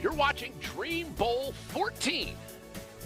You're watching Dream Bowl 14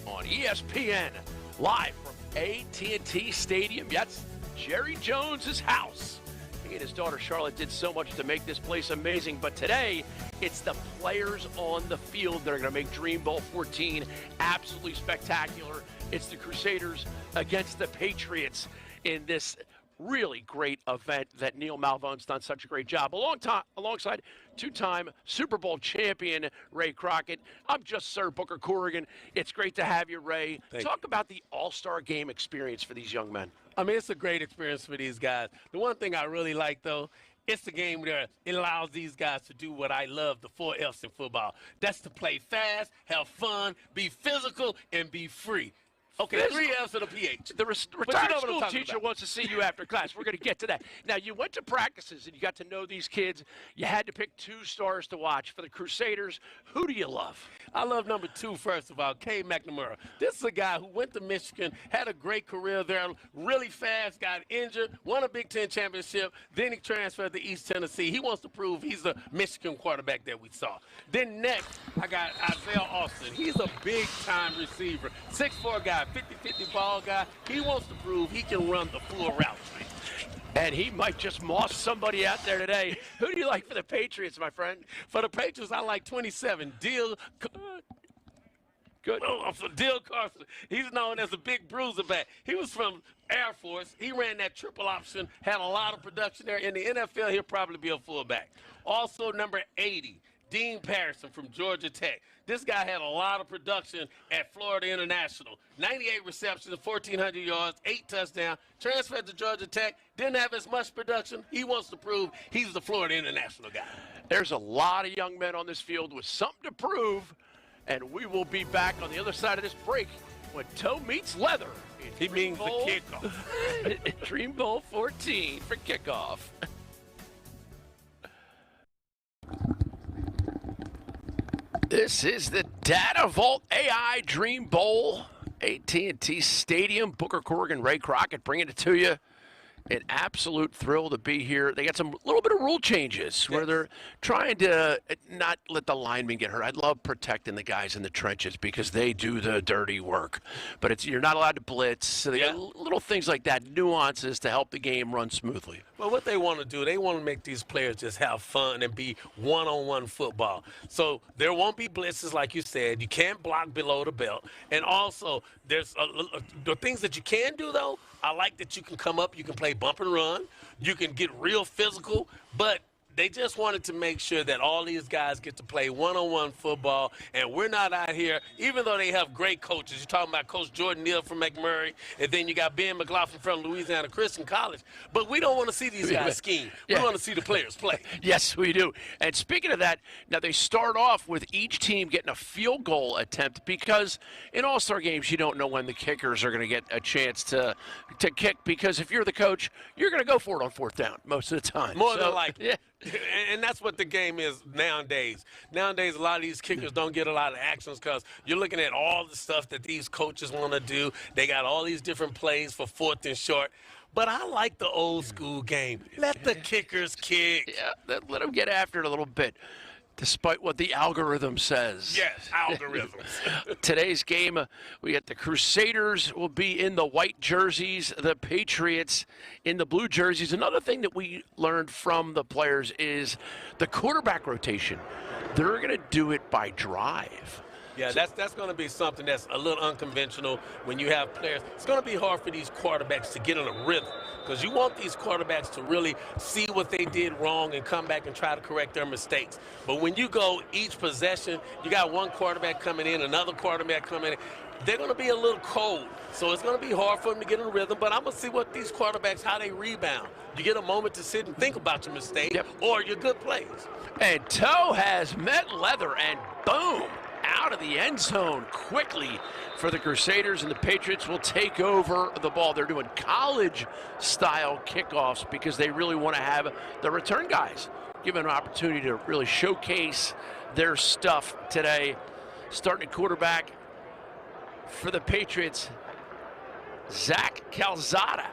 on ESPN, live from AT&T Stadium. That's Jerry Jones's house. He and his daughter Charlotte did so much to make this place amazing, but today it's the players on the field that are going to make Dream Bowl 14 absolutely spectacular. It's the Crusaders against the Patriots in this really great event that Neil Malvone's done such a great job. Alongside two-time Super Bowl champion Ray Crockett, I'm just Sir Booker Corrigan. It's great to have you, Ray. Talk about the All-Star Game experience for these young men. I mean, it's a great experience for these guys. The one thing I really like, though, it's the game where it allows these guys to do what I love, the 4 F's in football. That's to play fast, have fun, be physical, and be free. Okay, 3 F's and a PH. The retired school teacher wants to see you after class. We're going to get to that. Now, you went to practices and you got to know these kids. You had to pick 2 stars to watch. For the Crusaders, who do you love? I love number 2, first of all, Cade McNamara. This is a guy who went to Michigan, had a great career there, really fast, got injured, won a Big Ten championship, then he transferred to East Tennessee. He wants to prove he's the Michigan quarterback that we saw. Then next, I got Isaiah Austin. He's a big-time receiver, 6'4" guy, 50-50 ball guy. He wants to prove he can run the full route. And he might just moss somebody out there today. Who do you like for the Patriots, my friend? For the Patriots, I like 27, Dill Carson. He's known as a big bruiser back. He was from Air Force. He ran that triple option, had a lot of production there. In the NFL, he'll probably be a fullback. Also, number 80, Dean Patterson from Georgia Tech. This guy had a lot of production at Florida International. 98 receptions, 1,400 yards, 8 touchdowns. Transferred to Georgia Tech, didn't have as much production. He wants to prove he's the Florida International guy. There's a lot of young men on this field with something to prove, and we will be back on the other side of this break when toe meets leather. He means the kickoff. Dream Bowl 14 for kickoff. This is the Data Vault AI Dream Bowl, AT&T Stadium. Booker Corrigan, Ray Crockett bringing it to you. An absolute thrill to be here. They got some little bit of rule changes where they're trying to not let the linemen get hurt. I love protecting the guys in the trenches because they do the dirty work. But you're not allowed to blitz. So they got little things like that, nuances to help the game run smoothly. Well, what they want to do, they want to make these players just have fun and be one-on-one football. So there won't be blitzes, like you said. You can't block below the belt. And also, there's the things that you can do, though. I like that you can come up, you can play bump and run, you can get real physical, but they just wanted to make sure that all these guys get to play one-on-one football, and we're not out here, even though they have great coaches. You're talking about Coach Jordan Neal from McMurray, and then you got Ben McLaughlin from Louisiana Christian College. But we don't want to see these guys scheme. We want to see the players play. Yes, we do. And speaking of that, now they start off with each team getting a field goal attempt because in All-Star games, you don't know when the kickers are going to get a chance to kick because if you're the coach, you're going to go for it on 4th down most of the time. More than likely. Yeah. And that's what the game is nowadays. Nowadays, a lot of these kickers don't get a lot of actions because you're looking at all the stuff that these coaches want to do. They got all these different plays for 4th and short. But I like the old school game. Let the kickers kick. Yeah, let them get after it a little bit, despite what the algorithm says. Yes, algorithms. Today's game, we got the Crusaders will be in the white jerseys, the Patriots in the blue jerseys. Another thing that we learned from the players is the quarterback rotation. They're going to do it by drive. Yeah, that's going to be something that's a little unconventional when you have players. It's going to be hard for these quarterbacks to get in a rhythm because you want these quarterbacks to really see what they did wrong and come back and try to correct their mistakes. But when you go each possession, you got one quarterback coming in, another quarterback coming in. They're going to be a little cold, so it's going to be hard for them to get in a rhythm, but I'm going to see what these quarterbacks, how they rebound. You get a moment to sit and think about your mistake or your good plays. And toe has met leather, and boom, out of the end zone quickly for the Crusaders, and the Patriots will take over the ball. They're doing college-style kickoffs because they really want to have the return guys given an opportunity to really showcase their stuff today. Starting quarterback for the Patriots, Zach Calzada.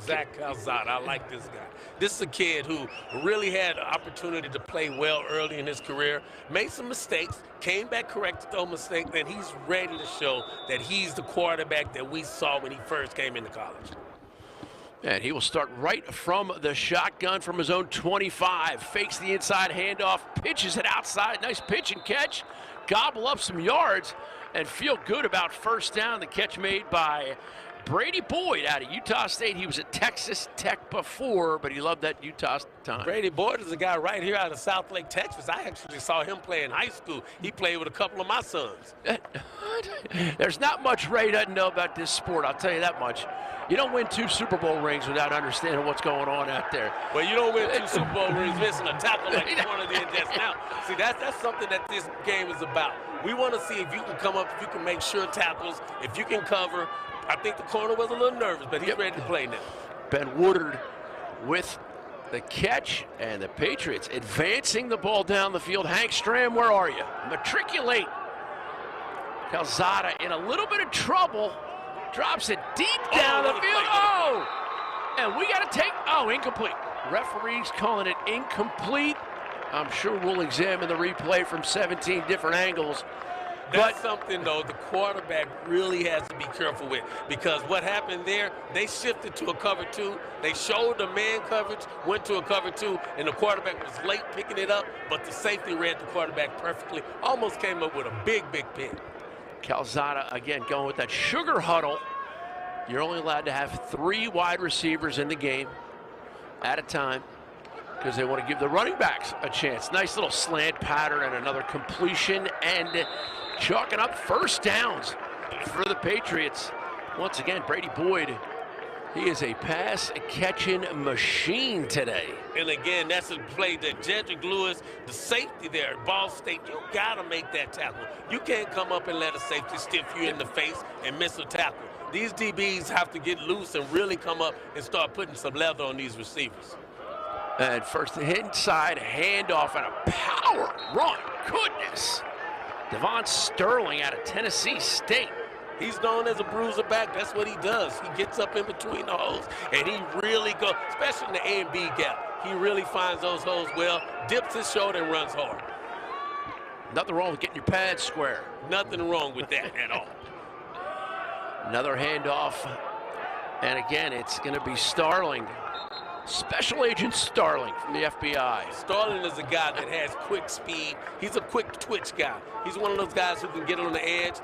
Zach Calzada. I like this guy. This is a kid who really had an opportunity to play well early in his career, made some mistakes, came back corrected those mistakes, and he's ready to show that he's the quarterback that we saw when he first came into college. And he will start right from the shotgun from his own 25. Fakes the inside handoff, pitches it outside. Nice pitch and catch. Gobble up some yards and feel good about first down. The catch made by Brady Boyd out of Utah State. He was at Texas Tech before, but he loved that Utah time. Brady Boyd is a guy right here out of South Lake, Texas. I actually saw him play in high school. He played with a couple of my sons. There's not much Ray doesn't know about this sport, I'll tell you that much. You don't win 2 Super Bowl rings without understanding what's going on out there. Well, you don't win 2 Super Bowl rings missing a tackle like one of the just now. See, that's something that this game is about. We want to see if you can come up, if you can make sure tackles, if you can cover. I think the corner was a little nervous, but he's ready to play now. Ben Woodard with the catch, and the Patriots advancing the ball down the field. Hank Stram, where are you? Matriculate. Calzada in a little bit of trouble. Drops it deep down the field. Oh! And we got to take, incomplete. Referees calling it incomplete. I'm sure we'll examine the replay from 17 different angles. That's something, though, the quarterback really has to be careful with, because what happened there, they shifted to a cover 2. They showed the man coverage, went to a cover 2, and the quarterback was late picking it up, but the safety read the quarterback perfectly, almost came up with a big pick. Calzada, again, going with that sugar huddle. You're only allowed to have 3 wide receivers in the game at a time because they want to give the running backs a chance. Nice little slant pattern and another completion, and chalking up first downs for the Patriots. Once again, Brady Boyd, he is a pass-catching machine today. And again, that's a play that Jedrick Lewis, the safety there at Ball State, you got to make that tackle. You can't come up and let a safety stiff you in the face and miss a tackle. These DBs have to get loose and really come up and start putting some leather on these receivers. And first the inside handoff and a power run. Goodness. Devon Sterling out of Tennessee State. He's known as a bruiser back. That's what he does. He gets up in between the holes, and he really goes, especially in the A and B gap. He really finds those holes well, dips his shoulder, and runs hard. Nothing wrong with getting your pads square. Nothing wrong with that at all. Another handoff, and again, it's going to be Starling. Special Agent Starling from the FBI. Starling is a guy that has quick speed. He's a quick twitch guy. He's one of those guys who can get on the edge.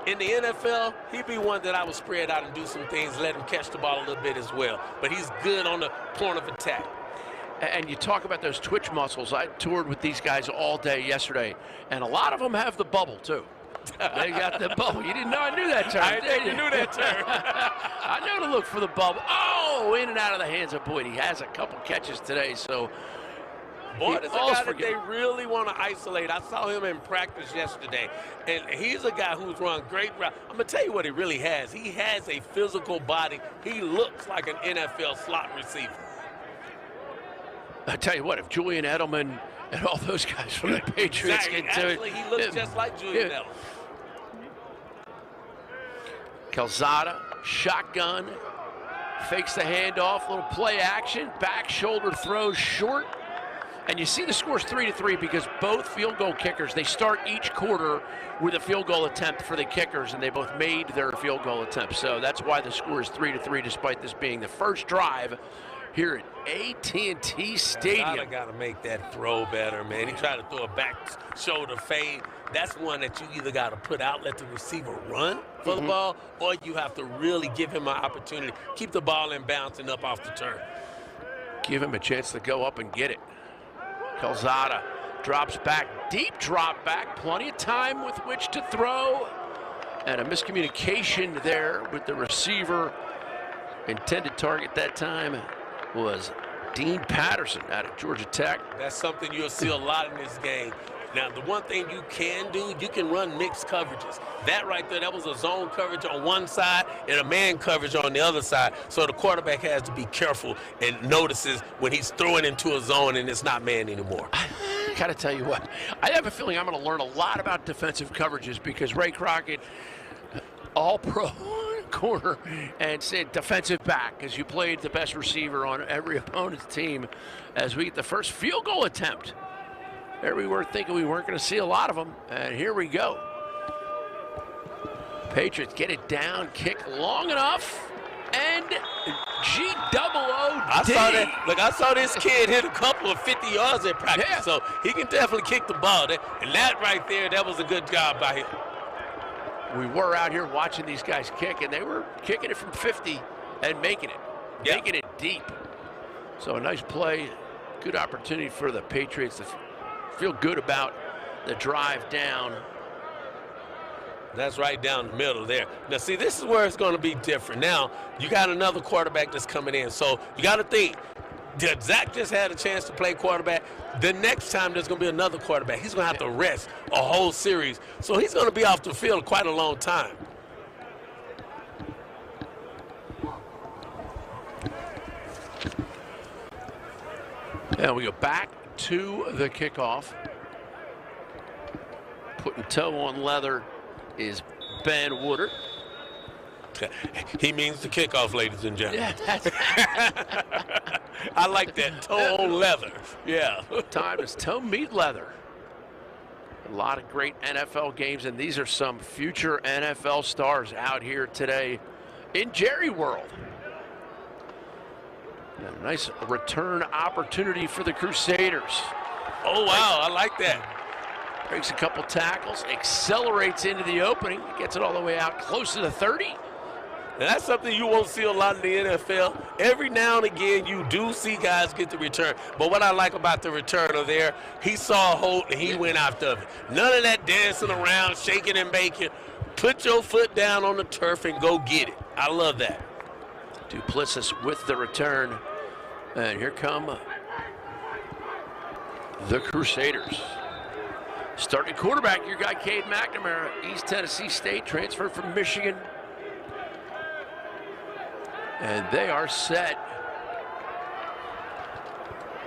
In the NFL, he'd be one that I would spread out and do some things, let him catch the ball a little bit as well. But he's good on the point of attack. And you talk about those twitch muscles. I toured with these guys all day yesterday, and a lot of them have the bubble, too. They got the bubble. You didn't know I knew that term. I didn't know you knew that term. I know to look for the bubble. Oh, in and out of the hands of Boyd. He has a couple catches today, so Boyd is a guy that they really want to isolate. I saw him in practice yesterday, and he's a guy who's run great routes. I'm going to tell you what he really has. He has a physical body. He looks like an NFL slot receiver. I tell you what, if Julian Edelman and all those guys from the Patriots exactly. get to it. Actually, he looks just like Julian Edelman. Calzada, shotgun, fakes the handoff, little play action, back shoulder throws short. And you see the score's 3-3 because both field goal kickers, they start each quarter with a field goal attempt for the kickers, and they both made their field goal attempts. So that's why the score is 3-3, despite this being the first drive here at AT&T Stadium. Got to make that throw better, man. He tried to throw a back shoulder fade. That's one that you either got to put out, let the receiver run for the ball, or you have to really give him an opportunity, keep the ball in bounds and up off the turn. Give him a chance to go up and get it. Calzada drops back, deep drop back, plenty of time with which to throw. And a miscommunication there with the receiver. Intended target that time was Dean Patterson out of Georgia Tech. That's something you'll see a lot in this game. Now, the one thing you can do, you can run mixed coverages. That right there, that was a zone coverage on one side and a man coverage on the other side. So the quarterback has to be careful and notices when he's throwing into a zone and it's not man anymore. I got to tell you what, I have a feeling I'm going to learn a lot about defensive coverages because Ray Crockett, all pro, corner and said defensive back because you played the best receiver on every opponent's team as we get the first field goal attempt. There we were thinking we weren't going to see a lot of them, and here we go. Patriots get it down, kick long enough, and G-double-O-D. I saw that. Look, I saw this kid hit a couple of 50 yards at practice, so he can definitely kick the ball. And that right there, that was a good job by him. We were out here watching these guys kick, and they were kicking it from 50 and making it deep. So a nice play, good opportunity for the Patriots to feel good about the drive down. That's right down the middle there. Now, see, this is where it's going to be different. Now, you got another quarterback that's coming in, so you got to think, Zach just had a chance to play quarterback. The next time there's going to be another quarterback. He's going to have to rest a whole series, so he's going to be off the field quite a long time. And we go back to the kickoff. Putting toe on leather is Ben Woodard. He means the kickoff, ladies and gentlemen. Yeah, I like that, toe on leather. Yeah. time is toe meet leather. A lot of great NFL games, and these are some future NFL stars out here today in Jerry World. And a nice return opportunity for the Crusaders. Oh, wow, I like that. Breaks a couple tackles, accelerates into the opening, gets it all the way out close to the 30. And that's something you won't see a lot in the NFL. Every now and again, you do see guys get the return. But what I like about the returner there, he saw a hole and he went after it. None of that dancing around, shaking and baking. Put your foot down on the turf and go get it. I love that. Duplessis with the return. And here come the Crusaders. Starting quarterback, your guy, Cade McNamara, East Tennessee State, transferred from Michigan. And they are set.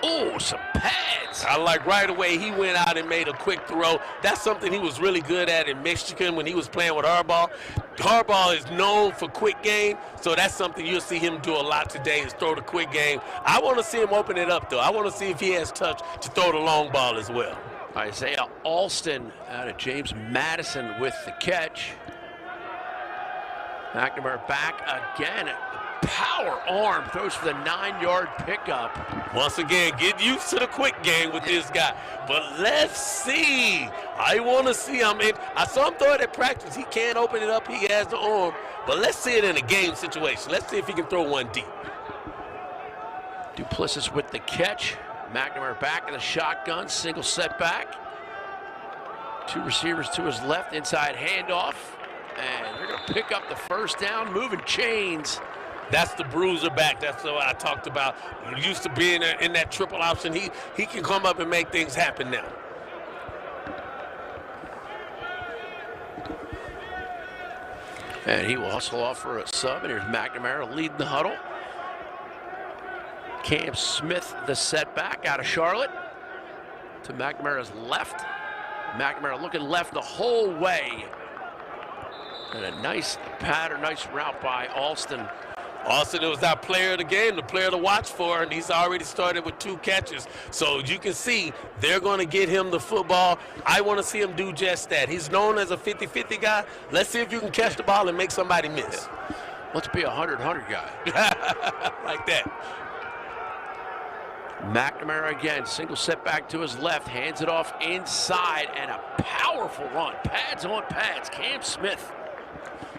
Oh, some pads. I like right away he went out and made a quick throw. That's something he was really good at in Michigan when he was playing with Harbaugh. Harbaugh is known for quick game, so that's something you'll see him do a lot today is throw the quick game. I want to see him open it up, though. I want to see if he has touch to throw the long ball as well. Isaiah Alston out of James Madison with the catch. McNamara back again. Power arm throws for the 9-yard pickup. Once again, get used to the quick game with this guy. But let's see. I want to see him. I saw him throw it at practice. He can't open it up. He has the arm. But let's see it in a game situation. Let's see if he can throw one deep. Duplessis with the catch. McNamara back in the shotgun. Single setback. Two receivers to his left. Inside handoff. And they're going to pick up the first down. Moving chains. That's the bruiser back. That's what I talked about. Used to being in that triple option. He can come up and make things happen now. And he will hustle off for a sub. And here's McNamara leading the huddle. Cam Smith, the setback out of Charlotte. To McNamara's left. McNamara looking left the whole way. And a nice pattern, nice route by Alston. Austin was our player of the game, the player to watch for, and he's already started with 2 catches. So you can see they're going to get him the football. I want to see him do just that. He's known as a 50-50 guy. Let's see if you can catch the ball and make somebody miss. Let's be a 100-100 guy. Like that. McNamara again, single setback to his left, hands it off inside, and a powerful run. Pads on pads, Cam Smith.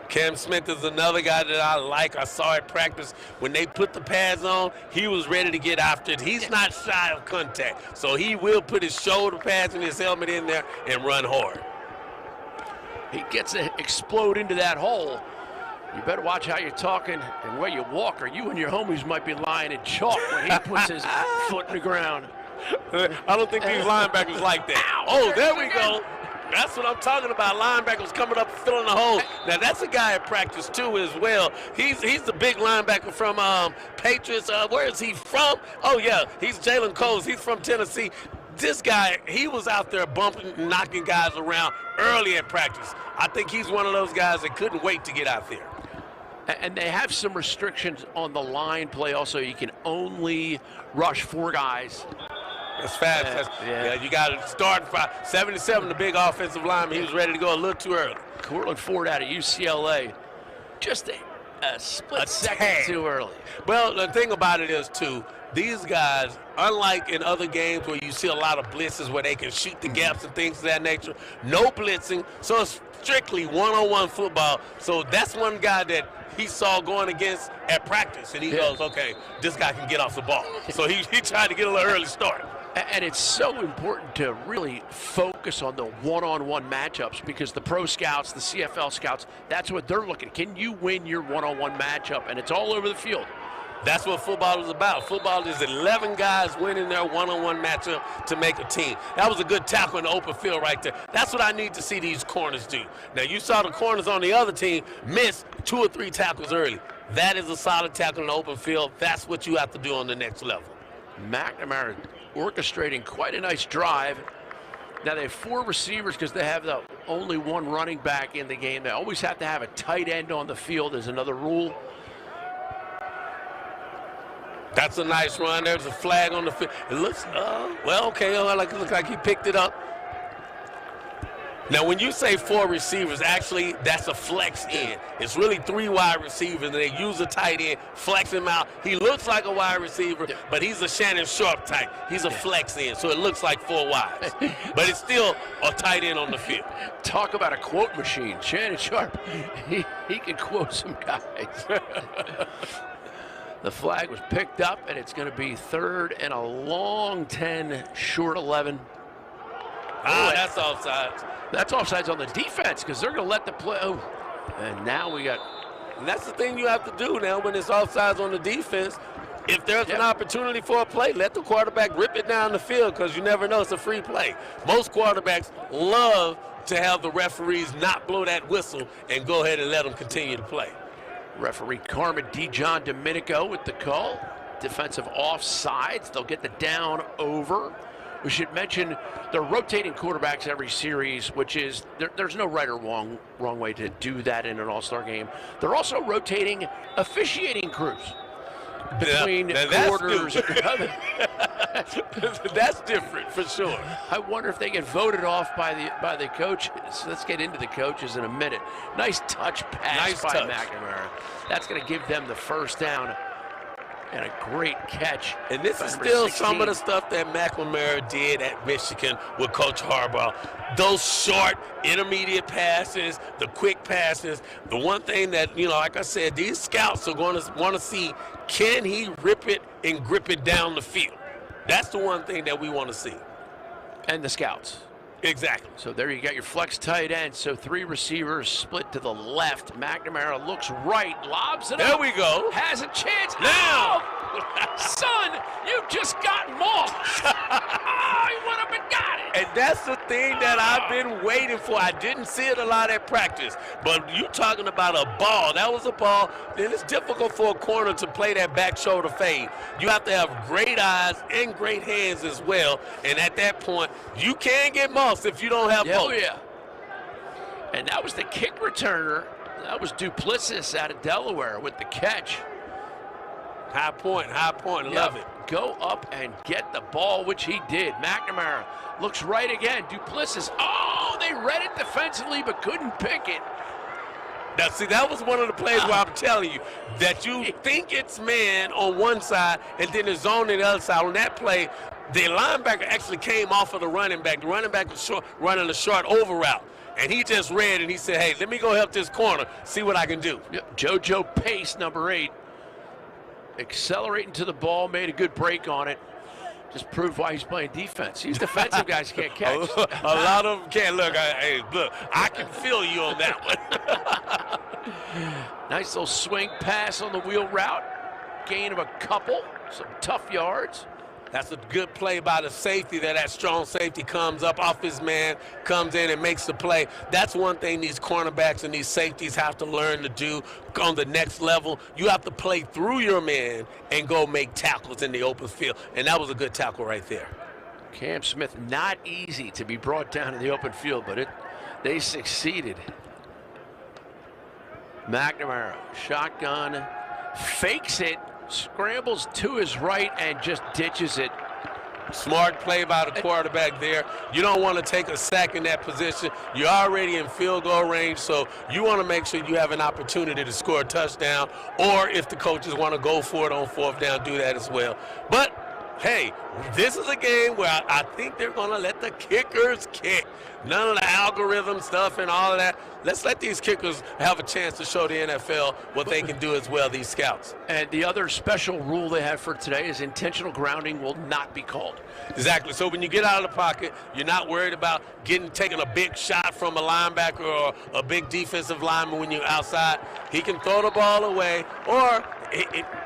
Cam Smith is another guy that I like. I saw at practice when they put the pads on, he was ready to get after it. He's not shy of contact, so he will put his shoulder pads and his helmet in there and run hard. He gets to explode into that hole. You better watch how you're talking and where you walk, or you and your homies might be lying in chalk when he puts his foot in the ground. I don't think these linebackers like that. Oh, there we go. That's what I'm talking about. Linebackers coming up, filling the hole. Now, that's a guy at practice, too, as well. He's the big linebacker from Patriots. Where is he from? Oh, yeah, he's Jalen Coles. He's from Tennessee. This guy, he was out there bumping and knocking guys around early at practice. I think he's one of those guys that couldn't wait to get out there. And they have some restrictions on the line play also. You can only rush 4 guys. That's fast. You got to start 77, the big offensive lineman. He was ready to go a little too early. Cortland Ford out of UCLA. Just a split second too early. Well, the thing about it is, too, these guys, unlike in other games where you see a lot of blitzes where they can shoot the gaps and things of that nature, no blitzing, so it's strictly one-on-one football. So that's one guy that he saw going against at practice, and he goes, okay, this guy can get off the ball. So he tried to get a little early start. And it's so important to really focus on the one-on-one matchups because the pro scouts, the CFL scouts, that's what they're looking. Can you win your one-on-one matchup? And it's all over the field. That's what football is about. Football is 11 guys winning their one-on-one matchup to make a team. That was a good tackle in the open field right there. That's what I need to see these corners do. Now, you saw the corners on the other team miss 2 or 3 tackles early. That is a solid tackle in the open field. That's what you have to do on the next level. McNamara orchestrating quite a nice drive. Now they have 4 receivers because they have the only 1 running back in the game. They always have to have a tight end on the field as another rule. That's a nice run. There's a flag on the field. It looks, well, okay. It looks like he picked it up. Now, when you say 4 receivers, actually, that's a flex in. It's really 3 wide receivers, and they use a tight end, flex him out. He looks like a wide receiver, but he's a Shannon Sharp type. He's a flex in, so it looks like 4 wides. But it's still a tight end on the field. Talk about a quote machine. Shannon Sharp, he can quote some guys. The flag was picked up, and it's going to be 3rd and a long 10, short 11. That's offsides. That's offsides on the defense because they're going to let the play. Oh, and now we got. And that's the thing you have to do now when it's offsides on the defense. If there's an opportunity for a play, let the quarterback rip it down the field because you never know. It's a free play. Most quarterbacks love to have the referees not blow that whistle and go ahead and let them continue to play. Referee Carmen John Domenico with the call. Defensive offsides. They'll get the down over. We should mention they're rotating quarterbacks every series, which is there's no right or wrong way to do that in an all-star game. They're also rotating officiating crews between quarters. That's different for sure. I wonder if they get voted off by the coaches. Let's get into the coaches in a minute. Nice touch pass by McNamara. That's going to give them the first down. And a great catch. And this is still 16. Some of the stuff that McNamara did at Michigan with Coach Harbaugh. Those short, intermediate passes, the quick passes. The one thing that, like I said, these scouts are going to want to see, can he rip it and grip it down the field? That's the one thing that we want to see. And the scouts. Exactly. So there you got your flex tight end. So 3 receivers split to the left. McNamara looks right, lobs it up. There we go. Has a chance. Now! Son, you just got mossed. He went up and got it. And that's the thing that I've been waiting for. I didn't see it a lot at practice. But you talking about a ball. That was a ball. Then it's difficult for a corner to play that back shoulder fade. You have to have great eyes and great hands as well. And at that point, you can get mossed if you don't have both. Oh, yeah. And that was the kick returner. That was Duplessis out of Delaware with the catch. High point, love it. Go up and get the ball, which he did. McNamara looks right again. Duplessis, they read it defensively but couldn't pick it. Now, see, that was one of the plays where I'm telling you that you think it's man on one side and then it's zone on the other side. On that play, the linebacker actually came off of the running back. The running back was running a short over route. And he just read and he said, hey, let me go help this corner, see what I can do. Yep. JoJo Pace, number 8. Accelerating to the ball, made a good break on it. Just proved why he's playing defense. These defensive guys can't catch. A lot of them can't. Look, I can feel you on that one. Nice little swing pass on the wheel route. Gain of a couple. Some tough yards. That's a good play by the safety. That strong safety comes up off his man, comes in and makes the play. That's one thing these cornerbacks and these safeties have to learn to do on the next level. You have to play through your man and go make tackles in the open field. And that was a good tackle right there. Cam Smith, not easy to be brought down in the open field, but they succeeded. McNamara, shotgun, fakes it, scrambles to his right, and just ditches it. Smart play by the quarterback there. You don't want to take a sack in that position. You're already in field goal range, so you want to make sure you have an opportunity to score a touchdown, or if the coaches want to go for it on fourth down, do that as well. But, hey, this is a game where I think they're going to let the kickers kick. None of the algorithm stuff and all of that. Let's let these kickers have a chance to show the NFL what they can do as well, these scouts. And the other special rule they have for today is intentional grounding will not be called. Exactly. So when you get out of the pocket, you're not worried about taking a big shot from a linebacker or a big defensive lineman when you're outside. He can throw the ball away, or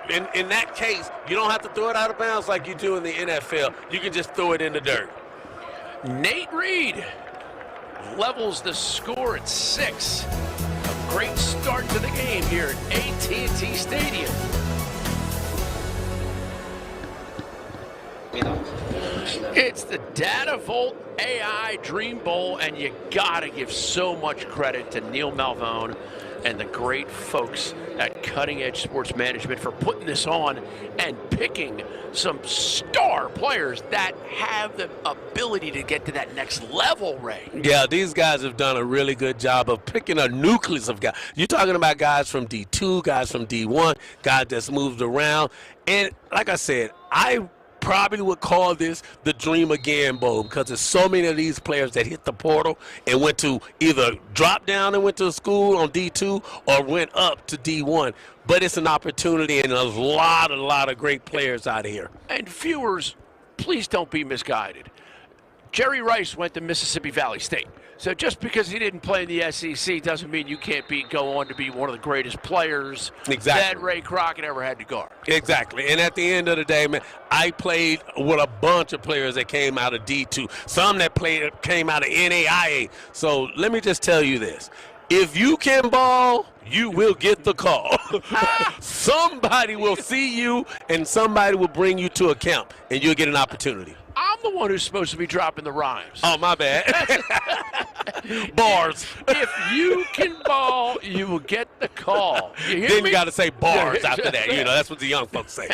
in that case, you don't have to throw it out of bounds like you do in the NFL. You can just throw it in the dirt. Nate Reed levels the score at 6. A great start to the game here at AT&T Stadium. It's the DataVolt AI Dream Bowl, and you gotta give so much credit to Neil Malvone and the great folks at Cutting Edge Sports Management for putting this on and picking some star players that have the ability to get to that next level, Ray. Yeah, these guys have done a really good job of picking a nucleus of guys. You're talking about guys from D2, guys from D1, guys that's moved around. And like I said, I probably would call this the Dream Again Bowl because there's so many of these players that hit the portal and went to either drop down and went to school on D2 or went up to D1. But it's an opportunity, and there's a lot of great players out here. And viewers, please don't be misguided. Jerry Rice went to Mississippi Valley State. So just because he didn't play in the SEC doesn't mean you can't go on to be one of the greatest players that Ray Crockett ever had to guard. Exactly. And at the end of the day, man, I played with a bunch of players that came out of D2, some that came out of NAIA. So let me just tell you this. If you can ball, you will get the call. Somebody will see you, and somebody will bring you to a camp, and you'll get an opportunity. I'm the one who's supposed to be dropping the rhymes. Oh, my bad. Bars. If you can ball, you will get the call. Then you got to say bars after that. You know, that's what the young folks say.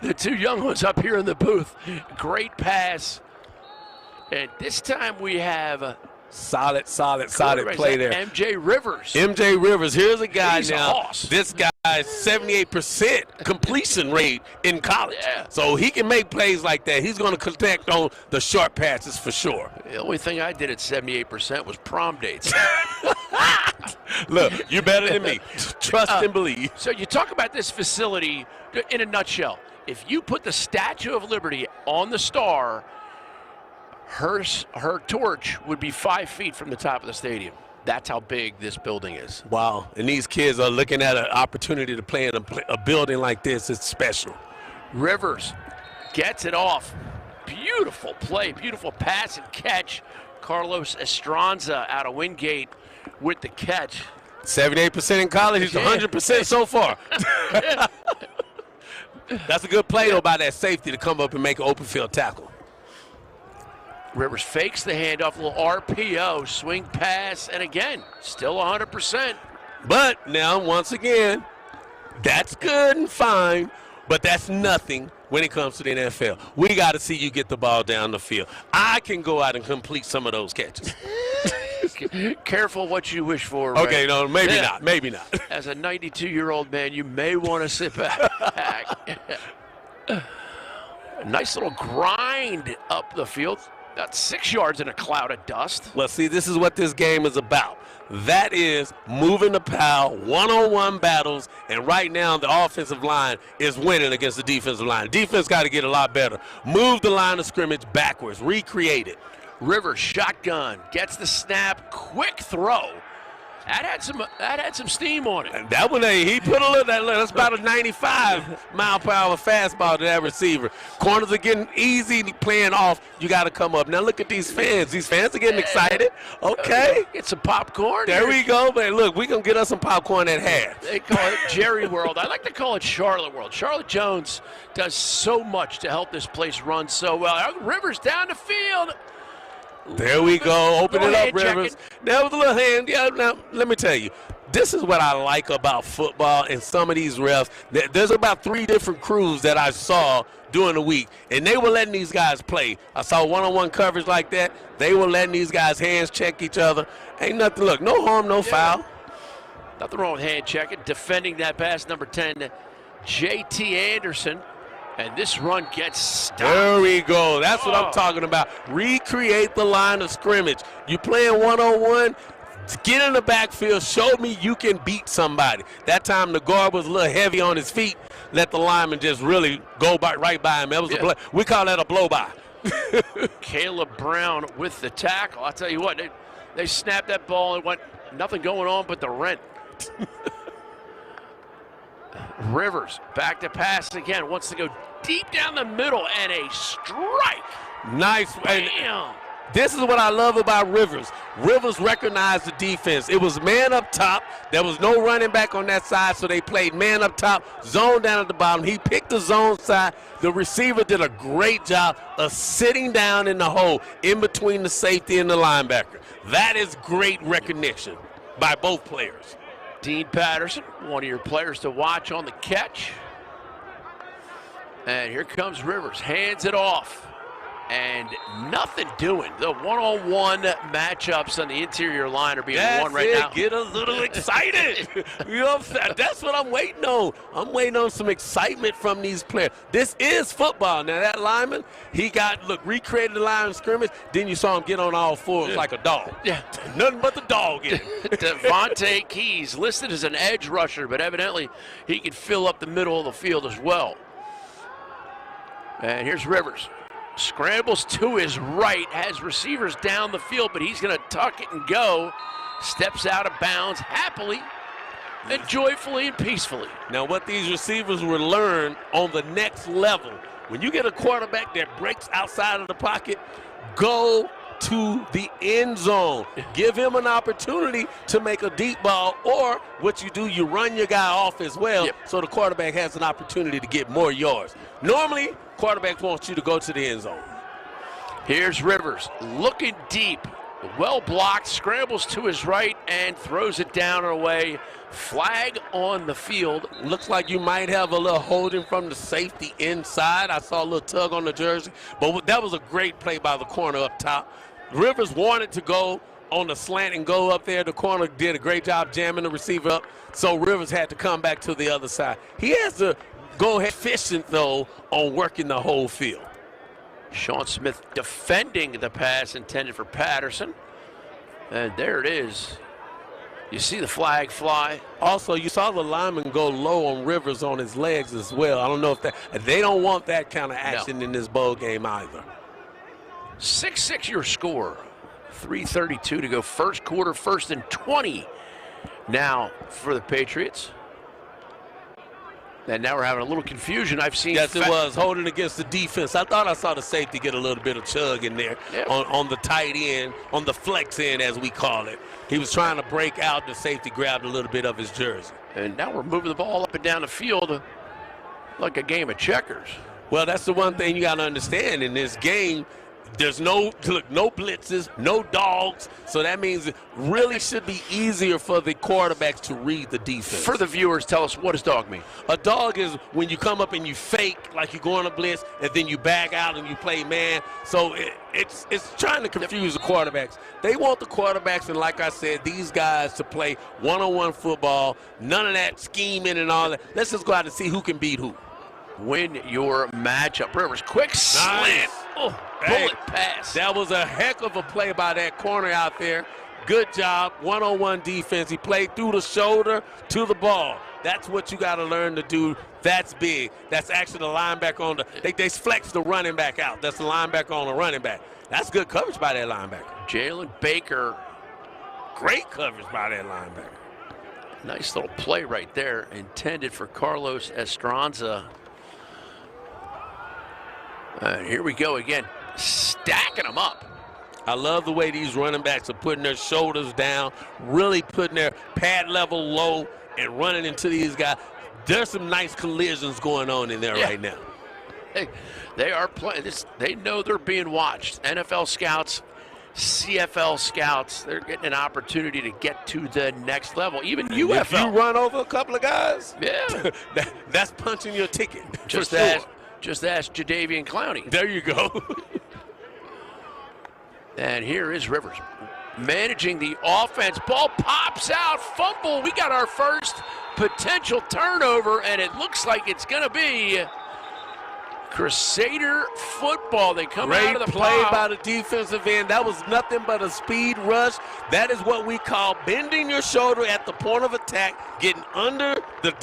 The two young ones up here in the booth. Great pass. And this time we have solid play there. MJ Rivers. MJ Rivers. Here's a guy now. This guy's 78% completion rate in college. Yeah. So he can make plays like that. He's going to connect on the short passes for sure. The only thing I did at 78% was prom dates. Look, you're better than me. Trust and believe. So you talk about this facility in a nutshell. If you put the Statue of Liberty on the star, her torch would be 5 feet from the top of the stadium. That's how big this building is. Wow. And these kids are looking at an opportunity to play in a building like this. It's special. Rivers gets it off. Beautiful play, beautiful pass and catch. Carlos Estranza out of Wingate with the catch. 78% in college. He's 100% so far. That's a good play, though, by that safety to come up and make an open field tackle. Rivers fakes the handoff, a little RPO, swing pass, and again, still 100%. But now, once again, that's good and fine, but that's nothing when it comes to the NFL. We got to see you get the ball down the field. I can go out and complete some of those catches. Careful what you wish for, Ray. Okay, no, maybe not. Maybe not. As a 92-year-old man, you may want to sit back. Nice little grind up the field. About 6 yards in a cloud of dust. Well, see, this is what this game is about. That is moving the pile, one-on-one battles, and right now the offensive line is winning against the defensive line. Defense got to get a lot better. Move the line of scrimmage backwards, recreate it. Rivers, shotgun, gets the snap, quick throw. That had some steam on it. And that one, he put a little. That's about a 95-mile-per-hour fastball to that receiver. Corners are getting easy playing off. You got to come up. Now look at these fans. These fans are getting excited. Okay. Get some popcorn. There we go, man. Look, we're going to get us some popcorn at half. They call it Jerry World. I like to call it Charlotte World. Charlotte Jones does so much to help this place run so well. Rivers down the field. There we go. Open it up, Rivers. That was a little hand. Yeah, now, let me tell you, this is what I like about football and some of these refs. There's about 3 different crews that I saw during the week, and they were letting these guys play. I saw one-on-one coverage like that. They were letting these guys hands check each other. Ain't nothing. Look, no harm, no foul. Nothing wrong with hand checking. Defending that pass, number 10, J.T. Anderson. And this run gets stopped. There we go. That's what I'm talking about. Recreate the line of scrimmage. You playing one-on-one, get in the backfield, show me you can beat somebody. That time the guard was a little heavy on his feet. Let the lineman just really go right by him. That was we call that a blow-by. Caleb Brown with the tackle. I'll tell you what, they snapped that ball and went nothing going on but the rent. Rivers back to pass again. Wants to go deep down the middle and a strike. Nice. Bam. This is what I love about Rivers. Rivers recognized the defense. It was man up top. There was no running back on that side, so they played man up top, zone down at the bottom. He picked the zone side. The receiver did a great job of sitting down in the hole in between the safety and the linebacker. That is great recognition by both players. Dean Patterson, one of your players to watch on the catch. And here comes Rivers, hands it off. And nothing doing. The one-on-one matchups on the interior line are being won right now. Get a little excited. You know what I'm saying? That's what I'm waiting on. I'm waiting on some excitement from these players. This is football. Now, that lineman, he recreated the line of scrimmage. Then you saw him get on all fours like a dog. Yeah. Nothing but the dog in him. Devontae Keys, listed as an edge rusher, but evidently he can fill up the middle of the field as well. And here's Rivers. Scrambles to his right, has receivers down the field, but he's going to tuck it and go. Steps out of bounds happily and joyfully and peacefully. Now, what these receivers will learn on the next level, when you get a quarterback that breaks outside of the pocket, go to the end zone. Give him an opportunity to make a deep ball, or what you do, you run your guy off as well, so the quarterback has an opportunity to get more yards. Normally, quarterback wants you to go to the end zone. Here's Rivers looking deep, well blocked, scrambles to his right and throws it down and away. Flag on the field. Looks like you might have a little holding from the safety inside. I saw a little tug on the jersey, but that was a great play by the corner up top. Rivers wanted to go on the slant and go up there. The corner did a great job jamming the receiver up, so Rivers had to come back to the other side. He has to go ahead efficient, though, on working the whole field. Sean Smith defending the pass intended for Patterson. And there it is. You see the flag fly. Also, you saw the lineman go low on Rivers on his legs as well. I don't know if they don't want that kind of action in this bowl game either. 6-6 your score. 3:32 to go first quarter, 1st and 20 now for the Patriots. And now we're having a little confusion. I've seen. Yes, it was holding against the defense. I thought I saw the safety get a little bit of chug in there on the tight end, on the flex end, as we call it. He was trying to break out. The safety grabbed a little bit of his jersey. And now we're moving the ball up and down the field like a game of checkers. Well, that's the one thing you got to understand in this game. There's no blitzes, no dogs, so that means it really should be easier for the quarterbacks to read the defense. For the viewers, tell us, what does dog mean? A dog is when you come up and you fake like you're going to blitz, and then you back out and you play man. So it's trying to confuse the quarterbacks. They want the quarterbacks, and like I said, these guys to play one-on-one football, none of that scheming and all that. Let's just go out and see who can beat who. Win your matchup. Rivers, quick slant. Oh, bullet pass. That was a heck of a play by that corner out there. Good job, one-on-one defense. He played through the shoulder to the ball. That's what you got to learn to do. That's big. That's actually the linebacker on the – they flex the running back out. That's the linebacker on the running back. That's good coverage by that linebacker. Jalen Baker. Great coverage by that linebacker. Nice little play right there, intended for Carlos Estranza. Here we go again, stacking them up. I love the way these running backs are putting their shoulders down, really putting their pad level low and running into these guys. There's some nice collisions going on in there right now. Hey, they are playing this. They know they're being watched. NFL scouts CFL scouts, they're getting an opportunity to get to the next level. Even If you UFL. run over a couple of guys, Yeah. that's punching your ticket. Just for sure. ask Jadeveon Clowney. There you go. And here is Rivers managing the offense. Ball pops out, fumble. We got our first potential turnover, and it looks like it's going to be Crusader football. They come out of the play pile. by the defensive end. That was nothing but a speed rush. That is what we call bending your shoulder at the point of attack, getting under the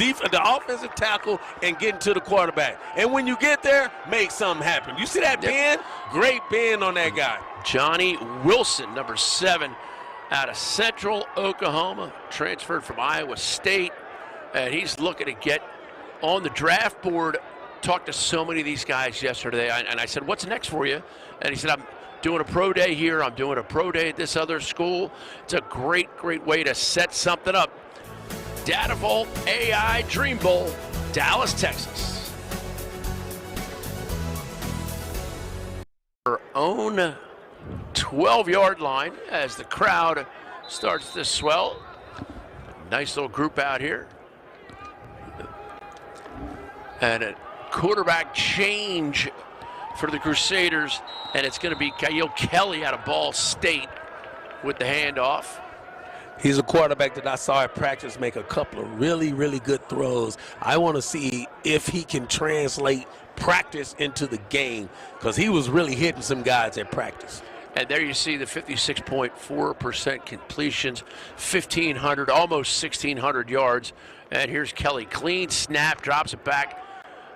offensive tackle and getting to the quarterback. And when you get there, make something happen. You see that bend? Great bend on that guy. Johnny Wilson, number 7, out of Central Oklahoma, transferred from Iowa State, and he's looking to get on the draft board. Talked to so many of these guys yesterday, and I said, what's next for you? And he said, I'm doing a pro day here. I'm doing a pro day at this other school. It's a great, great way to set something up. Data Vault AI Dream Bowl, Dallas, Texas. Her own 12-yard line as the crowd starts to swell. Nice little group out here. And a quarterback change for the Crusaders, and it's going to be Kyle Kelly out of Ball State with the handoff. He's a quarterback that I saw at practice make a couple of really, really good throws. I want to see if he can translate practice into the game, because he was really hitting some guys at practice. And there you see the 56.4% completions, 1,500, almost 1,600 yards. And here's Kelly, clean snap, drops it back.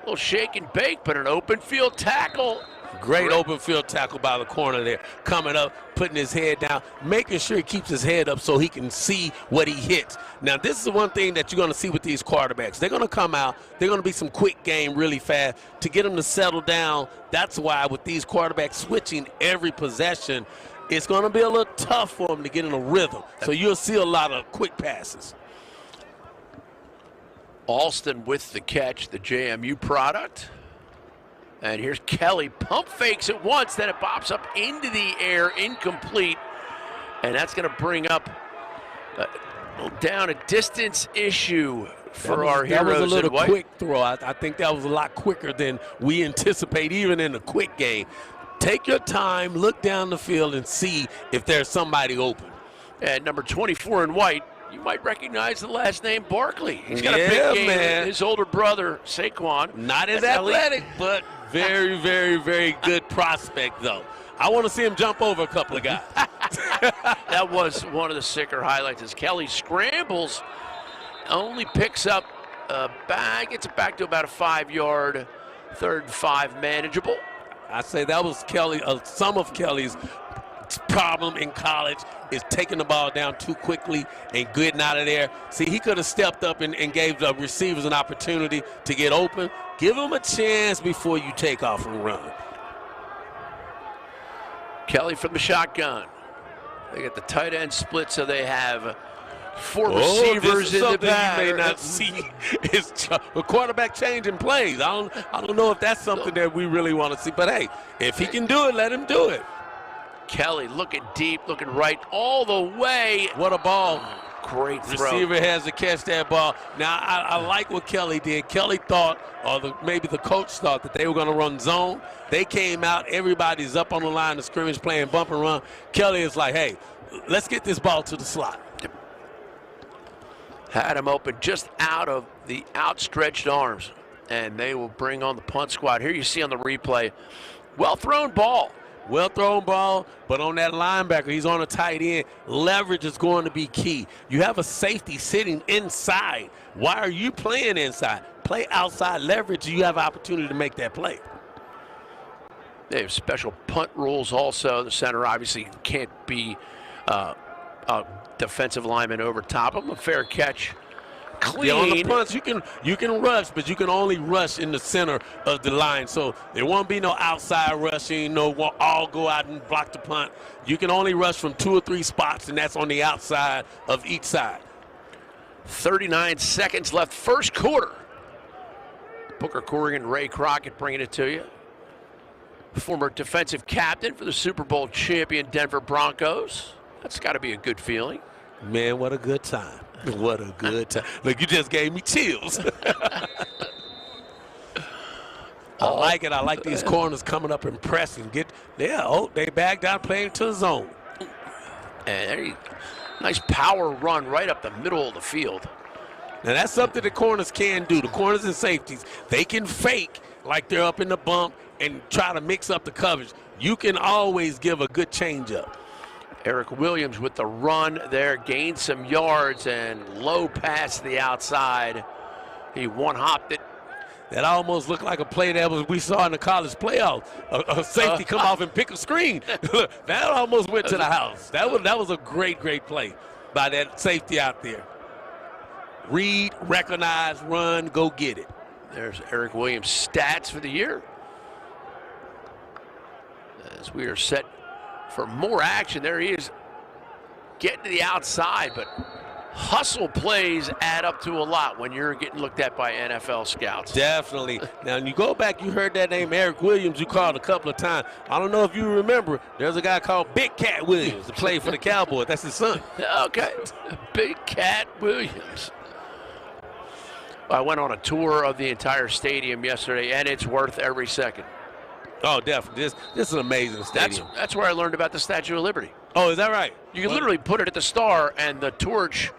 A little shake and bake, but an open field tackle. Great open field tackle by the corner there, coming up, putting his head down, making sure he keeps his head up so he can see what he hits. Now, this is the one thing that you're going to see with these quarterbacks. They're going to come out. They're going to be some quick game really fast to get them to settle down. That's why with these quarterbacks switching every possession, it's going to be a little tough for them to get in a rhythm. So you'll see a lot of quick passes. Alston with the catch, the JMU product. And here's Kelly, pump fakes it once, then it bops up into the air, incomplete. And that's going to bring up down a distance issue for our heroes. That was a little in white. quick throw. I think that was a lot quicker than we anticipate, even in a quick game. Take your time, look down the field, and see if there's somebody open. And number 24 in white, you might recognize the last name Barkley. He's got a big game. Man. His older brother, Saquon. Not as athletic, but very, very, very good prospect, though. I want to see him jump over a couple of guys. That was one of the sicker highlights as Kelly scrambles, only picks up gets it back to about a 5-yard, 3rd and 5 manageable. I say that was Kelly, some of Kelly's problem in college is taking the ball down too quickly and getting out of there. See, he could have stepped up and gave the receivers an opportunity to get open. Give them a chance before you take off and run. Kelly from the shotgun. They get the tight end split, so they have 4 receivers in the back. You may not see is a quarterback changing plays. I don't know if that's something that we really want to see. But hey, if he can do it, let him do it. Kelly looking deep, looking right, all the way. What a ball. Great throw. Receiver has to catch that ball. Now, I like what Kelly did. Kelly thought, or maybe the coach thought, that they were going to run zone. They came out. Everybody's up on the line of scrimmage playing bump and run. Kelly is like, hey, let's get this ball to the slot. Had him open just out of the outstretched arms. And they will bring on the punt squad. Here you see on the replay, well-thrown ball. Well-thrown ball, but on that linebacker, he's on a tight end. Leverage is going to be key. You have a safety sitting inside. Why are you playing inside? Play outside leverage. You have an opportunity to make that play. They have special punt rules also. The center obviously can't be a defensive lineman over top of him. A fair catch. Clean. Yeah, on the punts, you can rush, but you can only rush in the center of the line. So there won't be no outside rushing, no all go out and block the punt. You can only rush from 2 or 3 spots, and that's on the outside of each side. 39 seconds left, first quarter. Booker Corrigan, Ray Crockett bringing it to you. former defensive captain for the Super Bowl champion Denver Broncos. That's got to be a good feeling. Man, what a good time. What a good time. Look, you just gave me chills. I like it. I like these corners coming up and pressing. They back down playing to the zone. And nice power run right up the middle of the field. Now, that's something the corners can do. The corners and safeties, they can fake like they're up in the bump and try to mix up the coverage. You can always give a good changeup. Eric Williams with the run there, gained some yards and low pass to the outside. He one-hopped it. That almost looked like a play that we saw in the college playoffs. A safety come off and pick a screen. That almost went to the house. That was a great play by that safety out there. Read, recognize, run, go get it. There's Eric Williams' stats for the year. As we are set for more action, there he is getting to the outside, but hustle plays add up to a lot when you're getting looked at by NFL scouts. Definitely. Now, when you go back, you heard that name, Eric Williams, you called a couple of times. I don't know if you remember, there's a guy called Big Cat Williams that played for the Cowboys. That's his son. Okay, Big Cat Williams. I went on a tour of the entire stadium yesterday, and it's worth every second. Oh, definitely. This is an amazing stadium. That's where I learned about the Statue of Liberty. Oh, is that right? You can literally put it at the Star, and the torch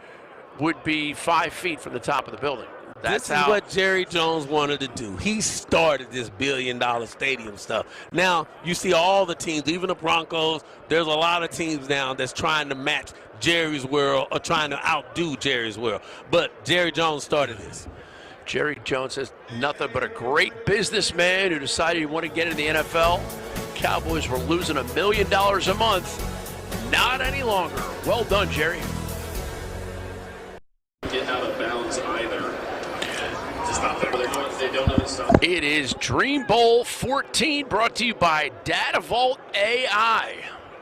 would be 5 feet from the top of the building. This is what Jerry Jones wanted to do. He started this billion-dollar stadium stuff. Now, you see all the teams, even the Broncos, there's a lot of teams now that's trying to match Jerry's world or trying to outdo Jerry's world. But Jerry Jones started this. Jerry Jones is nothing but a great businessman who decided he wanted to get into the NFL. Cowboys were losing $1 million a month. Not any longer. Well done, Jerry. Get out of bounds either. Just not there. They don't know this stuff. It is Dream Bowl 14, brought to you by Datavault AI.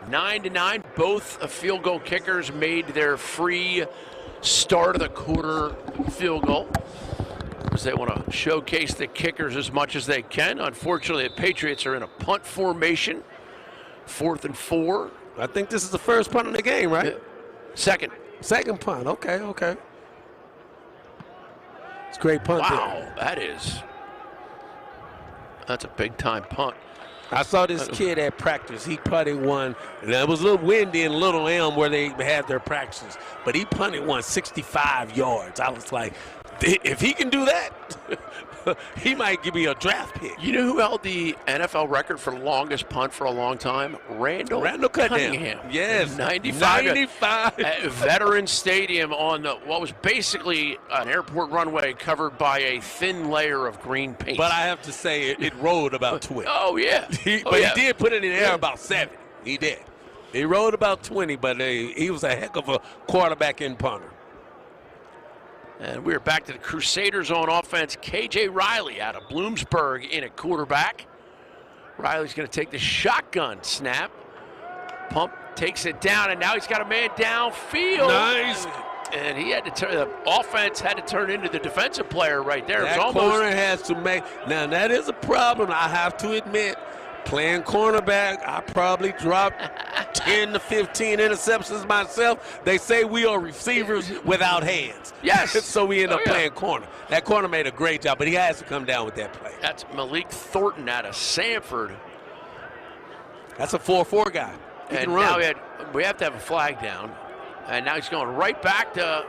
9-9, both field goal kickers made their free start of the quarter field goal. They want to showcase the kickers as much as they can. Unfortunately, the Patriots are in a punt formation. 4th and 4. I think this is the first punt in the game, right? Second. Second punt. Okay. It's a great punt. Wow, that's a big-time punt. I saw this kid at practice. He punted one, and it was a little windy in Little Elm where they had their practices, but he punted one 65 yards. I was like, if he can do that, he might give me a draft pick. You know who held the NFL record for longest punt for a long time? Randall Cunningham. Yes. 95. At Veterans Stadium on what was basically an airport runway covered by a thin layer of green paint. But I have to say, it rolled about 20. Oh, yeah. He did put it in the air about 7. He did. He rolled about 20, but he was a heck of a quarterback and punter. And we're back to the Crusaders on offense. KJ Riley out of Bloomsburg in at quarterback. Riley's going to take the shotgun snap. Pump takes it down, and now he's got a man downfield. Nice. And he had to turn. The offense had to turn into the defensive player right there. That corner has to make. Now that is a problem. I have to admit. Playing cornerback, I probably dropped 10 to 15 interceptions myself. They say we are receivers without hands. Yes. So we end up playing corner. That corner made a great job, but he has to come down with that play. That's Malik Thornton out of Sanford. That's a 4-4 guy. He and can run. Now we have to have a flag down. And now he's going right back to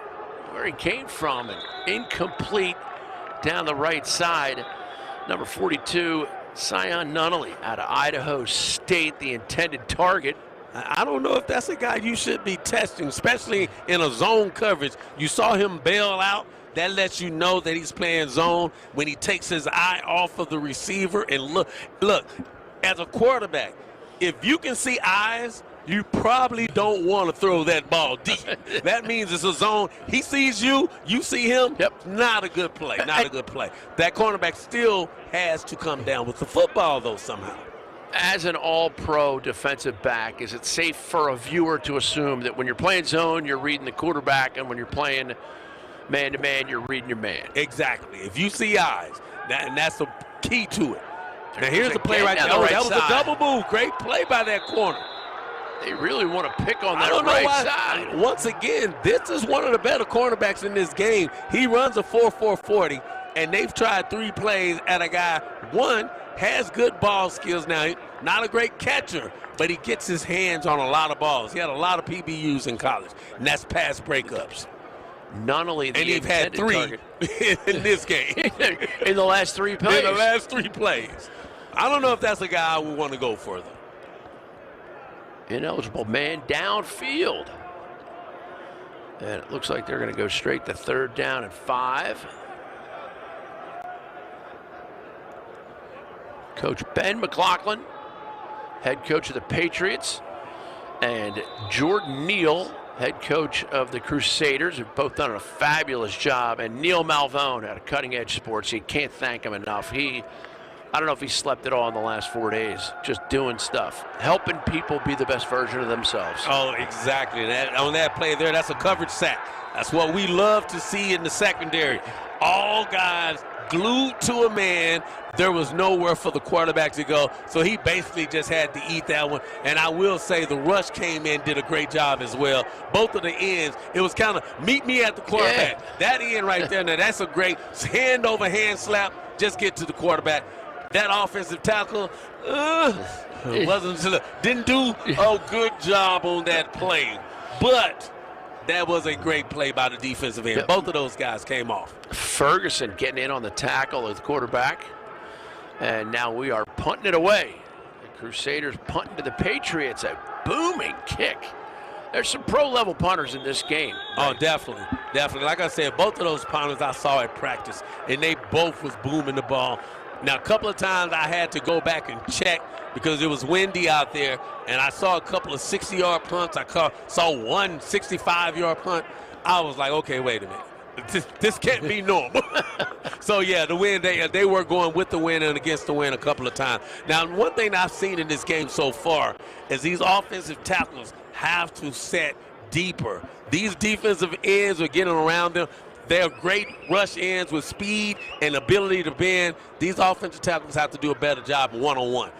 where he came from. And incomplete down the right side. Number 42. Sion Nunnally out of Idaho State, the intended target. I don't know if that's a guy you should be testing, especially in a zone coverage. You saw him bail out. That lets you know that he's playing zone when he takes his eye off of the receiver. And look, as a quarterback, if you can see eyes, you probably don't want to throw that ball deep. That means it's a zone. He sees you, you see him. Yep. Not a good play. Not a good play. That cornerback still has to come down with the football, though, somehow. As an all-pro defensive back, is it safe for a viewer to assume that when you're playing zone, you're reading the quarterback, and when you're playing man-to-man, you're reading your man? Exactly. If you see eyes, and that's the key to it. Now here's the play right there. That was a double move. Great play by that corner. They really want to pick on that right side. Once again, this is one of the better cornerbacks in this game. He runs a 4.4 40, and they've tried 3 plays at a guy. One has good ball skills now. Not a great catcher, but he gets his hands on a lot of balls. He had a lot of PBUs in college, and that's pass breakups. Not only the and you've had 3 in this game. In the last 3 plays. In the last 3 plays. I don't know if that's a guy I would want to go for, though. Ineligible man downfield. And it looks like they're going to go straight to 3rd down and 5. Coach Ben McLaughlin, head coach of the Patriots, and Jordan Neal, head coach of the Crusaders, have both done a fabulous job. And Neil Malvone out of Cutting Edge Sports, you can't thank him enough. I don't know if he slept at all in the last 4 days, just doing stuff, helping people be the best version of themselves. Oh, exactly. On that play there, that's a coverage sack. That's what we love to see in the secondary. All guys glued to a man. There was nowhere for the quarterback to go, so he basically just had to eat that one. And I will say the rush came in, did a great job as well. Both of the ends, it was kind of meet me at the quarterback. Yeah. That end right there, now that's a great hand-over-hand slap. Just get to the quarterback. That offensive tackle didn't do a good job on that play, but that was a great play by the defensive end. Yep. Both of those guys came off. Ferguson getting in on the tackle of the quarterback, and now we are punting it away. The Crusaders punting to the Patriots, a booming kick. There's some pro-level punters in this game. Oh, definitely. Like I said, both of those punters I saw at practice, and they both was booming the ball. Now, a couple of times I had to go back and check because it was windy out there, and I saw a couple of 60-yard punts. I saw one 65-yard punt. I was like, okay, wait a minute. This can't be normal. So, yeah, the wind, they were going with the wind and against the wind a couple of times. Now, one thing I've seen in this game so far is these offensive tackles have to set deeper. These defensive ends are getting around them. They're great rush ends with speed and ability to bend. These offensive tackles have to do a better job one-on-one.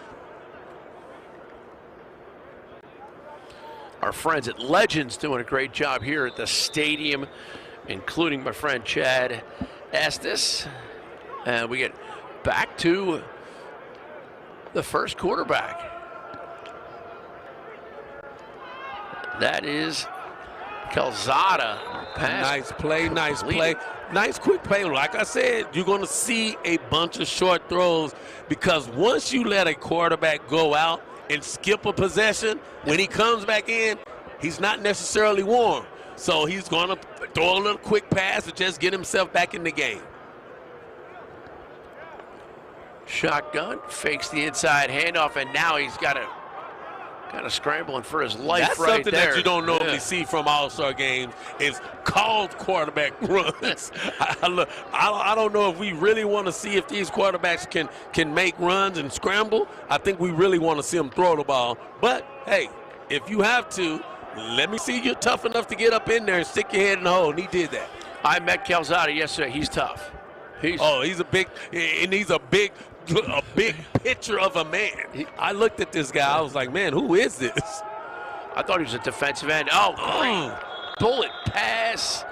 Our friends at Legends doing a great job here at the stadium, including my friend Chad Estes. And we get back to the first quarterback. That is Calzada. Nice play. Nice quick play. Like I said, you're going to see a bunch of short throws because once you let a quarterback go out and skip a possession, when he comes back in, he's not necessarily warm. So he's going to throw a little quick pass to just get himself back in the game. Shotgun, fakes the inside handoff, and now he's got to kind of scrambling for his life. That's right something there. That you don't normally see from All-Star games is called quarterback runs. I don't know if we really want to see if these quarterbacks can make runs and scramble. I think we really want to see them throw the ball. But, hey, if you have to, let me see you're tough enough to get up in there and stick your head in the hole, and he did that. I met Calzada yesterday. He's tough. He's a big picture of a man. I looked at this guy. I was like, man, who is this? I thought he was a defensive end. Bullet pass.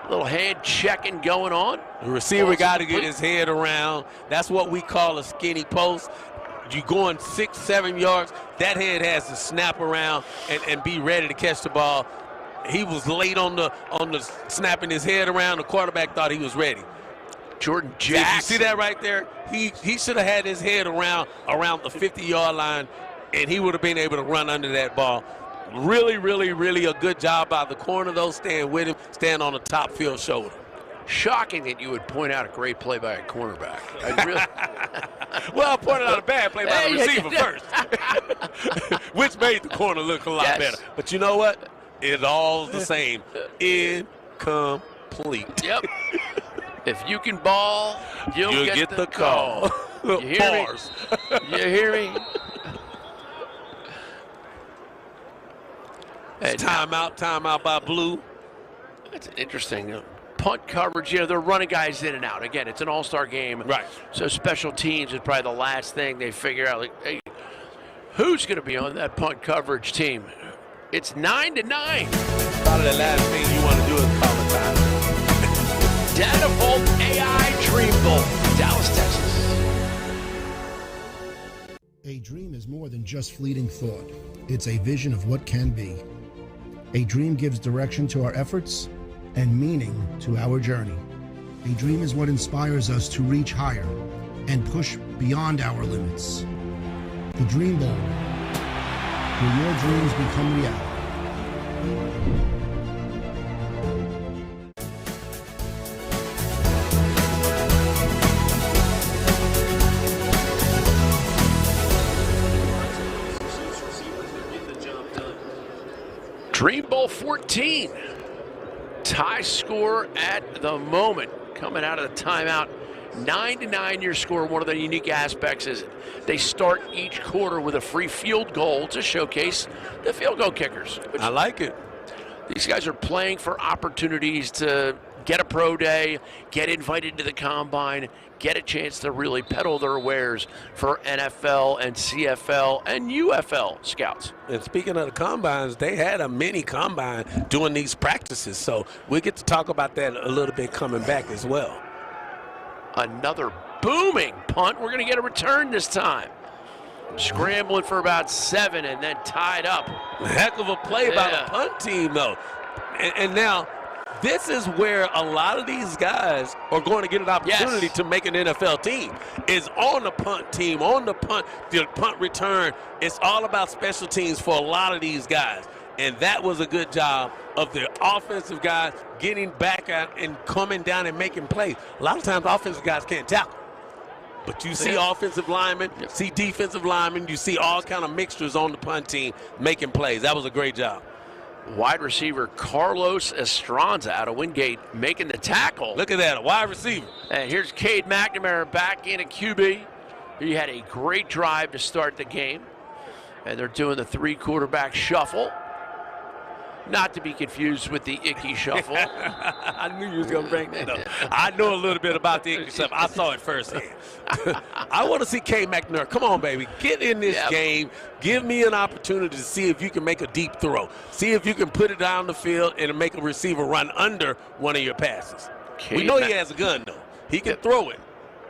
A little hand checking going on. The receiver got to get his head around. That's what we call a skinny post. You going 6-7 yards, that head has to snap around and be ready to catch the ball. He was late on the snapping his head around. The quarterback thought he was ready. Jordan Jackson. You see that right there? He should have had his head around the 50-yard line, and he would have been able to run under that ball. Really, really, really a good job by the corner, though, staying with him, staying on the top field shoulder. Shocking that you would point out a great play by a cornerback. Well, I pointed out a bad play by the receiver first, which made the corner look a lot better. But you know what? It's all the same. Incomplete. Yep. If you can ball, you'll get the call. You hear Bars. Me? You hear me? Timeout by Blue. That's interesting. punt coverage, they're running guys in and out. Again, it's an all-star game. Right. So special teams is probably the last thing they figure out. Like, hey, who's going to be on that punt coverage team? It's 9-9. Probably the last thing you want to do is call a time. Data Vault AI Dream Bowl, Dallas, Texas. A dream is more than just fleeting thought. It's a vision of what can be. A dream gives direction to our efforts and meaning to our journey. A dream is what inspires us to reach higher and push beyond our limits. The Dream Bowl, where your dreams become reality. Dream Bowl 14. Tie score at the moment. Coming out of the timeout. 9-9 your score. One of the unique aspects is they start each quarter with a free field goal to showcase the field goal kickers. I like it. These guys are playing for opportunities to get a pro day, get invited to the combine, get a chance to really peddle their wares for NFL and CFL and UFL scouts. And speaking of the combines, they had a mini combine doing these practices. So we'll get to talk about that a little bit coming back as well. Another booming punt. We're going to get a return this time. Scrambling for about 7 and then tied up. A heck of a play by the punt team, though. And now, this is where a lot of these guys are going to get an opportunity to make an NFL team. Is on the punt team, on the punt return. It's all about special teams for a lot of these guys. And that was a good job of the offensive guys getting back out and coming down and making plays. A lot of times, offensive guys can't tackle. But you see offensive linemen, see defensive linemen, you see all kind of mixtures on the punt team making plays. That was a great job. Wide receiver Carlos Estranza out of Wingate making the tackle. Look at that, a wide receiver. And here's Cade McNamara back in at QB. He had a great drive to start the game. And they're doing the 3-quarterback shuffle. Not to be confused with the Icky shuffle. I knew you was going to bring that up. I know a little bit about the Icky shuffle. I saw it firsthand. I want to see Cade McNamara. Come on, baby. Get in this game. Give me an opportunity to see if you can make a deep throw. See if you can put it down the field and make a receiver run under one of your passes. We know he has a gun, though. He can throw it.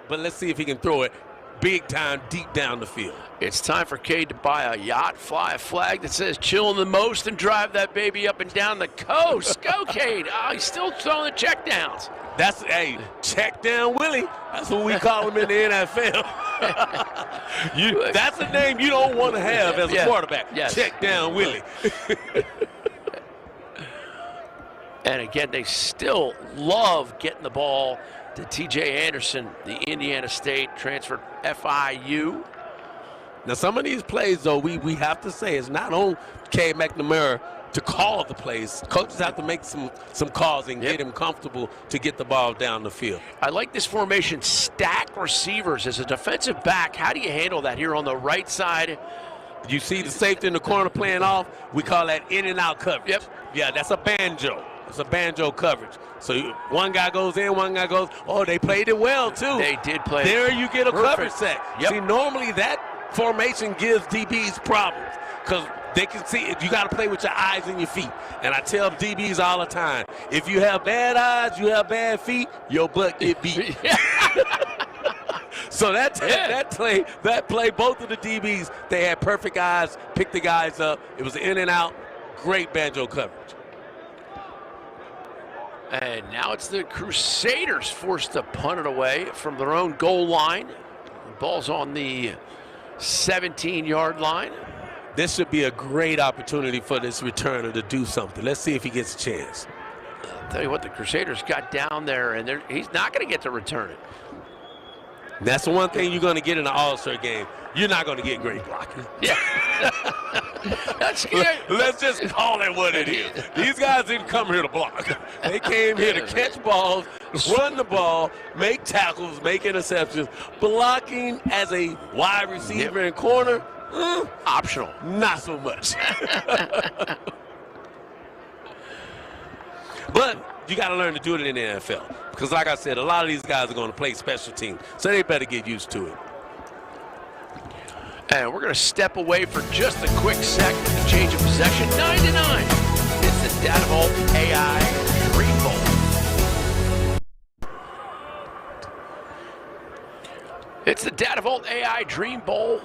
But let's see if he can throw it big time, deep down the field. It's time for Cade to buy a yacht, fly a flag that says chillin' the most, and drive that baby up and down the coast. Go, Cade. Oh, he's still throwing the check downs. That's, check down Willie. That's what we call him in the NFL. That's a name you don't want to have as a quarterback. Check down Willie. And again, they still love getting the ball to T.J. Anderson, the Indiana State transfer FIU. Now, some of these plays, though, we have to say it's not on Cade McNamara to call the plays. Coaches have to make some calls and get him comfortable to get the ball down the field. I like this formation. Stack receivers as a defensive back. How do you handle that here on the right side? You see the safety in the corner playing off? We call that in and out coverage. Yep. Yeah, that's a banjo. It's a banjo coverage. So one guy goes in, one guy goes. Oh, they played it well, too. They did play. There you get a coverage sack. Yep. See, normally that formation gives DBs problems because they can see it. You got to play with your eyes and your feet. And I tell DBs all the time, if you have bad eyes, you have bad feet, your butt get beat. So that play, both of the DBs, they had perfect eyes, picked the guys up. It was in and out, great banjo coverage. And now it's the Crusaders forced to punt it away from their own goal line. The ball's on the 17-yard line. This should be a great opportunity for this returner to do something. Let's see if he gets a chance. I'll tell you what, the Crusaders got down there, and he's not going to get to return it. That's the one thing you're going to get in an All-Star game. You're not going to get great blocking. Yeah. That's scary. Let's just call it what it is. These guys didn't come here to block. They came here to catch balls, run the ball, make tackles, make interceptions. Blocking as a wide receiver and corner, optional. Not so much. But you got to learn to do it in the NFL. Because like I said, a lot of these guys are going to play special teams, so they better get used to it. And we're going to step away for just a quick second to change of possession. 9-9. It's the Data Vault AI Dream Bowl. It's the Data Vault AI Dream Bowl,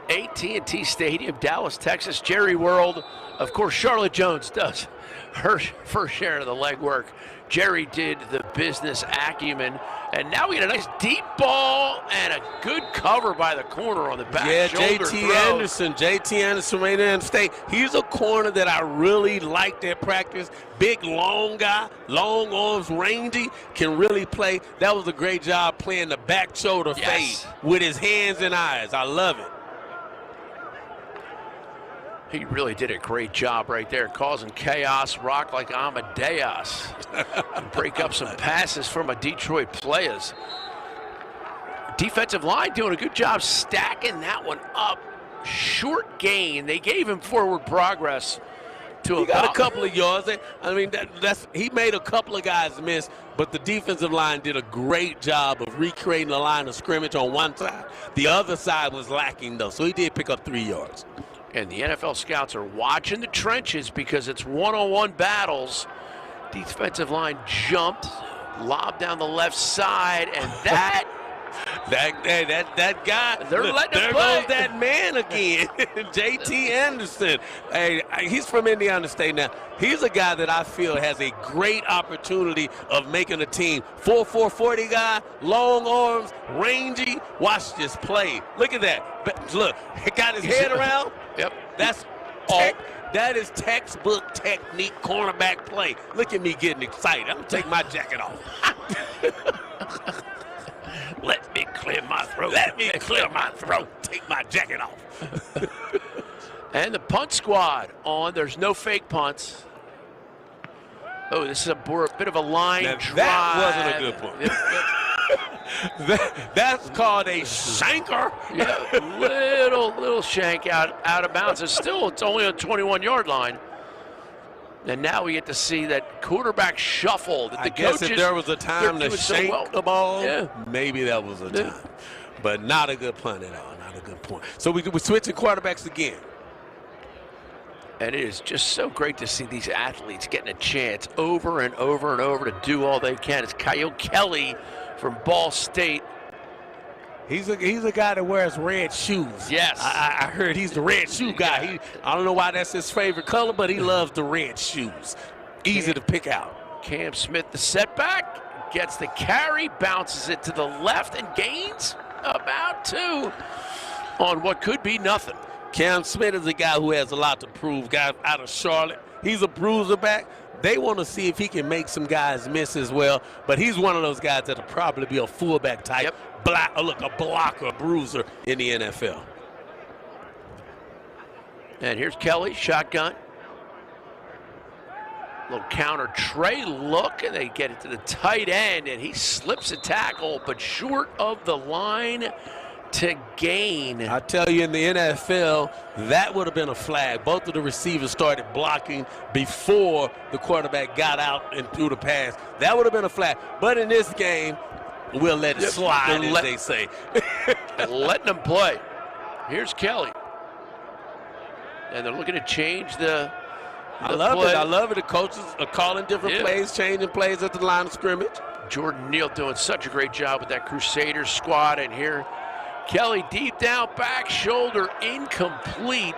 AT&T Stadium, Dallas, Texas. Jerry World. Of course, Charlotte Jones does her first share of the legwork. Jerry did the business acumen. And now we get a nice deep ball and a good cover by the corner on the back shoulder JT Anderson. JT Anderson from A&M State. He's a corner that I really liked at practice. Big, long guy, long arms, rangy, can really play. That was a great job playing the back shoulder fade with his hands and eyes. I love it. He really did a great job right there, causing chaos, rock like Amadeus, and break up some passes from a Detroit players. Defensive line doing a good job stacking that one up. Short gain. They gave him forward progress. He got a couple of yards. I mean, he made a couple of guys miss, but the defensive line did a great job of recreating the line of scrimmage on one side. The other side was lacking, though, so he did pick up 3 yards. And the NFL scouts are watching the trenches because it's one-on-one battles. Defensive line jumped, lobbed down the left side, and that guy, they're letting there him play. Goes that man again, JT Anderson. Hey, he's from Indiana State now. He's a guy that I feel has a great opportunity of making a team. 4'4", 40 guy, long arms, rangy. Watch this play. Look at that. Look, he got his head around. Yep. That is textbook technique cornerback play. Look at me getting excited. I'm going to take my jacket off. Let me clear my throat. Let me clear my throat. Take my jacket off. And the punt squad on. There's no fake punts. Oh, this is a bit of a line drive. That wasn't a good punt. That's called a shanker. Yeah, little shank out of bounds. It's only on 21-yard line. And now we get to see that quarterback shuffle. That I guess if there was a time to shank the ball, maybe that was a time. But not a good punt at all. Not a good point. So we're switching quarterbacks again. And it is just so great to see these athletes getting a chance over and over and over to do all they can. It's Kyle Kelly from Ball State. He's a guy that wears red shoes. Yes. I heard he's the red shoe guy. I don't know why that's his favorite color, but he loves the red shoes. Easy to pick out. Cam Smith, the setback, gets the carry, bounces it to the left, and gains about 2 on what could be nothing. Cam Smith is a guy who has a lot to prove. Guy out of Charlotte. He's a bruiser back. They want to see if he can make some guys miss as well. But he's one of those guys that'll probably be a fullback type. A blocker, bruiser in the NFL. And here's Kelly, shotgun. Little counter tray look, and they get it to the tight end, and he slips a tackle, but short of the line to gain. I tell you, in the NFL, that would have been a flag. Both of the receivers started blocking before the quarterback got out and threw the pass. That would have been a flag. But in this game, we'll let it slide, as they say. Letting them play. Here's Kelly. And they're looking to change the I love it. I love it. The coaches are calling different plays, changing plays at the line of scrimmage. Jordan Neal doing such a great job with that Crusaders squad. And here, Kelly deep down, back shoulder, incomplete.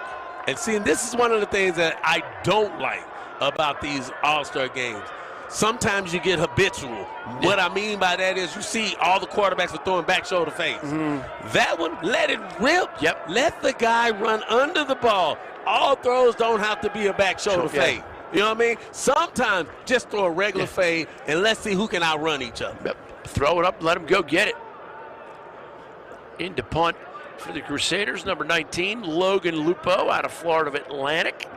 And see, this is one of the things that I don't like about these All-Star games. Sometimes you get habitual. What I mean by that is you see all the quarterbacks are throwing back shoulder fades. That one, let it rip. Let the guy run under the ball. All throws don't have to be a back shoulder fade. You know what I mean? Sometimes just throw a regular fade and let's see who can outrun each other. Throw it up, let him go get it. Into punt for the Crusaders, number 19, Logan Lupo out of Florida Atlantic.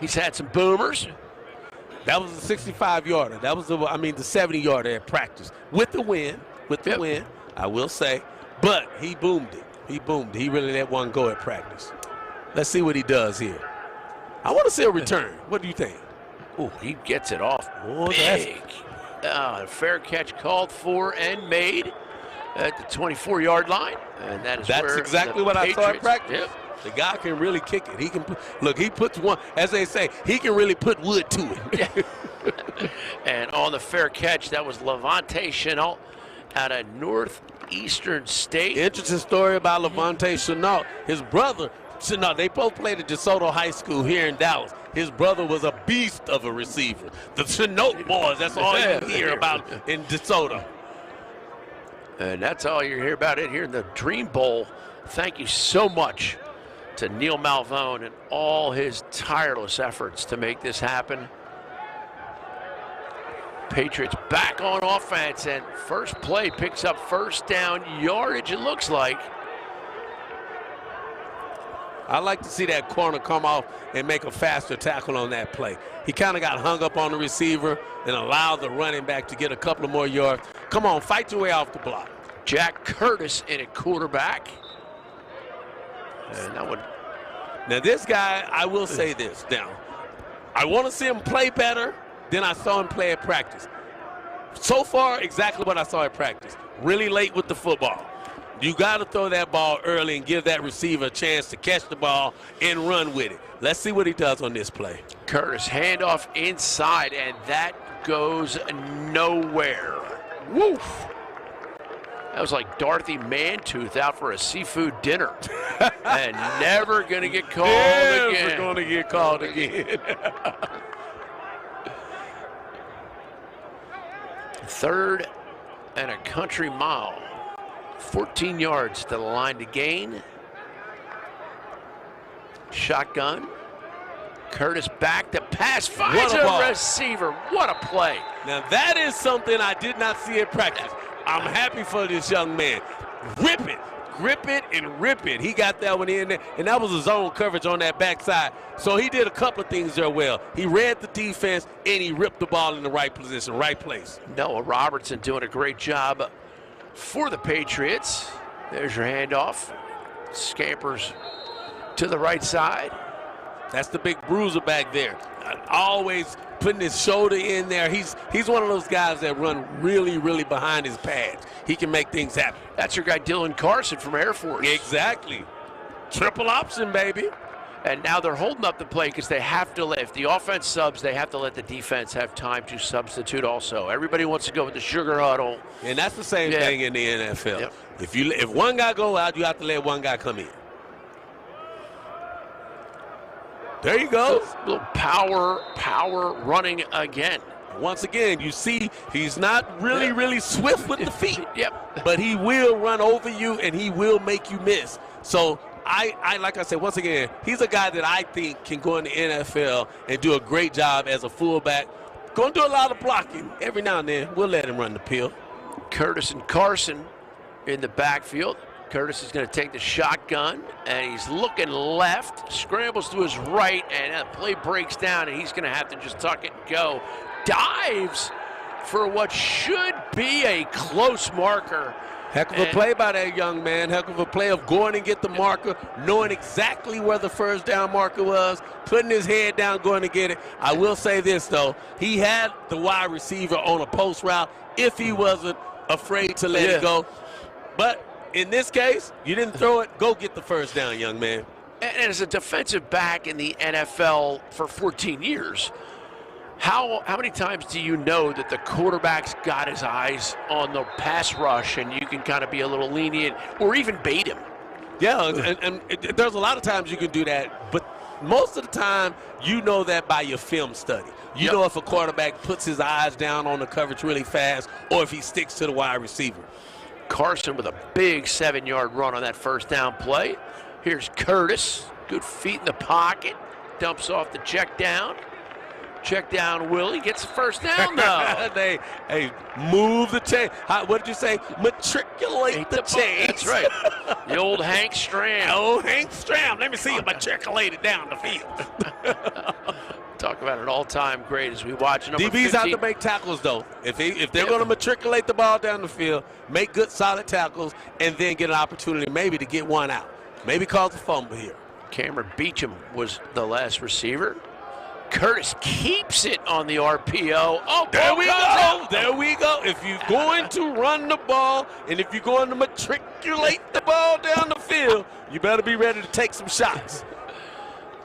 He's had some boomers. That was a 65-yarder. That was the 70-yarder at practice. With the win, I will say. But he boomed it. He really let one go at practice. Let's see what he does here. I want to see a return. What do you think? Oh, he gets it off Oh, big. Fair catch called for and made at the 24-yard line. And that's exactly what I saw in practice. Yep. The guy can really kick it. He can look. He puts one, as they say, he can really put wood to it. Yeah. And on the fair catch, that was Levante Chenault out of Northeastern State. Interesting story about Levante Chenault. His brother, Chenault, they both played at DeSoto High School here in Dallas. His brother was a beast of a receiver. The Chenault boys, that's all you hear about in DeSoto. And that's all you hear about it here in the Dream Bowl. Thank you so much to Neil Malvone and all his tireless efforts to make this happen. Patriots back on offense, and first play picks up first down yardage, it looks like. I like to see that corner come off and make a faster tackle on that play. He kind of got hung up on the receiver and allowed the running back to get a couple of more yards. Come on, fight your way off the block. Jack Curtis in at quarterback. And that one. Now this guy, I will say this. Now, I want to see him play better than I saw him play at practice. So far, exactly what I saw at practice. Really late with the football. You got to throw that ball early and give that receiver a chance to catch the ball and run with it. Let's see what he does on this play. Curtis, handoff inside, and that goes nowhere. Woof. That was like Dorothy Mantooth out for a seafood dinner. And never going to get called again. Never going to get called again. Third and a country mile. 14 yards to the line to gain. Shotgun. Curtis back to pass. Finds a receiver. What a play. Now that is something I did not see at practice. I'm happy for this young man. Rip it, grip it, and rip it. He got that one in there, and that was a zone coverage on that backside. So he did a couple of things there well. He read the defense, and he ripped the ball in the right position, right place. Noah Robertson doing a great job for the Patriots. There's your handoff. Scampers to the right side. That's the big bruiser back there. Always putting his shoulder in there. He's one of those guys that run really, really behind his pads. He can make things happen. That's your guy Dylan Carson from Air Force. Exactly. Triple option, baby. And now they're holding up the play because they have to let, if the offense subs, they have to let the defense have time to substitute also. Everybody wants to go with the sugar huddle. And that's the same thing in the NFL. Yep. If one guy go out, you have to let one guy come in. There you go. Little power running again. Once again, you see he's not really swift with the feet. Yep. But he will run over you and he will make you miss. So I like I said, once again, he's a guy that I think can go in the NFL and do a great job as a fullback. Going to do a lot of blocking. Every now and then, we'll let him run the pill. Curtis and Carson in the backfield. Curtis is going to take the shotgun, and he's looking left, scrambles to his right, and that play breaks down, and he's going to have to just tuck it and go. Dives for what should be a close marker. Heck of a play by that young man. Heck of a play of going and get the marker, knowing exactly where the first down marker was, putting his head down, going to get it. I will say this, though. He had the wide receiver on a post route if he wasn't afraid to let it go. But in this case, you didn't throw it. Go get the first down, young man. And as a defensive back in the NFL for 14 years, how many times do you know that the quarterback's got his eyes on the pass rush and you can kind of be a little lenient or even bait him? Yeah, and there's a lot of times you can do that, but most of the time you know that by your film study. You know if a quarterback puts his eyes down on the coverage really fast or if he sticks to the wide receiver. Carson with a big 7-yard run on that first down play. Here's Curtis. Good feet in the pocket. Dumps off the check down. Check down Willie. Gets the first down, though. They move the chain. What did you say? Matriculate the chain. That's right. The old Hank Stram. Old Hank Stram. Let me see you matriculate it down the field. Talk about an all-time great as we watch number 15. DBs have to make tackles, though. If they're going to matriculate the ball down the field, make good, solid tackles, and then get an opportunity maybe to get one out. Maybe cause a fumble here. Cameron Beecham was the last receiver. Curtis keeps it on the RPO. Oh, There we comes go. out. There we go. If you're going to run the ball and if you're going to matriculate the ball down the field, you better be ready to take some shots.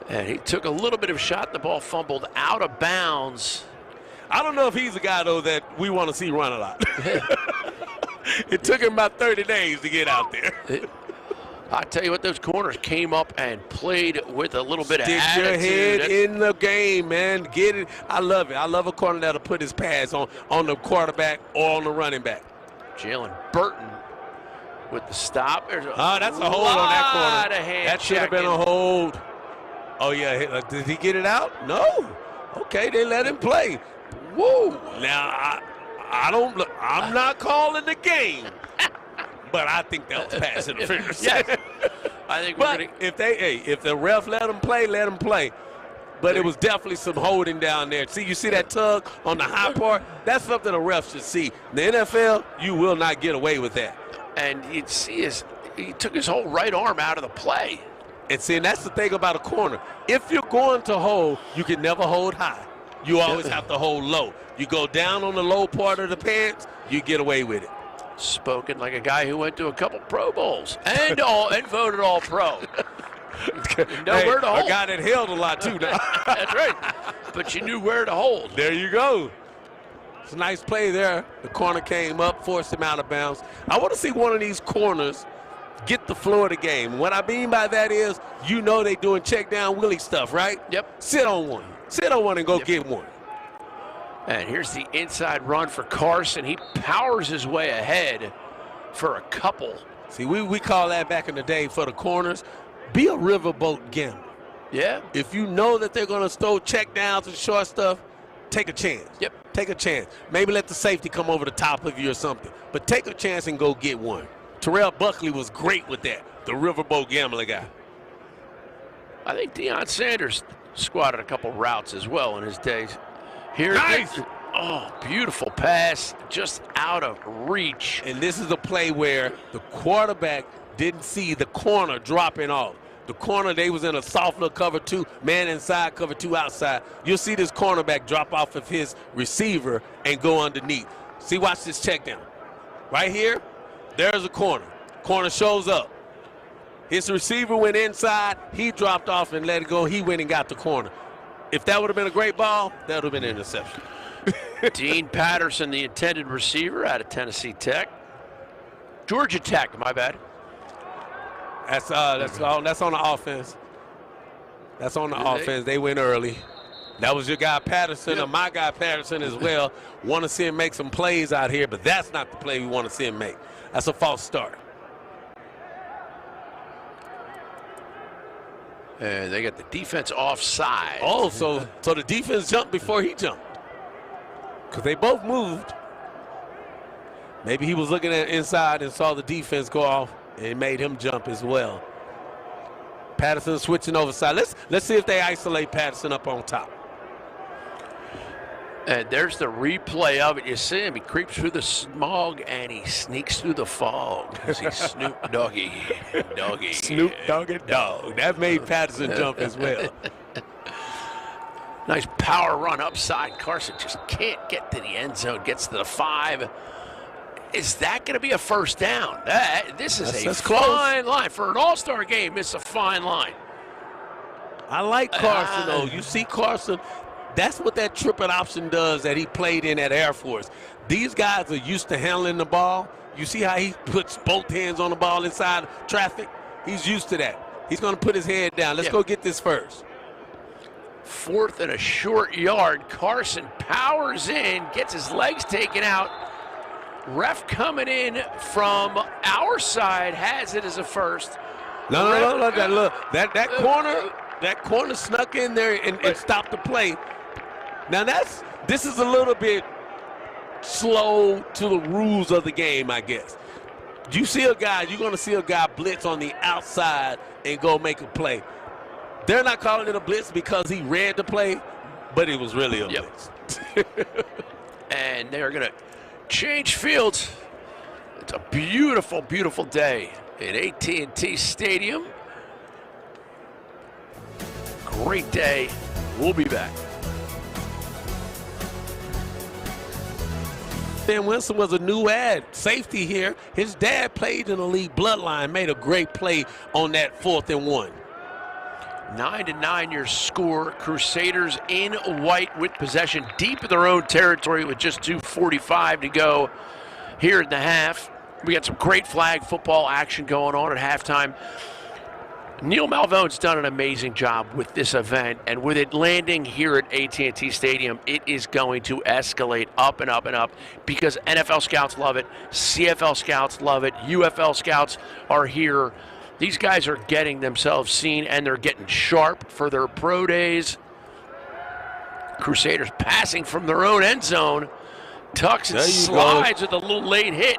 And he took a little bit of a shot. The ball fumbled out of bounds. I don't know if he's a guy, though, that we want to see run a lot. It took him about 30 days to get out there. I tell you what, those corners came up and played with a little bit of Stick attitude. your head in the game, man. Get it. I love it. I love a corner that'll put his pass on the quarterback or on the running back. Jalen Burton with the stop. There's That's a hold on that corner. That should have been a hold. Oh, yeah. Did he get it out? No. Okay, they let him play. Whoa. Now, I'm not calling the game, but I think that was pass interference. Yes. I think we're going to. If the ref let him play, let him play. But it was definitely some holding down there. See, you see that tug on the high part? That's something the ref should see. In the NFL, you will not get away with that. And you'd see he took his whole right arm out of the play. And see, and that's the thing about a corner. If you're going to hold, you can never hold high. You always have to hold low. You go down on the low part of the pants, you get away with it. Spoken like a guy who went to a couple Pro Bowls and voted all pro. Where to hold. A guy that held a lot too. That's right. But you knew where to hold. There you go. It's a nice play there. The corner came up, forced him out of bounds. I want to see one of these corners get the flow of the game. What I mean by that is, they doing check down Willie stuff, right? Yep. Sit on one. Sit on one and go get one. And here's the inside run for Carson. He powers his way ahead for a couple. See, we call that back in the day for the corners, be a riverboat gambler. Yeah. If you know that they're going to throw check downs and short stuff, take a chance. Yep. Take a chance. Maybe let the safety come over the top of you or something. But take a chance and go get one. Terrell Buckley was great with that, the riverboat gambler guy. I think Deion Sanders squatted a couple routes as well in his days. Here, nice. Beautiful pass, just out of reach. And this is a play where the quarterback didn't see the corner dropping off. The corner, they was in a soft little cover two, man inside, cover two outside. You'll see this cornerback drop off of his receiver and go underneath. See, watch this check down. Right here, there's a corner. Corner shows up. His receiver went inside. He dropped off and let it go. He went and got the corner. If that would have been a great ball, that would have been an interception. Dean Patterson, the intended receiver out of Tennessee Tech. Georgia Tech, my bad. That's on the offense. That's on the offense. They went early. That was your guy Patterson, and my guy Patterson as well. Want to see him make some plays out here, but that's not the play we want to see him make. That's a false start. And they got the defense offside. Oh, so the defense jumped before he jumped. Because they both moved. Maybe he was looking at inside and saw the defense go off, and it made him jump as well. Patterson switching over side. Let's see if they isolate Patterson up on top. And there's the replay of it. You see him. He creeps through the smog and he sneaks through the fog. He's Snoop Doggy. Doggy. Snoop Doggy Dog. That made Patterson jump as well. Nice power run upside. Carson just can't get to the end zone. Gets to the 5. Is that going to be a first down? This is a fine line. For an all-star game, it's a fine line. I like Carson, though. You see Carson, that's what that triple option does that he played in at Air Force. These guys are used to handling the ball. You see how he puts both hands on the ball inside traffic? He's used to that. He's going to put his head down. Let's go get this first. 4th and a short yard. Carson powers in, gets his legs taken out. Ref coming in from our side has it as a first. No. Look, that corner snuck in there and stopped the play. Now this is a little bit slow to the rules of the game, I guess. You're going to see a guy blitz on the outside and go make a play. They're not calling it a blitz because he read the play, but it was really a blitz. And they're going to change fields. It's a beautiful, beautiful day at AT&T Stadium. Great day. We'll be back. Finn Winston was a new ad safety here. His dad played in the league bloodline, made a great play on that 4th and 1. 9-9 your score. Crusaders in white with possession deep in their own territory with just 2:45 to go here in the half. We got some great flag football action going on at halftime. Neil Malvone's done an amazing job with this event, and with it landing here at AT&T Stadium, it is going to escalate up and up and up because NFL scouts love it, CFL scouts love it, UFL scouts are here. These guys are getting themselves seen, and they're getting sharp for their pro days. Crusaders passing from their own end zone. Tucks and slides with a little late hit.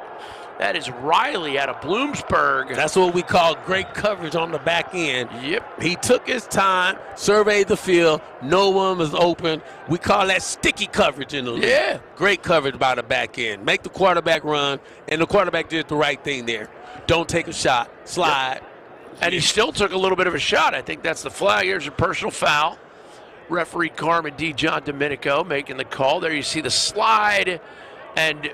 That is Riley out of Bloomsburg. That's what we call great coverage on the back end. Yep. He took his time, surveyed the field. No one was open. We call that sticky coverage in the league. Yeah. Great coverage by the back end. Make the quarterback run, and the quarterback did the right thing there. Don't take a shot. Slide. Yep. And he still took a little bit of a shot. I think that's the flag. Here's a personal foul. Referee Carmen D. John Domenico making the call. There you see the slide. And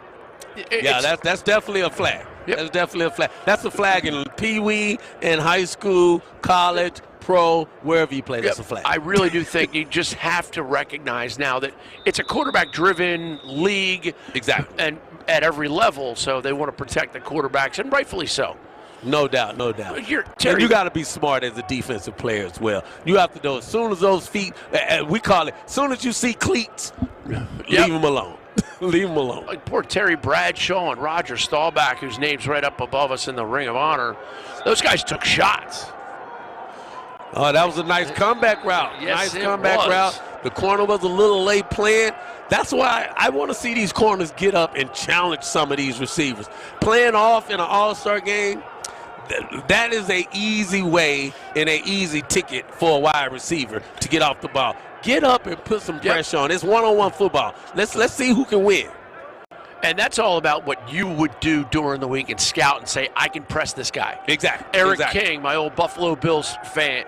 that's definitely a flag. Yep. That's definitely a flag. That's a flag in Pee-wee, in high school, college, pro, wherever you play. That's a flag. I really do think you just have to recognize now that it's a quarterback-driven league. Exactly. And at every level, so they want to protect the quarterbacks, and rightfully so. No doubt, no doubt. Terry, and you got to be smart as a defensive player as well. You have to know as soon as those feet, we call it, as soon as you see cleats, leave them alone. Leave them alone. Like poor Terry Bradshaw and Roger Staubach, whose name's right up above us in the Ring of Honor. Those guys took shots. Oh, that was a nice comeback route. Yes, nice comeback route. The corner was a little late playing. That's why I want to see these corners get up and challenge some of these receivers. Playing off in an all-star game, that is an easy way and an easy ticket for a wide receiver to get off the ball. Get up and put some pressure on. It's one-on-one football. Let's see who can win. And that's all about what you would do during the week and scout and say, I can press this guy. Exactly. Eric King, my old Buffalo Bills friend,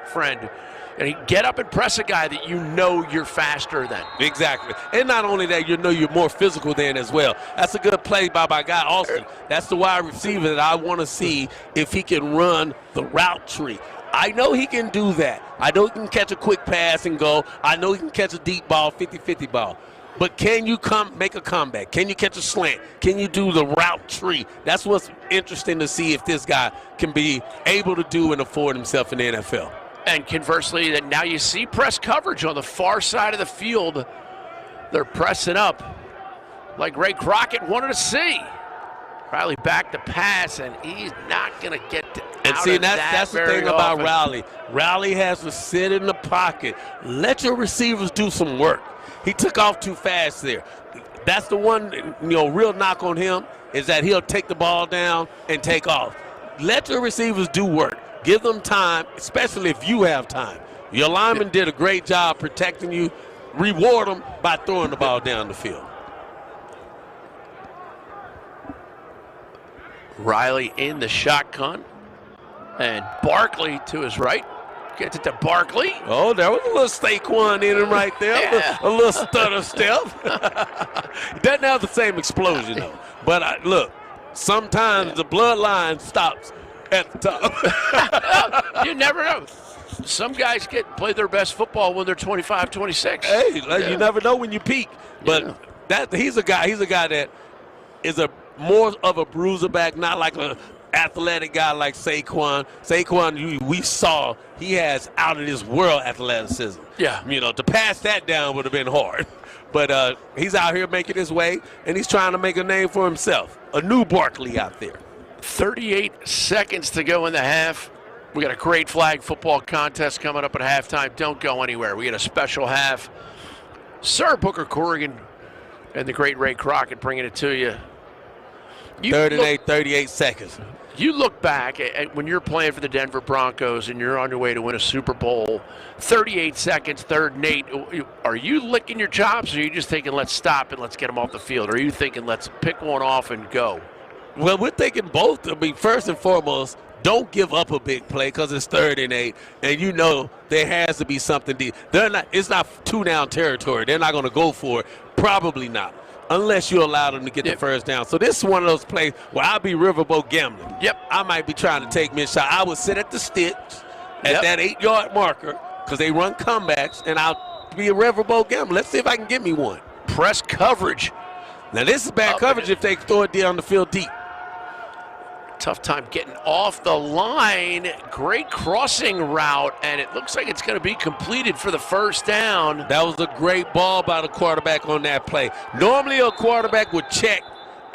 and he get up and press a guy that you know you're faster than. Exactly. And not only that, you know you're more physical than as well. That's a good play by my guy Austin. That's the wide receiver that I want to see if he can run the route tree. I know he can do that. I know he can catch a quick pass and go. I know he can catch a deep ball, 50-50 ball. But can you make a comeback? Can you catch a slant? Can you do the route tree? That's what's interesting to see if this guy can be able to do and afford himself in the NFL. And conversely, that now you see press coverage on the far side of the field. They're pressing up like Ray Crockett wanted to see. Riley back to pass, and he's not going to get out and see, of that's the thing about Riley. Riley has to sit in the pocket. Let your receivers do some work. He took off too fast there. That's the one, real knock on him is that he'll take the ball down and take off. Let your receivers do work. Give them time, especially if you have time. Your lineman did a great job protecting you. Reward them by throwing the ball down the field. Riley in the shotgun. And Barkley to his right. Gets it to Barkley. Oh, there was a little Saquon in him right there. Yeah. A little stutter step. He doesn't have the same explosion, though. But look, sometimes the bloodline stops at the top. You never know. Some guys play their best football when they're 25, 26. Hey, you never know when you peak. But he's a guy that is more of a bruiser back, not like a athletic guy like Saquon. Saquon, we saw he has out of this world athleticism. Yeah. To pass that down would have been hard. But he's out here making his way, and he's trying to make a name for himself. A new Barkley out there. 38 seconds to go in the half. We got a great flag football contest coming up at halftime. Don't go anywhere. We got a special half. Sir Booker Corrigan and the great Ray Crockett bringing it to you. 38 seconds. You look back at when you're playing for the Denver Broncos and you're on your way to win a Super Bowl, 38 seconds, 3rd and 8. Are you licking your chops, or are you just thinking, let's stop and let's get them off the field? Or are you thinking, let's pick one off and go? Well, we're thinking both. I mean, first and foremost, don't give up a big play because it's 3rd and 8, and there has to be something deep. It's not 2-down territory. They're not going to go for it. Probably not. unless you allow them to get the first down. So this is one of those plays where I'll be riverboat gambling. Yep. I might be trying to take mid shot. I would sit at the stitch at that 8-yard marker because they run comebacks, and I'll be a riverboat gambler. Let's see if I can get me one. Press coverage. Now this is bad coverage if they throw it down the field deep. Tough time getting off the line. Great crossing route, and it looks like it's going to be completed for the first down. That was a great ball by the quarterback on that play. Normally a quarterback would check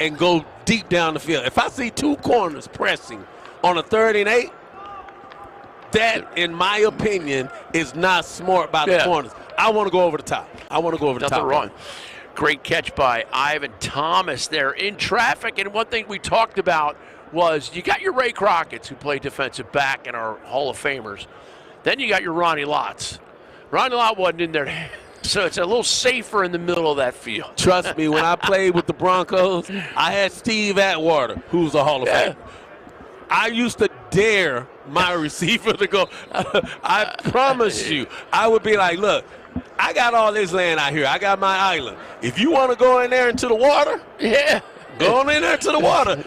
and go deep down the field. If I see 2 corners pressing on a 3rd and 8, that, in my opinion, is not smart by the corners. I want to go over the top. Nothing wrong. Great catch by Ivan Thomas there in traffic. And one thing we talked about was you got your Ray Crockett's, who play defensive back and are Hall of Famers. Then you got your Ronnie Lotts. Ronnie Lott wasn't in there, so it's a little safer in the middle of that field. Trust me, when I played with the Broncos, I had Steve Atwater, who's a Hall of Famer. I used to dare my receiver to go. I promise you, I would be like, look, I got all this land out here. I got my island. If you want to go in there into the water, go on in there to the water.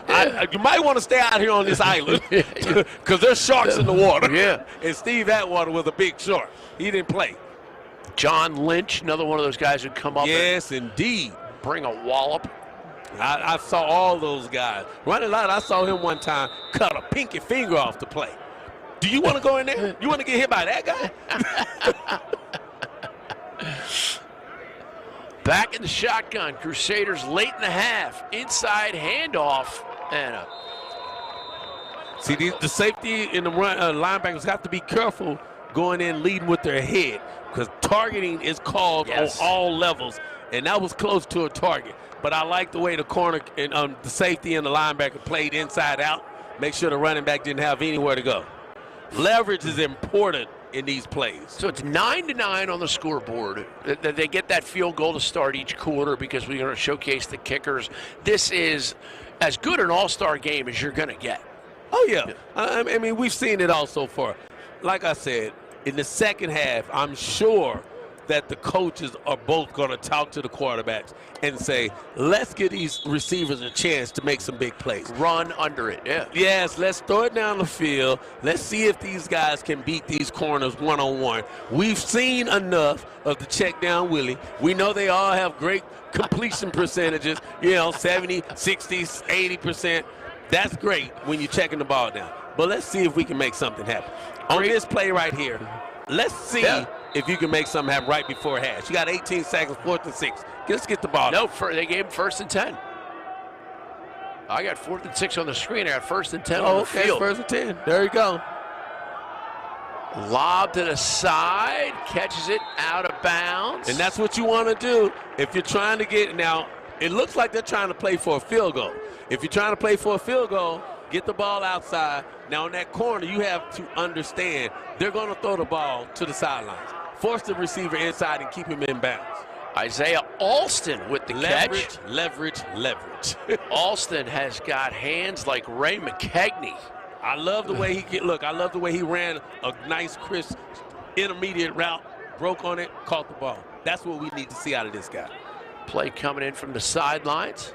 You might want to stay out here on this island because there's sharks in the water. And Steve Atwater was a big shark. He didn't play. John Lynch, another one of those guys who come up. Yes, indeed. Bring a wallop. I saw all those guys. Running Lott, I saw him one time cut a pinky finger off the play. Do you want to go in there? You want to get hit by that guy? Back in the shotgun. Crusaders late in the half. Inside handoff. And see, the safety and the linebackers have to be careful going in leading with their head because targeting is called on all levels. And that was close to a target. But I like the way the corner and the safety and the linebacker played inside out. Make sure the running back didn't have anywhere to go. Leverage is important in these plays. So it's 9-9 on the scoreboard. They get that field goal to start each quarter because we're going to showcase the kickers. This is as good an all-star game as you're going to get. Oh, yeah. I mean, we've seen it all so far. Like I said, in the second half, I'm sure that the coaches are both going to talk to the quarterbacks and say, let's give these receivers a chance to make some big plays. Run under it, Yes, let's throw it down the field. Let's see if these guys can beat these corners one-on-one. We've seen enough of the check down Willie. We know they all have great completion percentages, 70, 60, 80%. That's great when you're checking the ball down. But let's see if we can make something happen. On this play right here, let's see if you can make something happen right before hash. You got 18 seconds, 4th and 6. Let's get the ball. No, they gave him 1st and 10. I got 4th and 6 on the screen. I got 1st and 10 on the field. 1st and 10. There you go. Lob to the side, catches it out of bounds. And that's what you want to do if you're trying to get, now, it looks like they're trying to play for a field goal. If you're trying to play for a field goal, get the ball outside. Now, in that corner, you have to understand they're going to throw the ball to the sidelines. Force the receiver inside and keep him in bounds. Isaiah Alston with the catch. Leverage. Alston has got hands like Ray McKegney. I love the way I love the way he ran a nice, crisp, intermediate route, broke on it, caught the ball. That's what we need to see out of this guy. Play coming in from the sidelines.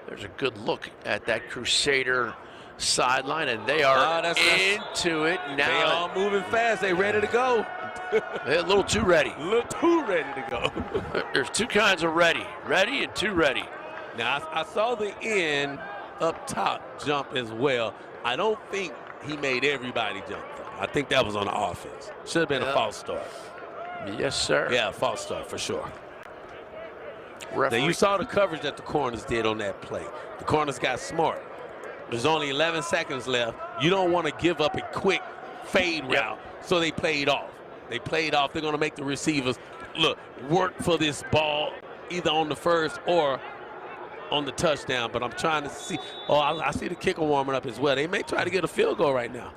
There's a good look at that Crusader sideline, and they are into it now. They all moving fast. They ready to go. They're a little too ready. A little too ready to go. There's 2 kinds of ready and too ready. Now, I saw the end up top jump as well. I don't think he made everybody jump, though. I think that was on the offense. Should have been a false start. Yes, sir. Yeah, a false start for sure. Referee. Now, you saw the coverage that the corners did on that play. The corners got smart. There's only 11 seconds left. You don't want to give up a quick fade route, so they played off. They're going to make the receivers, work for this ball either on the first or on the touchdown. But I'm trying to see. I see the kicker warming up as well. They may try to get a field goal right now.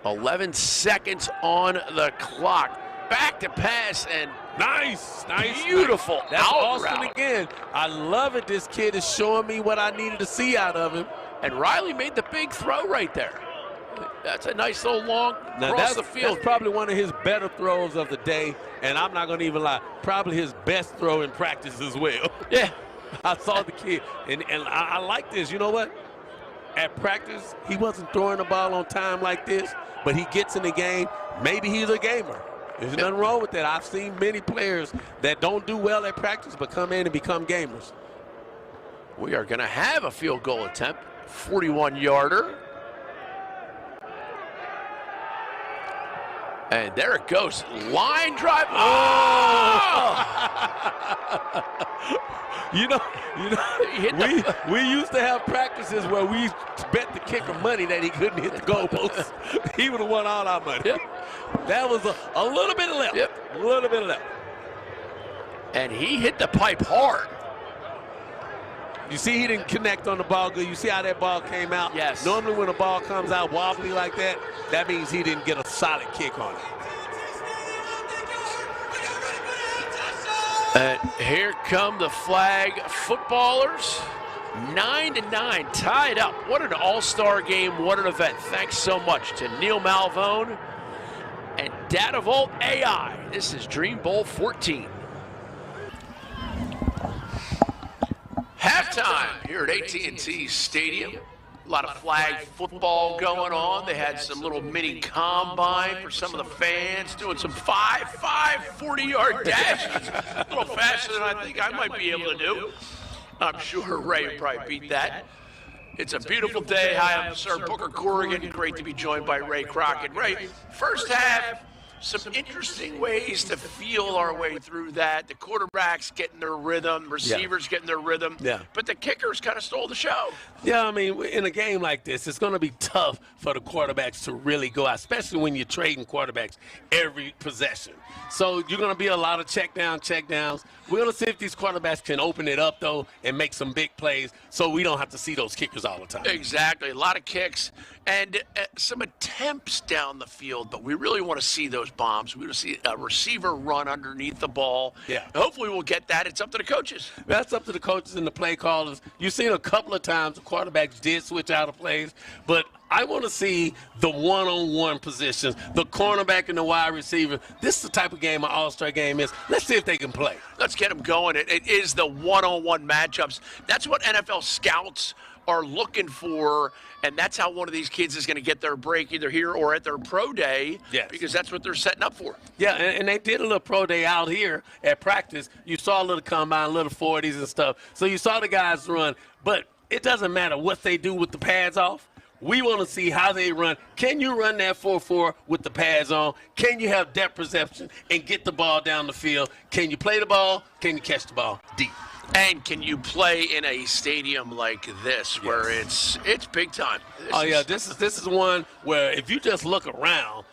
11 seconds on the clock. Back to pass and nice, beautiful. That's Austin again. I love it. This kid is showing me what I needed to see out of him. And Riley made the big throw right there. That's a nice little long Now across the that's field. probably one of his better throws of the day, and I'm not going to even lie, probably his best throw in practice as well. Yeah. I saw the kid, and I like this. You know what? At practice, he wasn't throwing the ball on time like this, but he gets in the game. Maybe he's a gamer. There's nothing wrong with that. I've seen many players that don't do well at practice but come in and become gamers. We are going to have a field goal attempt, 41-yarder. And there it goes, line drive. Oh! You know, we used to have practices where we bet the kicker money that he couldn't hit the goalpost. He would have won all our money. Yep. That was a little bit left. Yep. A little bit left. And he hit the pipe hard. You see he didn't connect on the ball good. You see how that ball came out? Yes. Normally when a ball comes out wobbly like that, that means he didn't get a solid kick on it. And here come the flag footballers. 9-9, tied up. What an all-star game, what an event. Thanks so much to Neil Malvone and Datavolt AI. This is Dream Bowl 14. Halftime here at AT&T Stadium. A lot of flag football going on. They had some little mini combine for some of the fans doing some 40-yard dashes. A little faster than I think I might be able to do. I'm sure Ray would probably beat that. It's a beautiful day. Hi, I'm Sir Booker Corrigan. Great to be joined by Ray Crockett. Ray, first half, some interesting ways to feel our way through that. The quarterbacks getting their rhythm, receivers getting their rhythm. Yeah. But the kickers kind of stole the show. Yeah, I mean, in a game like this, it's going to be tough for the quarterbacks to really go out, especially when you're trading quarterbacks every possession. So you're going to be a lot of checkdowns. We're going to see if these quarterbacks can open it up, though, and make some big plays so we don't have to see those kickers all the time. Exactly. A lot of kicks and some attempts down the field, but we really want to see those bombs. We want to see a receiver run underneath the ball. Yeah. Hopefully we'll get that. It's up to the coaches. That's up to the coaches and the play callers. You've seen a couple of times the quarterbacks did switch out of plays, but I want to see the one-on-one positions, the cornerback and the wide receiver. This is the type of game an all-star game is. Let's see if they can play. Let's get them going. It is the one-on-one matchups. That's what NFL scouts are looking for, and that's how one of these kids is going to get their break either here or at their pro day. Yes. Because that's what they're setting up for. Yeah, and they did a little pro day out here at practice. You saw a little combine, little 40s and stuff. So you saw the guys run, but it doesn't matter what they do with the pads off. We want to see how they run. Can you run that 4-4 with the pads on? Can you have depth perception and get the ball down the field? Can you play the ball? Can you catch the ball deep? And can you play in a stadium like this where it's big time? This is one where if you just look around,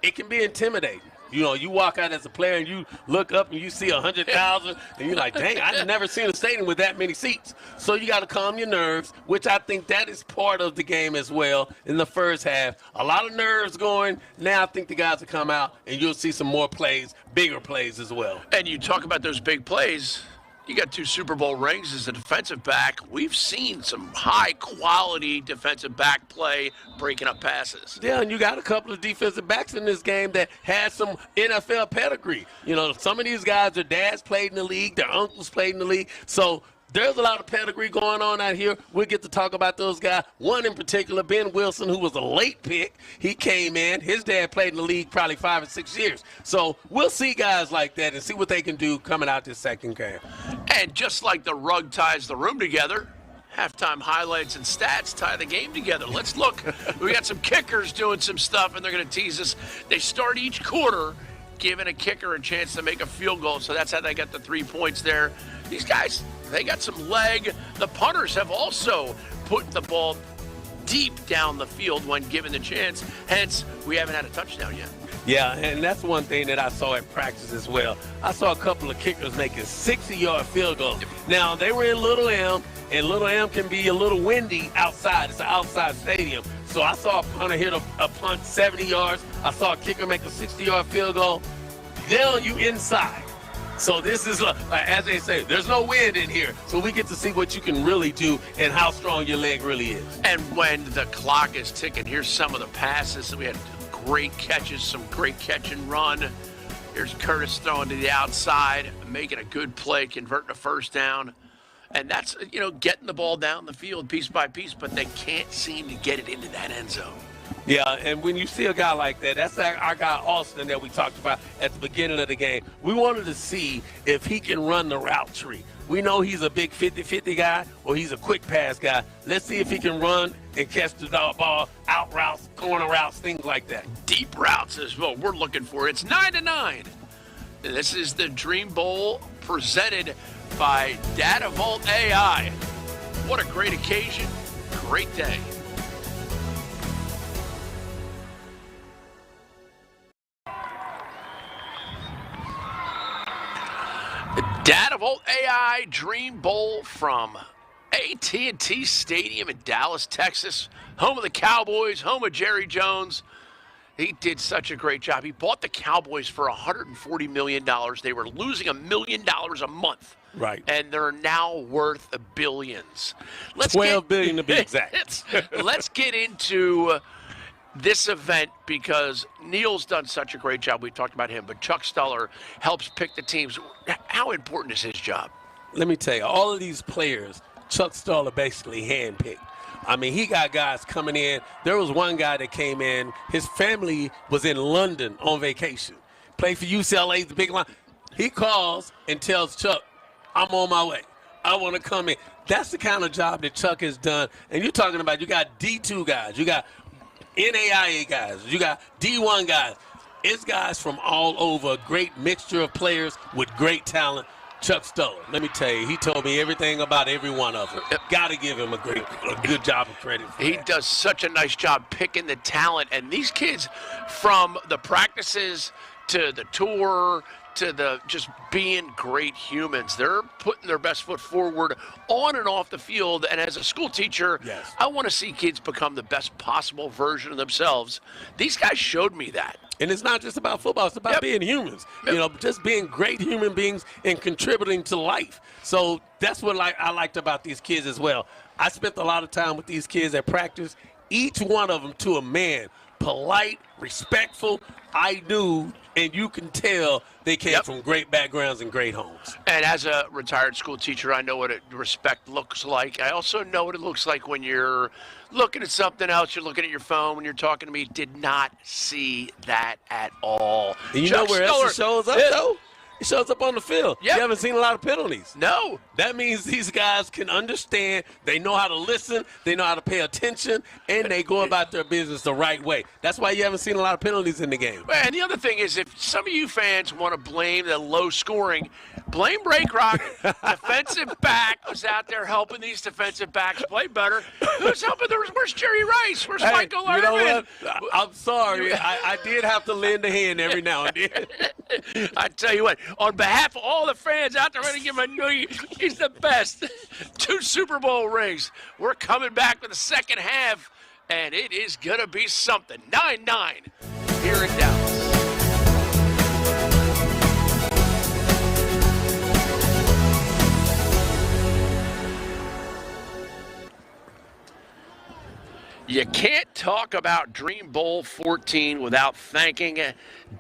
it can be intimidating. You know, you walk out as a player and you look up and you see 100,000 and you're like, dang, I've never seen a stadium with that many seats. So you got to calm your nerves, which I think that is part of the game as well in the first half. A lot of nerves going. Now I think the guys will come out and you'll see some more plays, bigger plays as well. And you talk about those big plays. You got 2 Super Bowl rings as a defensive back. We've seen some high-quality defensive back play breaking up passes. Yeah, and you got a couple of defensive backs in this game that had some NFL pedigree. You know, some of these guys, their dads played in the league, their uncles played in the league. So there's a lot of pedigree going on out here. We'll get to talk about those guys. One in particular, Ben Wilson, who was a late pick. He came in. His dad played in the league probably 5 or 6 years. So we'll see guys like that and see what they can do coming out this second game. And just like the rug ties the room together, halftime highlights and stats tie the game together. Let's look. We got some kickers doing some stuff, and they're going to tease us. They start each quarter giving a kicker a chance to make a field goal, so that's how they got the 3 points there. These guys, they got some leg. The punters have also put the ball deep down the field when given the chance. Hence, we haven't had a touchdown yet. Yeah, and that's one thing that I saw at practice as well. I saw a couple of kickers making 60-yard field goals. Now, they were in Little M, and Little M can be a little windy outside. It's an outside stadium. So I saw a punter hit a punt 70 yards. I saw a kicker make a 60-yard field goal. Then you inside. So this is, as they say, there's no wind in here. So we get to see what you can really do and how strong your leg really is. And when the clock is ticking, here's some of the passes. We had great catches, some great catch and run. Here's Curtis throwing to the outside, making a good play, converting a first down. And that's, getting the ball down the field piece by piece, but they can't seem to get it into that end zone. Yeah, and when you see a guy like that, that's our guy Austin that we talked about at the beginning of the game. We wanted to see if he can run the route tree. We know he's a big 50-50 guy or he's a quick pass guy. Let's see if he can run and catch the ball, out routes, corner routes, things like that. Deep routes is what we're looking for. It's 9-9. This is the Dream Bowl presented by Data Vault AI. What a great occasion, great day. Data Vault AI Dream Bowl from AT&T Stadium in Dallas, Texas, home of the Cowboys, home of Jerry Jones. He did such a great job. He bought the Cowboys for $140 million. They were losing $1 million a month. Right. And they're now worth billions. $12 billion to be exact. Let's get into this event because Neil's done such a great job. We talked about him, but Chuck Stuller helps pick the teams. How important is his job? Let me tell you, all of these players, Chuck Stuller basically handpicked. I mean, he got guys coming in. There was one guy that came in. His family was in London on vacation. Played for UCLA, the big line. He calls and tells Chuck, I'm on my way. I want to come in. That's the kind of job that Chuck has done. And you're talking about you got D2 guys. You got NAIA guys. You got D1 guys. It's guys from all over, a great mixture of players with great talent. Chuck Stuller, let me tell you, he told me everything about every one of them. Got to give him a good job of credit for He that. does such a nice job picking the talent. And these kids, from the practices to the tour to the just being great humans, they're putting their best foot forward on and off the field. And as a school teacher, Yes. I want to see kids become the best possible version of themselves. These guys showed me that. And it's not just about football. It's about being humans. Just being great human beings and contributing to life. So that's what I liked about these kids as well. I spent a lot of time with these kids at practice. Each one of them to a man, polite, respectful. I knew, and you can tell, they came from great backgrounds and great homes. And as a retired school teacher, I know what respect looks like. I also know what it looks like when you're looking at something else, you're looking at your phone, when you're talking to me. Did not see that at all. And you Chuck know where else it Stuller, shows up, though? It shows up on the field. Yep. You haven't seen a lot of penalties. No. That means these guys can understand, they know how to listen, they know how to pay attention, and they go about their business the right way. That's why you haven't seen a lot of penalties in the game. And the other thing is, if some of you fans want to blame the low scoring, blame Braycroft. Defensive back was out there helping these defensive backs play better. Who's helping? Where's Jerry Rice? Where's Michael Irvin? You know what? I'm sorry. I did have to lend a hand every now and then. I tell you what, on behalf of all the fans out there, I'm going to give him a new. He's the best. 2 Super Bowl rings. We're coming back for the second half, and it is going to be something. 9-9 here in Dallas. You can't talk about Dream Bowl 14 without thanking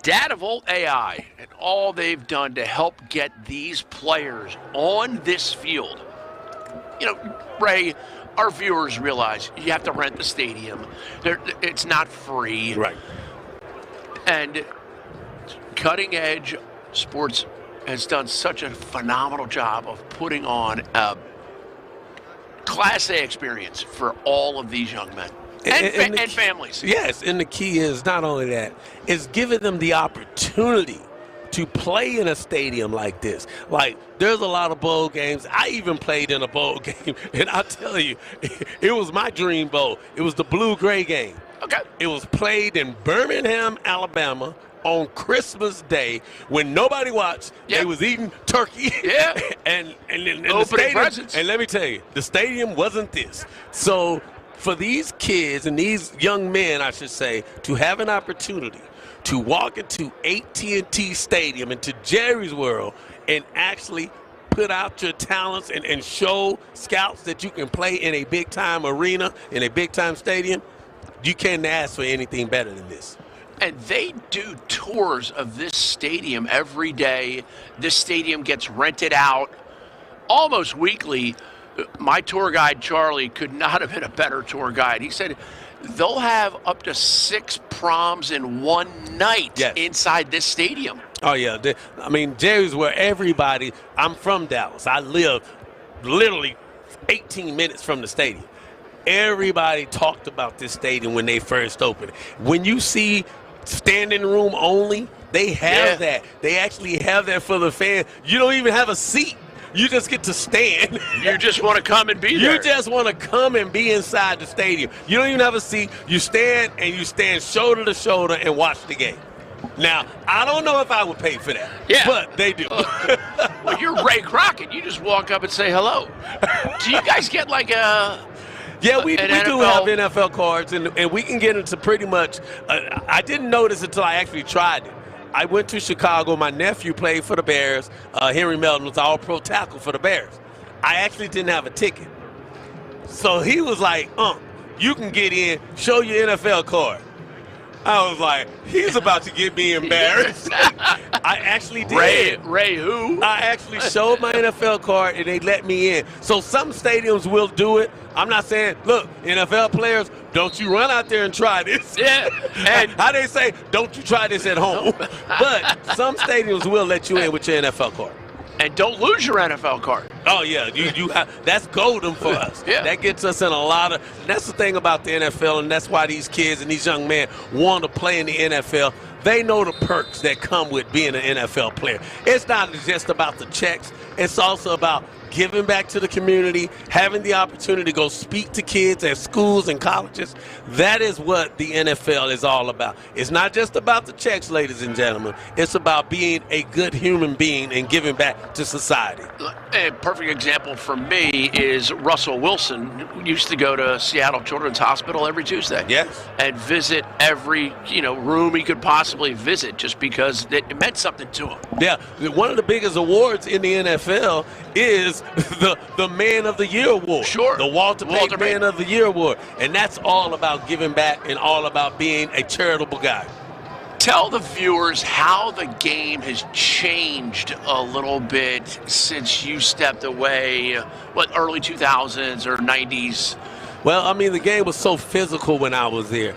Data Vault AI and all they've done to help get these players on this field. Ray, our viewers realize you have to rent the stadium. It's not free. Right. And Cutting Edge Sports has done such a phenomenal job of putting on a Class A experience for all of these young men and families. Yes, and the key is not only that, it's giving them the opportunity to play in a stadium like this. Like, there's a lot of bowl games. I even played in a bowl game, and I'll tell you, it was my dream bowl. It was the blue-gray game. Okay. It was played in Birmingham, Alabama, on Christmas Day when nobody watched. Yeah. They was eating turkey. Yeah. and the Opening stadium, presents. and let me tell you, the stadium wasn't this. So for these kids and these young men, I should say, to have an opportunity to walk into AT&T Stadium, into Jerry's World, and actually put out your talents and show scouts that you can play in a big-time arena, in a big-time stadium, you can't ask for anything better than this. And they do tours of this stadium every day. This stadium gets rented out almost weekly. My tour guide, Charlie, could not have been a better tour guide. He said they'll have up to 6 proms in one night inside this stadium. Oh, yeah. I mean, Jerry's where everybody – I'm from Dallas. I live literally 18 minutes from the stadium. Everybody talked about this stadium when they first opened. When you see standing room only, they have that. They actually have that for the fan. You don't even have a seat. You just get to stand. You just want to come and be there. You just want to come and be inside the stadium. You don't even have a seat. You stand shoulder to shoulder and watch the game. Now, I don't know if I would pay for that, but they do. Well, you're Ray Crockett. You just walk up and say hello. Do you guys get like a... Yeah, we do have NFL cards, and we can get into pretty much I didn't notice until I actually tried it. I went to Chicago. My nephew played for the Bears. Henry Melton was all-pro tackle for the Bears. I actually didn't have a ticket. So he was like, you can get in, show your NFL card. I was like, he's about to get me embarrassed. I actually did. Ray who? I actually showed my NFL card, and they let me in. So some stadiums will do it. I'm not saying, look, NFL players, don't you run out there and try this. Yeah. And how they say, don't you try this at home. But some stadiums will let you in with your NFL card. And don't lose your NFL card. Oh, yeah. You have, that's golden for us. Yeah. That gets us in a lot of – that's the thing about the NFL, and that's why these kids and these young men want to play in the NFL. They know the perks that come with being an NFL player. It's not just about the checks. It's also about giving back to the community, having the opportunity to go speak to kids at schools and colleges. That is what the NFL is all about. It's not just about the checks, ladies and gentlemen. It's about being a good human being and giving back to society. A perfect example for me is Russell Wilson, who used to go to Seattle Children's Hospital every Tuesday. Yes. And visit every, room he could possibly visit just because it meant something to him. Yeah. One of the biggest awards in the NFL is the Man of the Year Award. Sure. The Walter Payton Man of the Year Award. And that's all about giving back and all about being a charitable guy. Tell the viewers how the game has changed a little bit since you stepped away, early 2000s or 90s? Well, I mean, the game was so physical when I was there.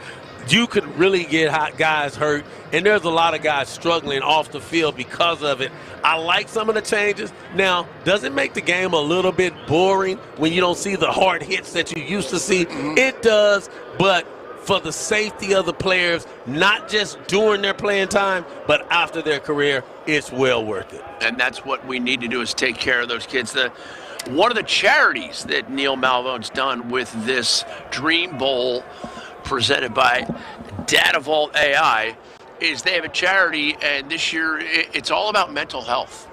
You could really get guys hurt, and there's a lot of guys struggling off the field because of it. I like some of the changes. Now, does it make the game a little bit boring when you don't see the hard hits that you used to see? Mm-hmm. It does, but for the safety of the players, not just during their playing time, but after their career, it's well worth it. And that's what we need to do is take care of those kids. One of the charities that Neil Malvone's done with this Dream Bowl presented by Datavault AI is they have a charity, and this year it's all about mental health.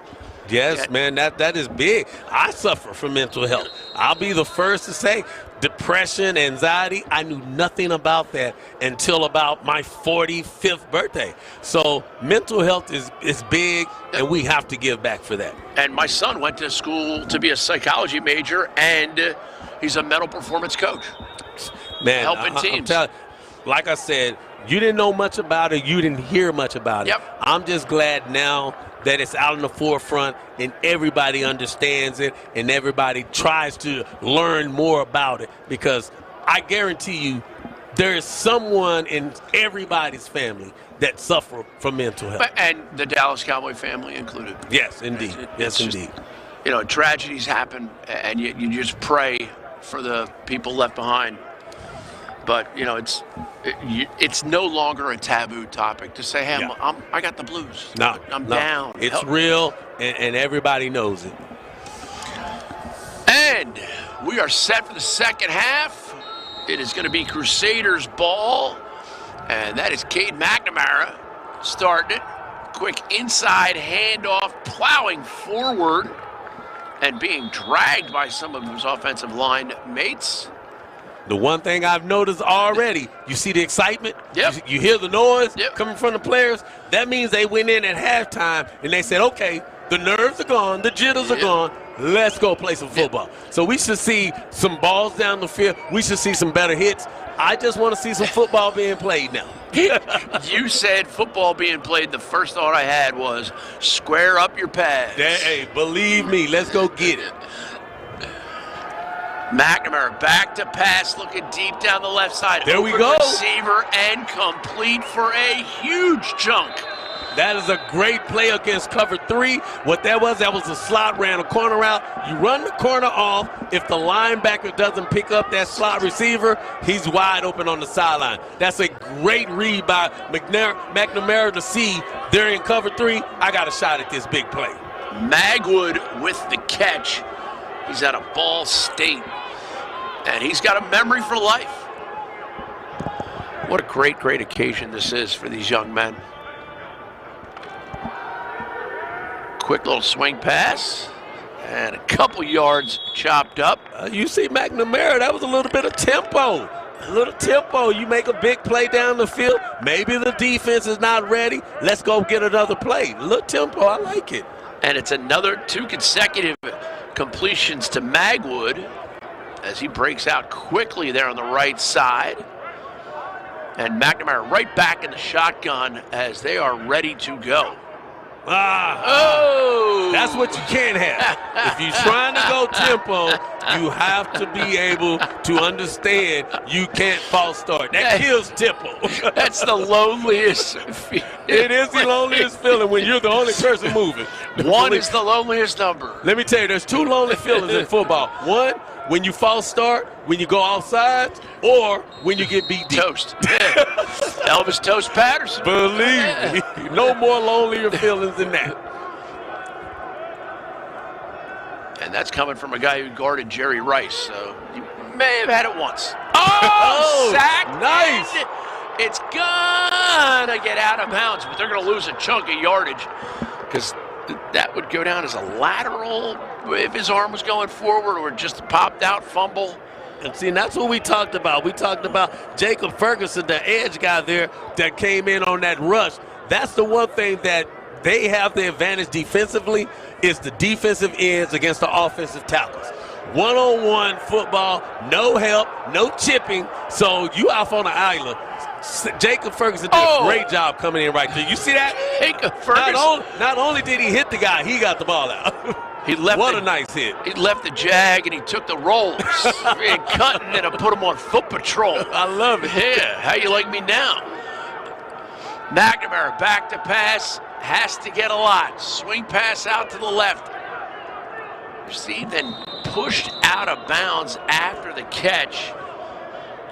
Yes, man, that is big. I suffer from mental health. I'll be the first to say depression, anxiety, I knew nothing about that until about my 45th birthday. So mental health is big, and we have to give back for that. And my son went to school to be a psychology major, and he's a mental performance coach. Man, helping teams. Like I said, you didn't know much about it. You didn't hear much about it. Yep. I'm just glad now that it's out in the forefront and everybody understands it and everybody tries to learn more about it, because I guarantee you there is someone in everybody's family that suffer from mental health. And the Dallas Cowboy family included. Yes, indeed. Yes, indeed. Tragedies happen, and you just pray for the people left behind. But, it's no longer a taboo topic to say, hey, I got the blues. No, I'm down. It's real, and everybody knows it. And we are set for the second half. It is going to be Crusaders ball, and that is Cade McNamara starting it. Quick inside handoff, plowing forward, and being dragged by some of his offensive line mates. The one thing I've noticed already, you see the excitement? Yep. You hear the noise coming from the players? That means they went in at halftime and they said, okay, The nerves are gone. The jitters are gone. Let's go play some football. So we should see some balls down the field. We should see some better hits. I just want to see some football being played now. You said football being played. The first thought I had was square up your pads. Hey, believe me, let's go get it. McNamara back to pass, looking deep down the left side. There we Open go. Receiver and complete for a huge chunk. That is a great play against cover 3. What that was a slot, ran a corner out. You run the corner off. If the linebacker doesn't pick up that slot receiver, he's wide open on the sideline. That's a great read by McNamara to see they're in cover 3. I got a shot at this big play. Magwood with the catch. He's out of Ball State, and he's got a memory for life. What a great, great occasion this is for these young men. Quick little swing pass, and a couple yards chopped up. You see McNamara, that was a little bit of tempo. A little tempo. You make a big play down the field. Maybe the defense is not ready. Let's go get another play. A little tempo, I like it. And it's another 2 consecutive completions to Magwood as he breaks out quickly there on the right side. And McNamara right back in the shotgun as they are ready to go. That's what you can't have. If you're trying to go tempo, you have to be able to understand you can't false start. That kills tempo. That's the loneliest. It is the loneliest feeling when you're the only person moving. 1 is the loneliest number. Let me tell you, there's 2 lonely feelings in football. 1, when you false start, when you go outside, or when you get beat deep. Toast. Elvis Toast Patterson. Believe me, no more lonelier feelings than that. And that's coming from a guy who guarded Jerry Rice, so you may have had it once. Oh, sack! Nice. It's gonna get out of bounds, but they're gonna lose a chunk of yardage because that would go down as a lateral if his arm was going forward, or just a popped out fumble. And see, that's what we talked about. We talked about Jacob Ferguson, the edge guy there that came in on that rush. That's the one thing that they have the advantage defensively is the defensive ends against the offensive tackles. One-on-one football, no help, no chipping, so you off on the island. Jacob Ferguson did a great job coming in right there. You see that? Jacob Ferguson. Not only did he hit the guy, he got the ball out. What a nice hit. He left the jag and he took the rolls. And cutting and put him on foot patrol. I love it. Yeah, how you like me now? McNamara back to pass. Has to get a lot. Swing pass out to the left. Received then pushed out of bounds after the catch.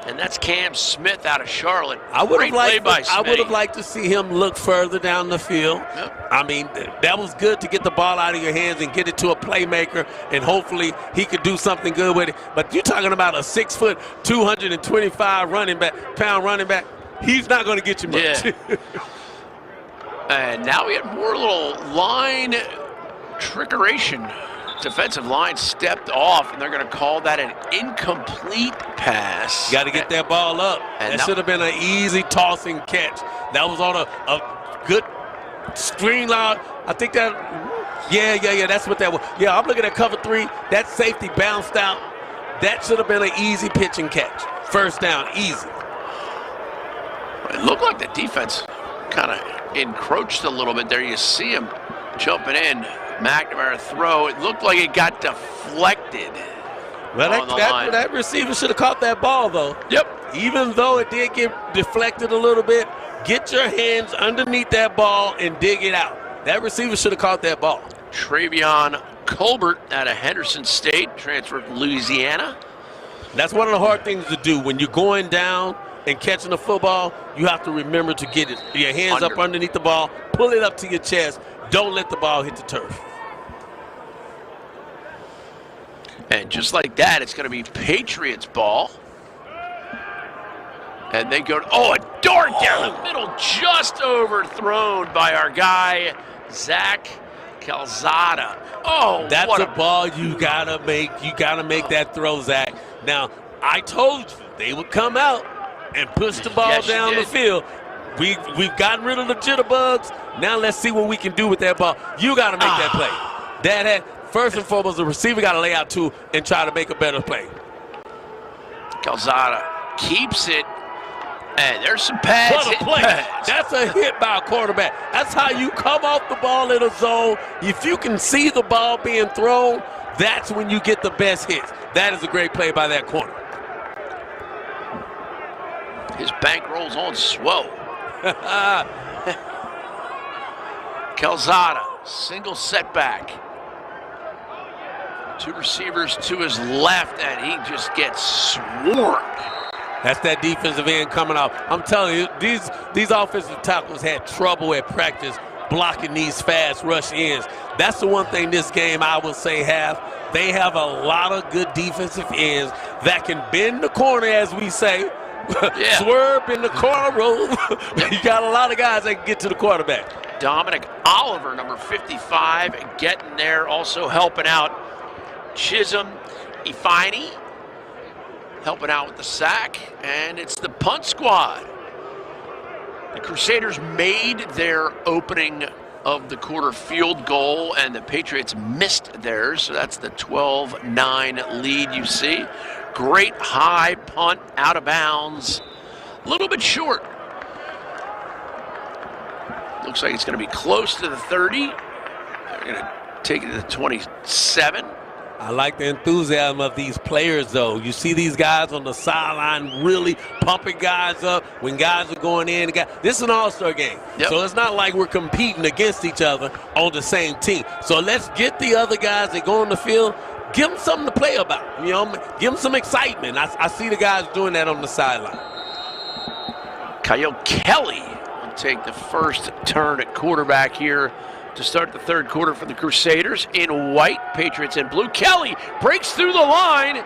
And that's Cam Smith out of Charlotte. I would have liked to see him look further down the field. Yep. I mean, that was good to get the ball out of your hands and get it to a playmaker, and hopefully he could do something good with it. But you're talking about a 6 foot, 225 pound running back. He's not going to get you much. Yeah. And now we have more little line trickeration. Defensive line stepped off, and they're going to call that an incomplete pass. Got to get that ball up. And that should have been an easy tossing catch. That was on a good streamline. I think that, yeah, that's what that was. Yeah, I'm looking at cover 3. That safety bounced out. That should have been an easy pitch and catch. First down, easy. It looked like the defense kind of encroached a little bit there. You see him jumping in. McNamara throw. It looked like it got deflected. Well, that receiver should have caught that ball, though. Yep. Even though it did get deflected a little bit, get your hands underneath that ball and dig it out. That receiver should have caught that ball. Travion Colbert out of Henderson State, transferred from Louisiana. That's one of the hard things to do. When you're going down and catching the football, you have to remember to get your hands up underneath the ball, pull it up to your chest. Don't let the ball hit the turf. And just like that, it's going to be Patriots ball. And they go, a dart down the middle, just overthrown by our guy, Zach Calzada. Oh, that's a ball you got to make. You got to make that throw, Zach. Now, I told you they would come out and push the ball down the field. we've gotten rid of the jitterbugs. Now let's see what we can do with that ball. You got to make that play. First and foremost, the receiver got to lay out two and try to make a better play. Calzada keeps it, and there's some pads. What a play. That's a hit by a quarterback. That's how you come off the ball in a zone. If you can see the ball being thrown, that's when you get the best hits. That is a great play by that corner. His bankrolls on swell. Calzada, single setback. Two receivers to his left, and he just gets swarmed. That's that defensive end coming out. I'm telling you, these offensive tackles had trouble at practice blocking these fast rush ends. That's the one thing this game I would say they have a lot of good defensive ends that can bend the corner, as we say. Yeah. Swerve in the corner roll. You got a lot of guys that can get to the quarterback. Dominic Oliver, number 55, getting there, also helping out. Chisholm Ifeanyi helping out with the sack, and it's the punt squad. The Crusaders made their opening of the quarter field goal, and the Patriots missed theirs, so that's the 12-9 lead you see. Great high punt out of bounds, a little bit short. Looks like it's going to be close to the 30. They're going to take it to the 27. I like the enthusiasm of these players, though. You see these guys on the sideline really pumping guys up when guys are going in. This is an all-star game, so it's not like we're competing against each other on the same team. So let's get the other guys that go on the field, give them something to play about. Give them some excitement. I see the guys doing that on the sideline. Kyle Kelly will take the first turn at quarterback here to start the third quarter for the Crusaders. In white, Patriots in blue. Kelly breaks through the line.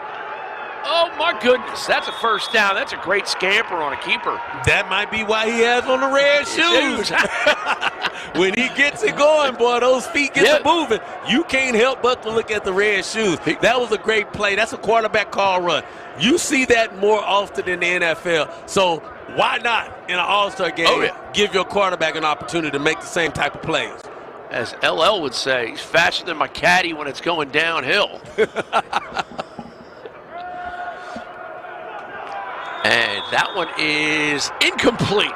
Oh, my goodness. That's a first down. That's a great scamper on a keeper. That might be why he has on the red shoes. When he gets it going, boy, those feet get to moving. You can't help but to look at the red shoes. That was a great play. That's a quarterback call run. You see that more often in the NFL. So why not, in an all-star game, give your quarterback an opportunity to make the same type of plays? As LL would say, he's faster than my caddy when it's going downhill. And that one is incomplete.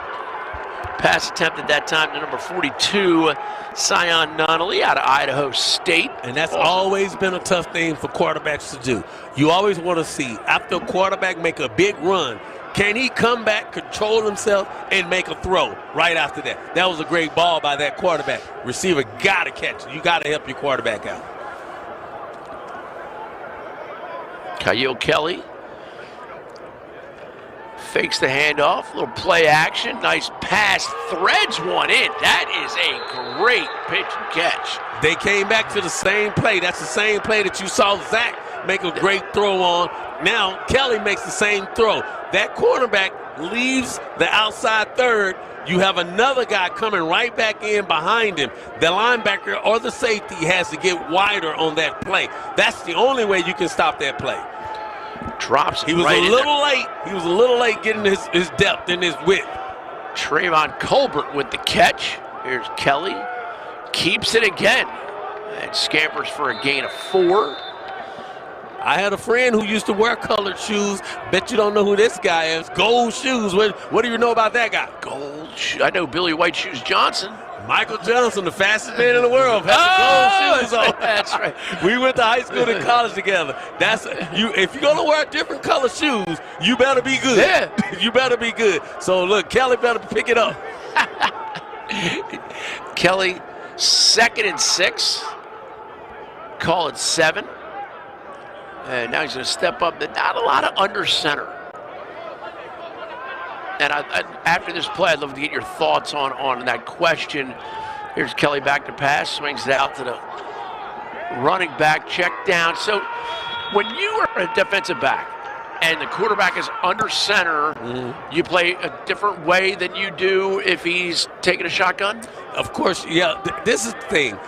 Pass attempt at that time to number 42, Sion Nunnally out of Idaho State. And that's always been a tough thing for quarterbacks to do. You always want to see, after a quarterback make a big run, can he come back, control himself, and make a throw right after that? That was a great ball by that quarterback. Receiver got to catch it. You got to help your quarterback out. Kyle Kelly fakes the handoff, little play action, nice pass, threads one in. That is a great pitch and catch. They came back to the same play. That's the same play that you saw Zach make a great throw on. Now Kelly makes the same throw. That cornerback leaves the outside third. You have another guy coming right back in behind him. The linebacker or the safety has to get wider on that play. That's the only way you can stop that play. Drops. He was a little late. He was a little late getting his depth and his width. Trayvon Colbert with the catch. Here's Kelly. Keeps it again. And scampers for a gain of 4. I had a friend who used to wear colored shoes. Bet you don't know who this guy is. Gold shoes. What do you know about that guy? Gold shoes. I know Billy White Shoes Johnson. Michael Johnson, the fastest man in the world, has the gold shoes on. That's right. We went to high school and college together. If you're gonna wear different color shoes, you better be good. Yeah. You better be good. So look, Kelly better pick it up. Kelly, 2nd and 6. Call it 7. And now he's going to step up. Not a lot of under center. And after this play, I'd love to get your thoughts on that question. Here's Kelly back to pass, swings it out to the running back, check down. So when you are a defensive back and the quarterback is under center, you play a different way than you do if he's taking a shotgun? Of course, yeah. This is the thing.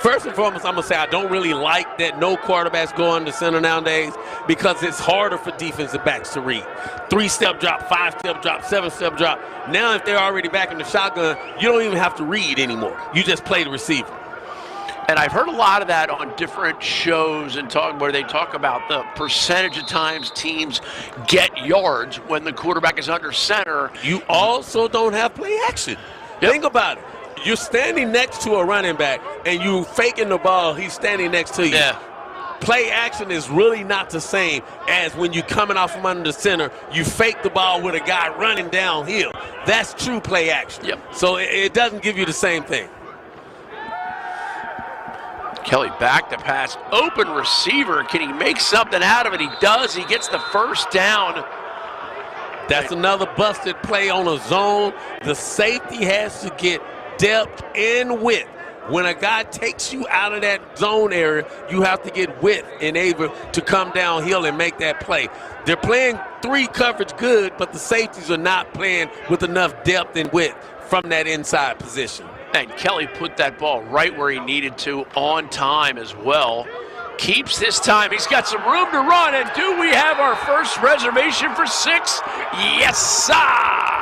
First and foremost, I'm going to say I don't really like that no quarterbacks go under center nowadays because it's harder for defensive backs to read. 3-step drop, 5-step drop, 7-step drop. Now if they're already back in the shotgun, you don't even have to read anymore. You just play the receiver. And I've heard a lot of that on different shows and where they talk about the percentage of times teams get yards when the quarterback is under center. You also don't have play action. Yep. Think about it. You're standing next to a running back and you faking the ball, he's standing next to you. Yeah. Play action is really not the same as when you're coming off from under the center, you fake the ball with a guy running downhill. That's true play action. Yep. So it doesn't give you the same thing. Kelly back to pass. Open receiver. Can he make something out of it? He does. He gets the first down. That's another busted play on a zone. The safety has to get depth and width. When a guy takes you out of that zone area, you have to get width and able to come downhill and make that play. They're playing 3 coverage good, but the safeties are not playing with enough depth and width from that inside position. And Kelly put that ball right where he needed to on time as well. Keeps this time. He's got some room to run. And do we have our first reservation for 6? Yes, sir.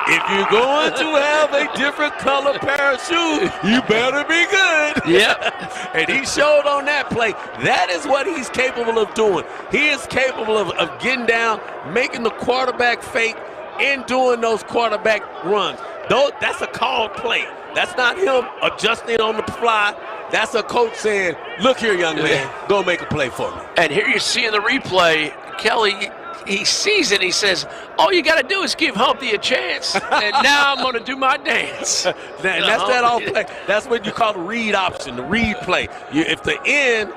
If you're going to have a different color pair of shoes, you better be good. Yeah. And he showed on that play. That is what he's capable of doing. He is capable of getting down, making the quarterback fake, and doing those quarterback runs. That's a called play. That's not him adjusting on the fly. That's a coach saying, look here, young man, go make a play for me. And here you see in the replay, Kelly, he sees it. He says, all you got to do is give Humpty a chance. And now I'm going to do my dance. And that's that all play. That's what you call the read option, the read play. If the end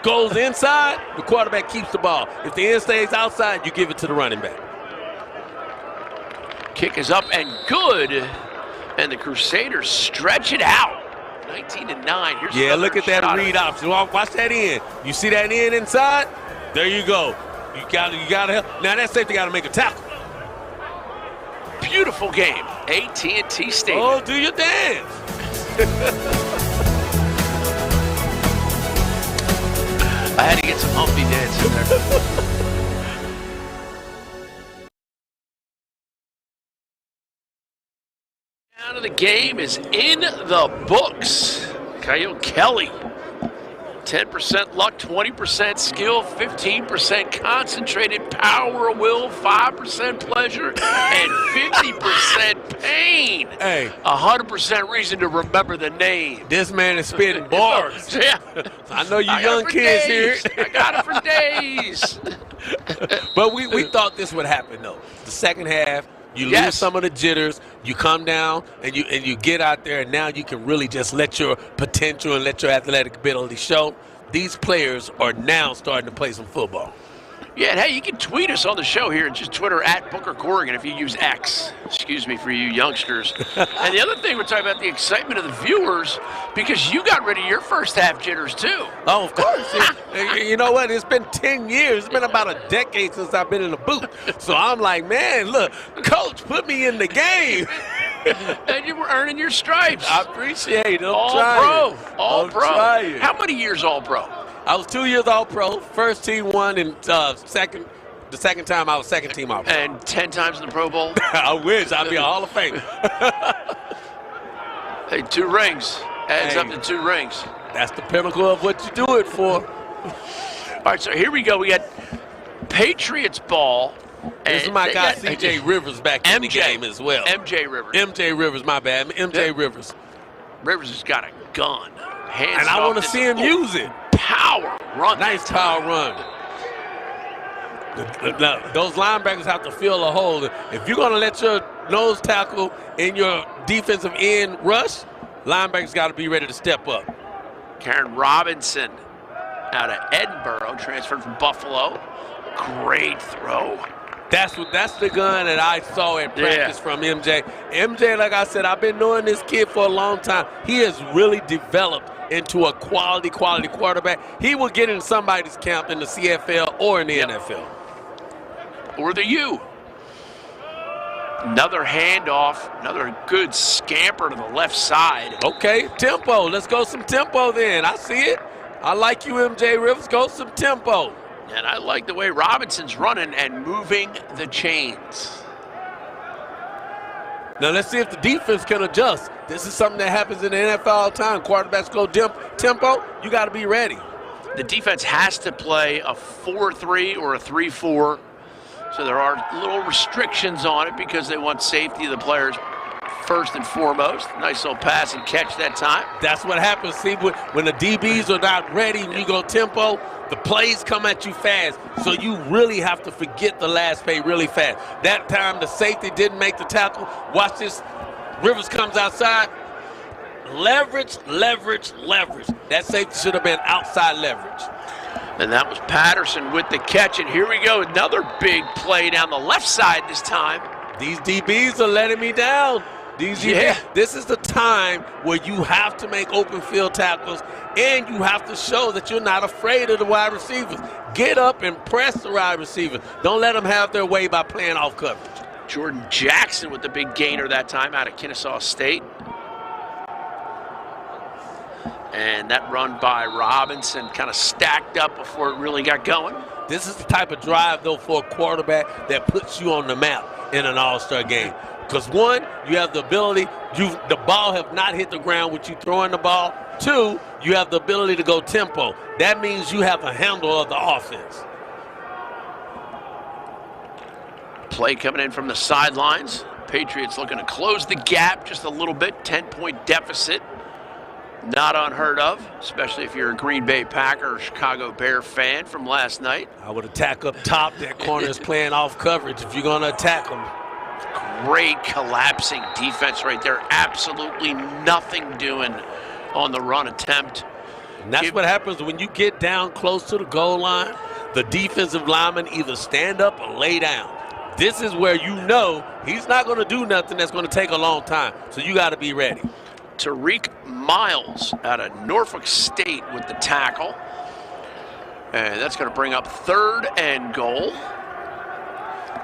goes inside, the quarterback keeps the ball. If the end stays outside, you give it to the running back. Kick is up and good. And the Crusaders stretch it out. 19-9. Here's look at that read option. Watch that end. You see that end inside? There you go. You got to help. Now that safety got to make a tackle. Beautiful game. AT&T Stadium. Oh, do your dance. I had to get some Humpty dance in there. Down of the game is in the books. Coyote Kelly, 10% luck, 20% skill, 15% concentrated power of will, 5% pleasure, and 50% pain. Hey, 100% reason to remember the name. This man is spitting bars. Yeah. I know you young kids here. I got it for days. But we thought this would happen, though. The second half, you lose some of the jitters, you come down, and you get out there, and now you can really just let your potential and let your athletic ability show. These players are now starting to play some football. Yeah, and hey, you can tweet us on the show here and just Twitter at Booker Corrigan if you use X. Excuse me for you youngsters. And the other thing, we're talking about the excitement of the viewers because you got rid of your first half jitters too. Oh, of course. You know what? It's been 10 years. It's been about a decade since I've been in the booth. So I'm like, man, look, coach, put me in the game. And you were earning your stripes. I appreciate it. All pro. Trying. How many years all pro? I was 2 years all pro. First team won, and the second time I was second team all pro. And 10 times in the Pro Bowl? I wish. I'd be a Hall of Famer. Hey, 2 rings. Adds up to 2 rings. That's the pinnacle of what you do it for. All right, so here we go. We got Patriots ball. This is my guy, C.J. Rivers, back in the game as well. MJ Rivers. MJ Rivers, my bad. MJ Rivers. Rivers has got a gun. Hands and I want to see him use it. Power run. Nice power run. Now, those linebackers have to fill a hole. If you're going to let your nose tackle in your defensive end rush, linebackers got to be ready to step up. Karen Robinson out of Edinburgh, transferred from Buffalo. Great throw. That's the gun that I saw in practice from MJ. MJ, like I said, I've been knowing this kid for a long time. He has really developed into a quality quarterback. He will get in somebody's camp in the CFL or in the NFL. Or the U. Another handoff, another good scamper to the left side. Okay, tempo. Let's go some tempo then. I see it. I like you, MJ Rivers. Go some tempo. And I like the way Robinson's running and moving the chains. Now let's see if the defense can adjust. This is something that happens in the NFL all the time. Quarterbacks go tempo. You got to be ready. The defense has to play a 4-3 or a 3-4. So there are little restrictions on it because they want safety of the players first and foremost. Nice little pass and catch that time. That's what happens. See, when the DBs are not ready and you go tempo, the plays come at you fast. So you really have to forget the last play really fast. That time the safety didn't make the tackle. Watch this. Rivers comes outside. Leverage, leverage, leverage. That safety should have been outside leverage. And that was Patterson with the catch. And here we go, another big play down the left side this time. These DBs are letting me down. This is the time where you have to make open field tackles and you have to show that you're not afraid of the wide receivers. Get up and press the wide receivers. Don't let them have their way by playing off coverage. Jordan Jackson with the big gainer that time out of Kennesaw State. And that run by Robinson kind of stacked up before it really got going. This is the type of drive, though, for a quarterback that puts you on the map in an all-star game. Because, one, you have the ability, the ball have not hit the ground with you throwing the ball. Two, you have the ability to go tempo. That means you have a handle of the offense. Play coming in from the sidelines. Patriots looking to close the gap just a little bit. 10-point deficit. Not unheard of, especially if you're a Green Bay Packer or Chicago Bear fan from last night. I would attack up top. That corner is playing off coverage if you're going to attack them. Great collapsing defense right there. Absolutely nothing doing on the run attempt. And that's what happens when you get down close to the goal line. The defensive linemen either stand up or lay down. This is where you know he's not going to do nothing that's going to take a long time. So you got to be ready. Tariq Miles out of Norfolk State with the tackle. And that's going to bring up 3rd and goal.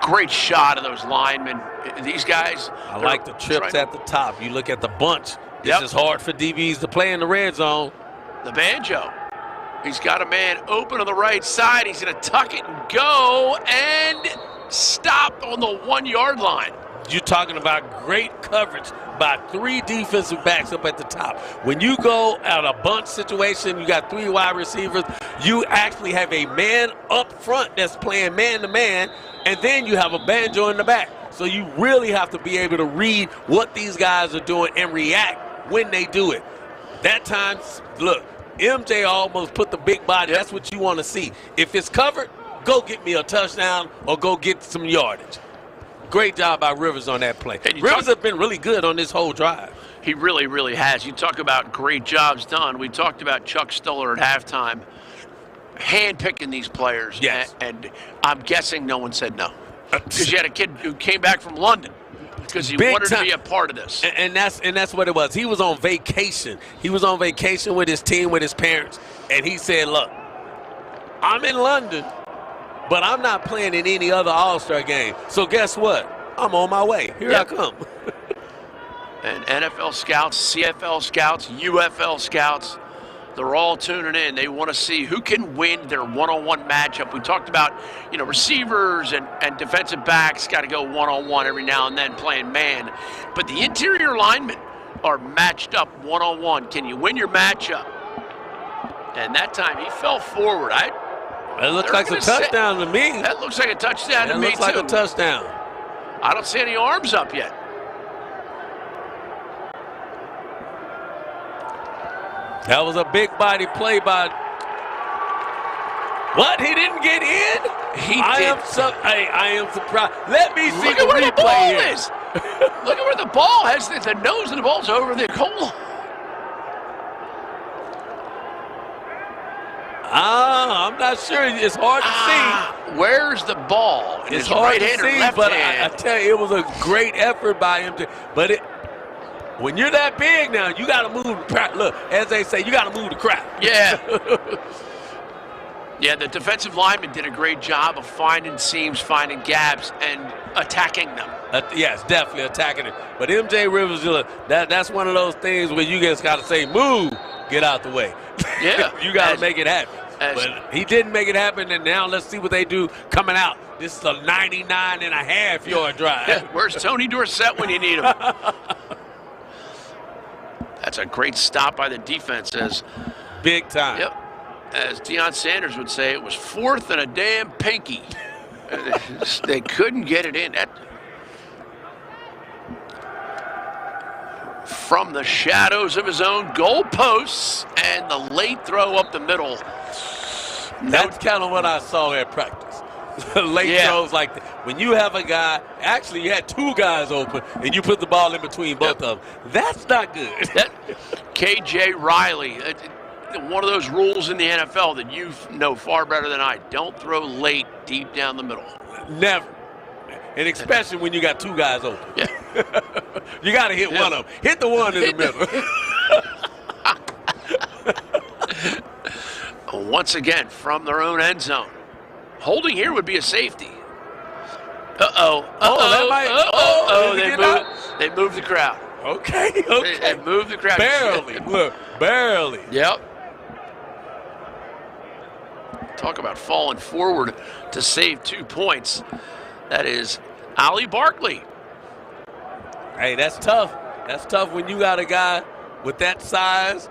Great shot of those linemen. These guys. I like the trips at the top. You look at the bunch. This is hard for DBs to play in the red zone. The banjo. He's got a man open on the right side. He's going to tuck it and go and stop on the 1-yard line. You're talking about great coverage by 3 defensive backs up at the top. When you go at a bunch situation, you got 3 wide receivers, you actually have a man up front that's playing man-to-man, and then you have a banjo in the back. So you really have to be able to read what these guys are doing and react when they do it. That time, look, MJ almost put the big body. That's what you want to see. If it's covered, go get me a touchdown or go get some yardage. Great job by Rivers on that play. Rivers has been really good on this whole drive. He really, really has. You talk about great jobs done. We talked about Chuck Stoller at halftime, hand-picking these players. Yes. And I'm guessing no one said no. Because you had a kid who came back from London because he wanted to be a part of this. And that's what it was. He was on vacation. He was on vacation with his team, with his parents. And he said, look, I'm in London, but I'm not playing in any other All-Star game. So guess what? I'm on my way. Here I come. And NFL scouts, CFL scouts, UFL scouts, they're all tuning in. They want to see who can win their one-on-one matchup. We talked about, receivers and defensive backs got to go one-on-one every now and then playing man. But the interior linemen are matched up one-on-one. Can you win your matchup? And that time he fell forward. It looks like a touchdown to me. That looks like a touchdown to me, too. It looks like a touchdown. I don't see any arms up yet. That was a big body play by. What? He didn't get in? I am surprised. Let me see the replay here. Look at where the ball has the nose of the ball's over the goal. I'm not sure. It's hard to see. Where's the ball? It's hard to see, but I tell you, it was a great effort by him. But when you're that big now, you got to move the crap. Look, as they say, you got to move the crap. Yeah. Yeah, the defensive lineman did a great job of finding seams, finding gaps, and attacking them. Yes, definitely attacking it. But MJ Rivers, that's one of those things where you just got to say, move, get out the way. Yeah. You got to make it happen. But he didn't make it happen, and now let's see what they do coming out. This is a 99.5-yard drive. Yeah, where's Tony Dorsett when you need him? That's a great stop by the defense. Big time. Yep. As Deion Sanders would say, it was fourth and a damn pinky. They couldn't get it in. From the shadows of his own goalposts, and the late throw up the middle. That's kind of what I saw at practice. Late throws like that. When you have a guy, actually you had two guys open, and you put the ball in between both of them. That's not good. KJ Riley, one of those rules in the NFL that you know far better than I. Don't throw late deep down the middle. Never. And especially when you got two guys open. Yeah. You got to hit one of them. Hit the one in the middle. Once again, from their own end zone. Holding here would be a safety. They moved the crowd. Okay. They moved the crowd. Barely. Look, barely. Yep. Talk about falling forward to save 2 points. That is Ali Barkley. Hey, that's tough. That's tough when you got a guy with that size.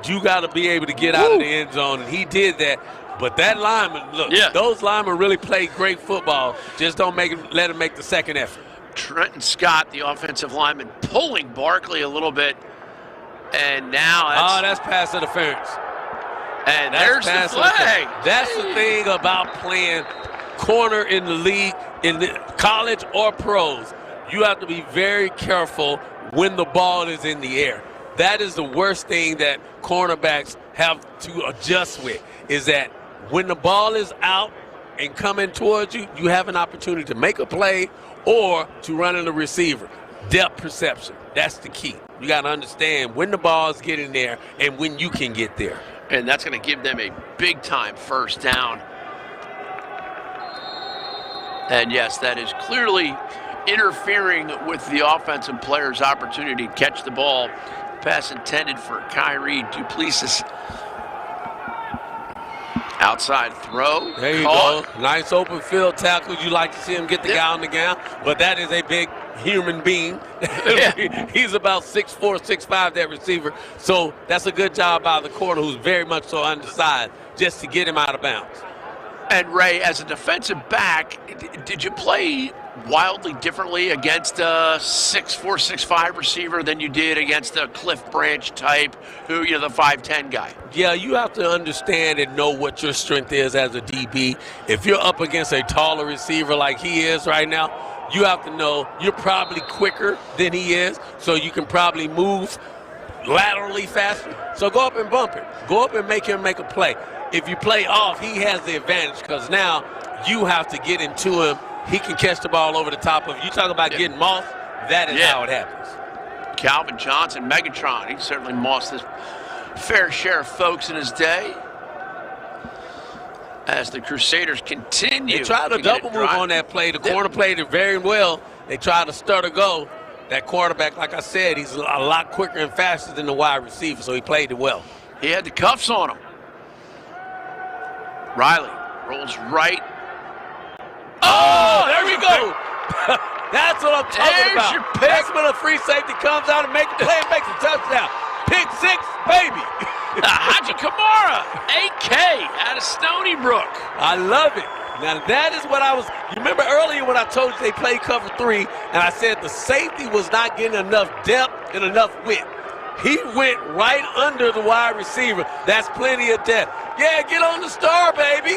You got to be able to get out of the end zone, and he did that. But that lineman, look, those linemen really play great football. Just don't let him make the second effort. Trenton Scott, the offensive lineman, pulling Barkley a little bit. And now that's pass interference. And there's the flag. That's the thing about playing corner in the league, in the college or pros. You have to be very careful when the ball is in the air. That is the worst thing that cornerbacks have to adjust with, is that when the ball is out and coming towards you, you have an opportunity to make a play or to run in the receiver. Depth perception, that's the key. You got to understand when the ball is getting there and when you can get there. And that's going to give them a big-time first down. And, yes, that is clearly interfering with the offensive player's opportunity to catch the ball. Pass intended for Kyrie Duplessis. Outside throw. There you go. Nice open field tackle. You like to see him get the guy on the ground, but that is a big human being. He's about 6'4", 6'5", that receiver. So that's a good job by the corner, who's very much so undersized, just to get him out of bounds. And Ray, as a defensive back, did you play wildly differently against a 6'4", 6'5" receiver than you did against a Cliff Branch type, who, the 5'10" guy? Yeah, you have to understand and know what your strength is as a DB. If you're up against a taller receiver like he is right now, you have to know you're probably quicker than he is, so you can probably move laterally faster. So go up and bump him. Go up and make him make a play. If you play off, he has the advantage because now you have to get into him. He can catch the ball over the top of you. You talk about getting mossed, that is how it happens. Calvin Johnson, Megatron, he certainly mossed his fair share of folks in his day. As the Crusaders continue. They tried a double move on that play. The corner played it very well. They tried to stutter go. That quarterback, like I said, he's a lot quicker and faster than the wide receiver, so he played it well. He had the cuffs on him. Riley rolls right. Oh, there we go. That's what I'm talking about. Your pick. That's when a free safety comes out and makes a play and makes a touchdown. Pick six, baby. Haji Kamara, AK out of Stony Brook. I love it. Now that is what you remember earlier when I told you they played cover 3, and I said the safety was not getting enough depth and enough width. He went right under the wide receiver. That's plenty of depth. Yeah, get on the star, baby.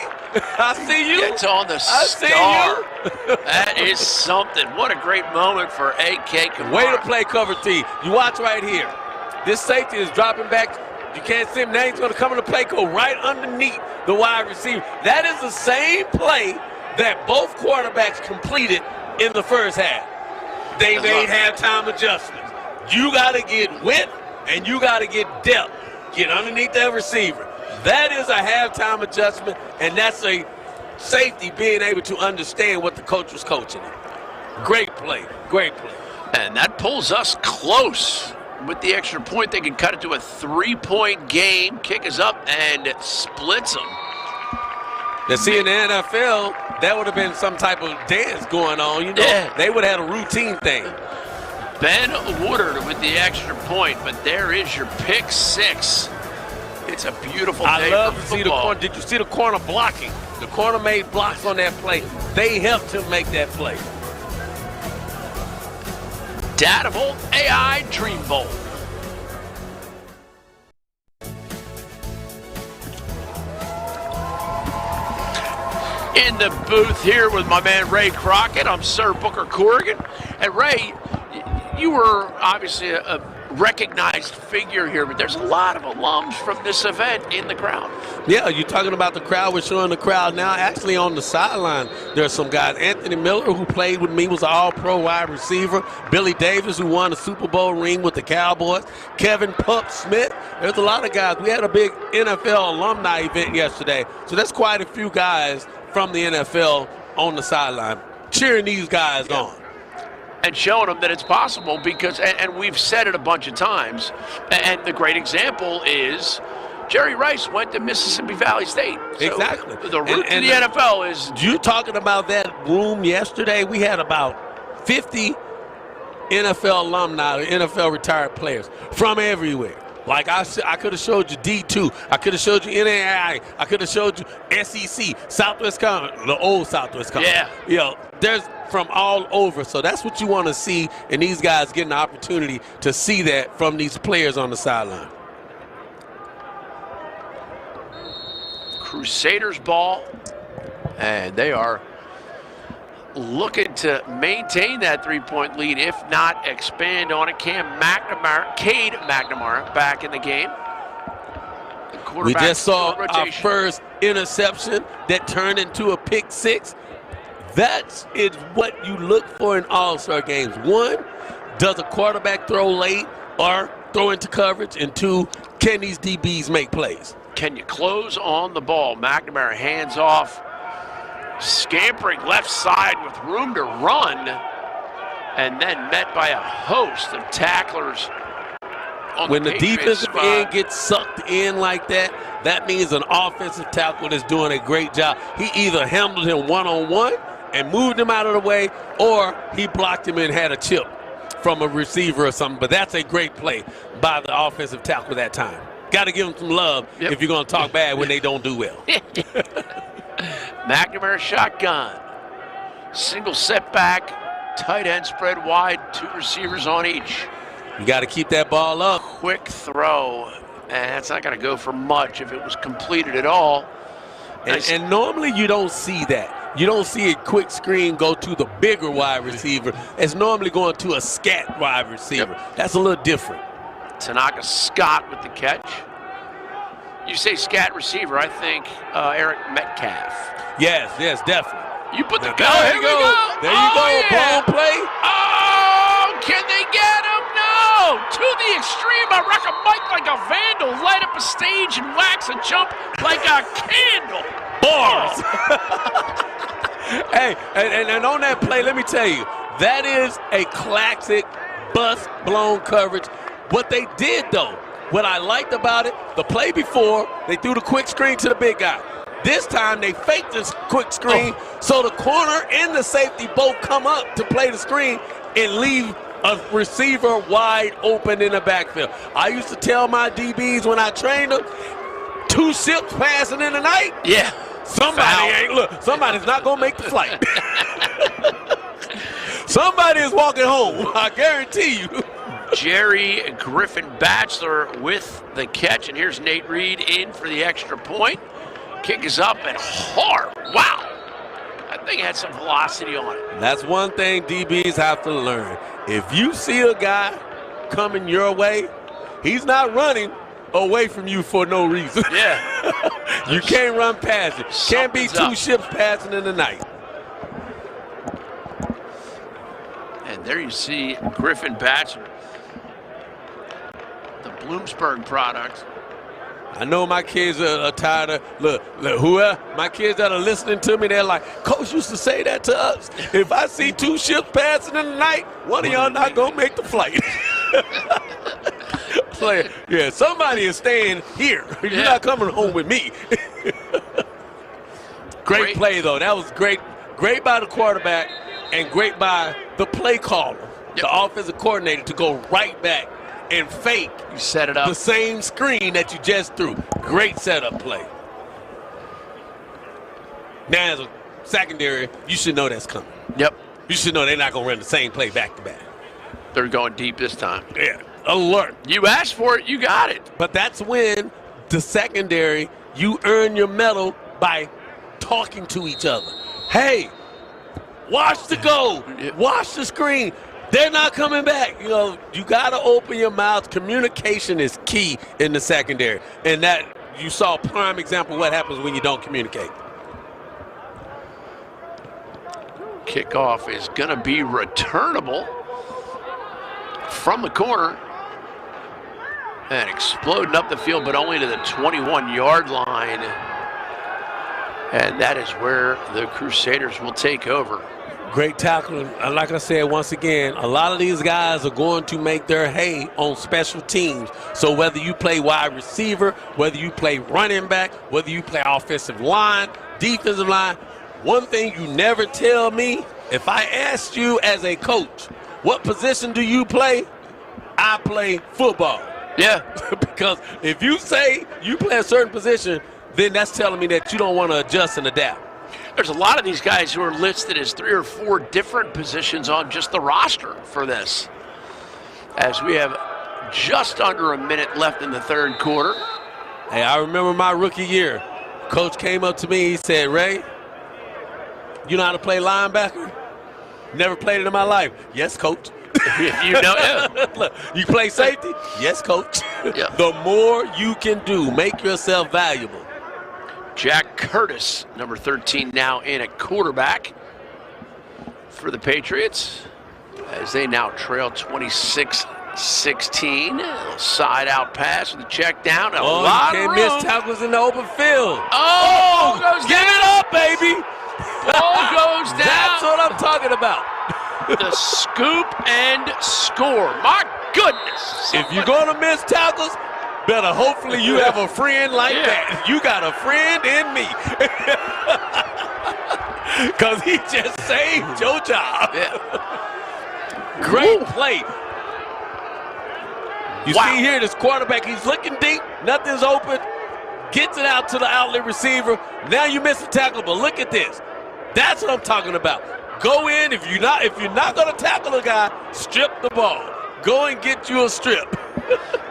I see you. Get on the star. See you. That is something. What a great moment for AK Kamara. Way to play cover 3. You watch right here. This safety is dropping back. You can't see him. Now he's going to come in the play, go right underneath the wide receiver. That is the same play that both quarterbacks completed in the first half. They made halftime adjustments. You got to get width and you got to get depth. Get underneath that receiver. That is a halftime adjustment, and that's a safety being able to understand what the coach was coaching him. Great play. Great play. And that pulls us close. With the extra point, they can cut it to a 3-point game. Kick is up and splits them. Now, see, in the NFL, that would have been some type of dance going on. You know, Yeah. They would have had a routine thing. Ben Woodard with the extra point, but there is your pick 6. It's a beautiful day I love for to see the football. corner. Did you see the corner blocking? The corner made blocks on that play. They helped him make that play. Datavolt AI Dream Bowl. In the booth here with my man Ray Crockett, I'm Sir Booker Corrigan. And Ray, you were obviously a recognized figure here, but there's a lot of alums from this event in the crowd. Yeah, you're talking about the crowd. We're showing the crowd now. Actually, on the sideline, there's some guys. Anthony Miller, who played with me, was an all-pro wide receiver. Billy Davis, who won a Super Bowl ring with the Cowboys. Kevin Pup Smith. There's a lot of guys. We had a big NFL alumni event yesterday, so that's quite a few guys from the NFL on the sideline cheering these guys on. And showing them that it's possible because, and we've said it a bunch of times, and the great example is Jerry Rice went to Mississippi Valley State. So Exactly. The route to the NFL is... You talking about that room yesterday? We had about 50 NFL alumni, NFL retired players from everywhere. Like I could have showed you D2. I could have showed you NAIA. I could have showed you SEC, Southwest Conference, the old Southwest Conference. Yeah. You know, there's from all over. So that's what you want to see, and these guys getting the opportunity to see that from these players on the sideline. Crusaders ball, and they are looking to maintain that 3-point lead, if not expand on it. Cade McNamara back in the game. The We just saw our rotation. first interception that turned into a pick 6. That is what you look for in all-star games. 1, does a quarterback throw late or throw into coverage? And 2, can these DBs make plays? Can you close on the ball? McNamara hands off, scampering left side with room to run, and then met by a host of tacklers. When the defensive end gets sucked in like that, that means an offensive tackle is doing a great job. He either handled him one-on-one and moved him out of the way, or he blocked him and had a chip from a receiver or something. But that's a great play by the offensive tackle that time. Got to give him some love if you're going to talk bad when they don't do well. McNamara shotgun. Single setback, tight end spread wide, 2 receivers on each. You got to keep that ball up. Quick throw, and that's not going to go for much if it was completed at all. And normally you don't see that. You don't see a quick screen go to the bigger wide receiver. It's normally going to a scat wide receiver. That's a little different. Tanaka Scott with the catch. You say scat receiver, I think Eric Metcalf. Yes, definitely. You put the There you go. There you go. Ball play. Oh, can they get him? No. To the extreme. I rock a mic like a vandal, light up a stage and wax a jump like a candle. Bars. Hey, and on that play, let me tell you, that is a classic bust-blown coverage. What they did, though, what I liked about it, the play before, they threw the quick screen to the big guy. This time, they faked this quick screen, so the corner and the safety both come up to play the screen and leave a receiver wide open in the backfield. I used to tell my DBs when I trained them, 2 ships passing in the night. Yeah. Somebody's not going to make the flight. Somebody is walking home, I guarantee you. Jerry Griffin Batchelor with the catch, and here's Nate Reed in for the extra point. Kick is up and hard. Wow. That thing had some velocity on it. That's one thing DBs have to learn. If you see a guy coming your way, he's not running away from you for no reason. Yeah. You can't run past it. Can't be 2 up. ships passing in the night. And there you see Griffin Batchelor, the Bloomsburg product. I know my kids are tired of, look, whoever, my kids that are listening to me, they're like, Coach used to say that to us. If I see 2 ships passing in the night, one of y'all not going to make the flight. So, yeah, somebody is staying here. You're not coming home with me. Great play, though. That was great. Great by the quarterback and great by the play caller, the offensive coordinator, to go right back and fake. You set it up. The same screen that you just threw. Great setup play. Now, as a secondary, you should know that's coming. Yep. You should know they're not going to run the same play back to back. They're going deep this time. Yeah. Alert. You asked for it, you got it. But that's when the secondary, you earn your medal by talking to each other. Hey, watch the goal. Watch the screen. They're not coming back. You know, you got to open your mouth. Communication is key in the secondary. And that, you saw a prime example of what happens when you don't communicate. Kickoff is going to be returnable from the corner and exploding up the field, but only to the 21-yard line. And that is where the Crusaders will take over. Great tackling. And like I said, once again, a lot of these guys are going to make their hay on special teams. So whether you play wide receiver, whether you play running back, whether you play offensive line, defensive line, one thing you never tell me, if I asked you as a coach, what position do you play? I play football. Yeah. Because if you say you play a certain position, then that's telling me that you don't want to adjust and adapt. There's a lot of these guys who are listed as 3 or 4 different positions on just the roster for this. As we have just under a minute left in the third quarter. Hey, I remember my rookie year. Coach came up to me, he said, Ray, you know how to play linebacker? Never played it in my life. Yes, coach. You know, Look, you play safety? Yes, coach. Yeah. The more you can do, make yourself valuable. Jack Curtis, number 13, now in at quarterback for the Patriots, as they now trail 26-16. Side out pass with the check down. A lot you of can't room. miss tackles in the open field. Oh, goes give down. it up, baby. Ball goes down. That's what I'm talking about. The scoop and score. My goodness. If you're going to miss tackles, better hopefully you have a friend like that. You got a friend in me. Because he just saved your job. Yeah. Great play. You see here, this quarterback, he's looking deep. Nothing's open. Gets it out to the outlet receiver. Now you miss a tackle, but look at this. That's what I'm talking about. Go in. If you're not going to tackle a guy, strip the ball. Go and get you a strip.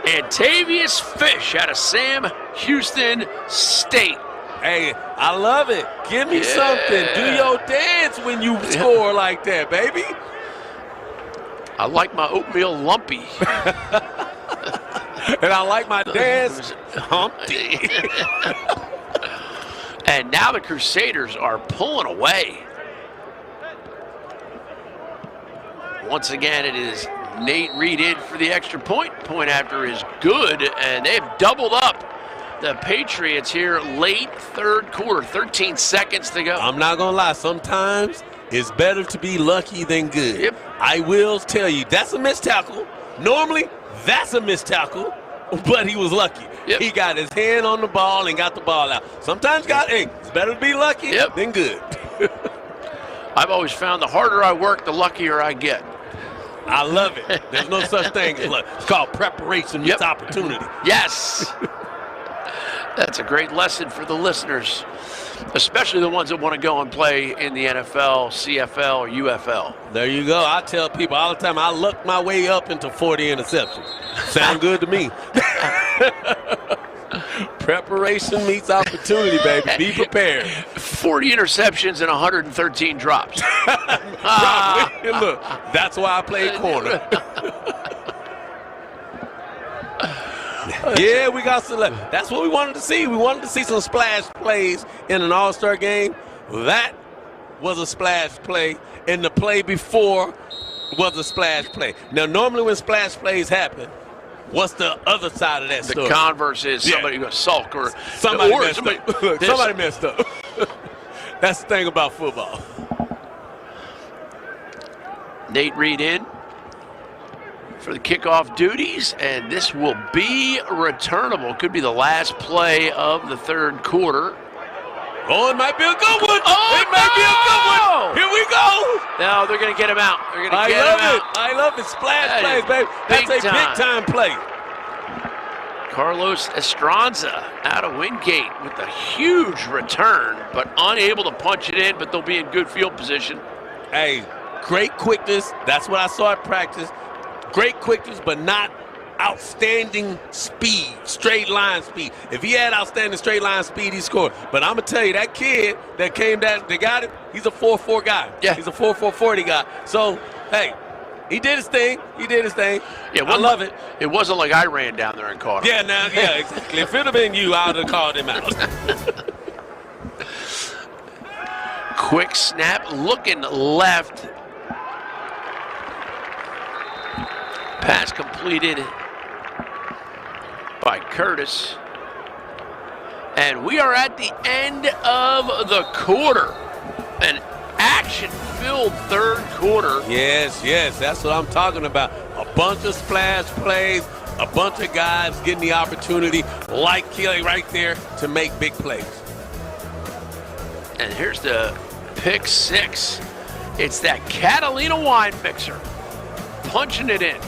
Antavius Fish out of Sam Houston State. Hey, I love it. Give me something. Do your dance when you score like that, baby. I like my oatmeal lumpy. And I like my dance Humpty. And now the Crusaders are pulling away. Once again, it is Nate Reed in for the extra point. Point after is good, and they've doubled up the Patriots here late third quarter. 13 seconds to go. I'm not going to lie. Sometimes it's better to be lucky than good. Yep. I will tell you, that's a missed tackle. Normally, that's a missed tackle, but he was lucky. Yep. He got his hand on the ball and got the ball out. Sometimes, it's better to be lucky than good. I've always found the harder I work, the luckier I get. I love it. There's no such thing as luck. It's called preparation meets opportunity. Yes. That's a great lesson for the listeners, especially the ones that want to go and play in the NFL, CFL, or UFL. There you go. I tell people all the time, I luck my way up into 40 interceptions. Sound good to me. Preparation meets opportunity, baby. Be prepared. 40 interceptions and 113 drops. Look, that's why I play corner. Yeah, we got some. That's what we wanted to see. We wanted to see some splash plays in an all-star game. That was a splash play, and the play before was a splash play. Now, normally when splash plays happen, what's the other side of that The story? converse is somebody going to sulk or Somebody or messed up. Look, somebody messed up. That's the thing about football. Nate Reed in for the kickoff duties, and this will be returnable. Could be the last play of the third quarter. Oh, it might be a good one. Oh, it might be a good one. Here we go. No, they're going to get him out. They're going to get him out. I love it. Splash That plays, is baby. That's big a big-time play. Carlos Estranza out of Wingate with a huge return, but unable to punch it in, but they'll be in good field position. Hey, great quickness. That's what I saw at practice. Great quickness, but not outstanding speed, straight line speed. If he had outstanding straight line speed, he scored. But I'm going to tell you, that kid that came down, they got it, he's a 4.4 guy. Yeah. He's a 4.4 40 guy. So, hey, he did his thing. He did his thing. Yeah, I love it. It wasn't like I ran down there and caught him. Yeah, exactly. If it had been you, I would have called him out. Quick snap, looking left. Pass completed by Curtis. And we are at the end of the quarter. An action-filled third quarter. Yes, that's what I'm talking about. A bunch of splash plays, a bunch of guys getting the opportunity, like Kelly right there, to make big plays. And here's the pick six. It's that Catalina wine mixer. Punching it in.